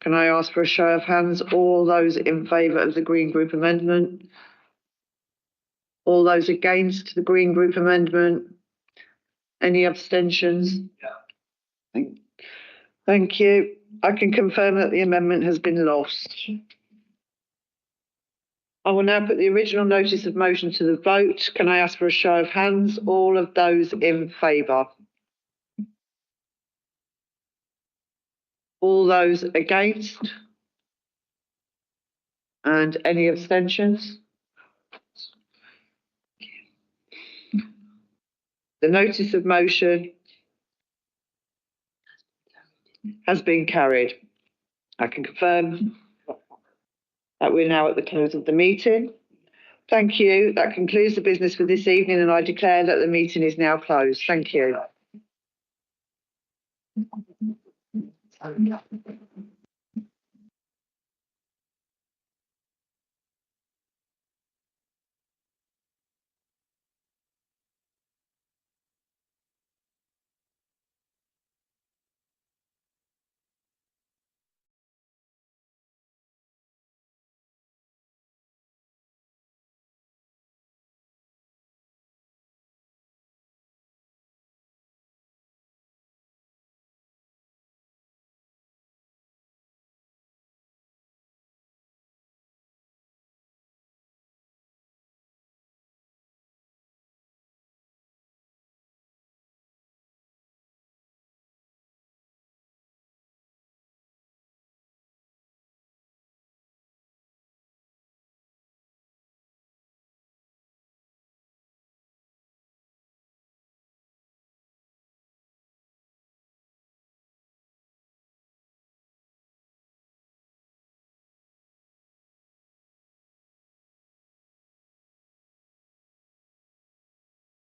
Can I ask for a show of hands? All those in favour of the Green Group amendment? All those against the Green Group amendment? Any abstentions? Thank you. I can confirm that the amendment has been lost. I will now put the original notice of motion to the vote. Can I ask for a show of hands? All of those in favour? All those against? And any abstentions? The notice of motion has been carried. I can confirm that we're now at the close of the meeting. Thank you. That concludes the business for this evening, and I declare that the meeting is now closed. Thank you.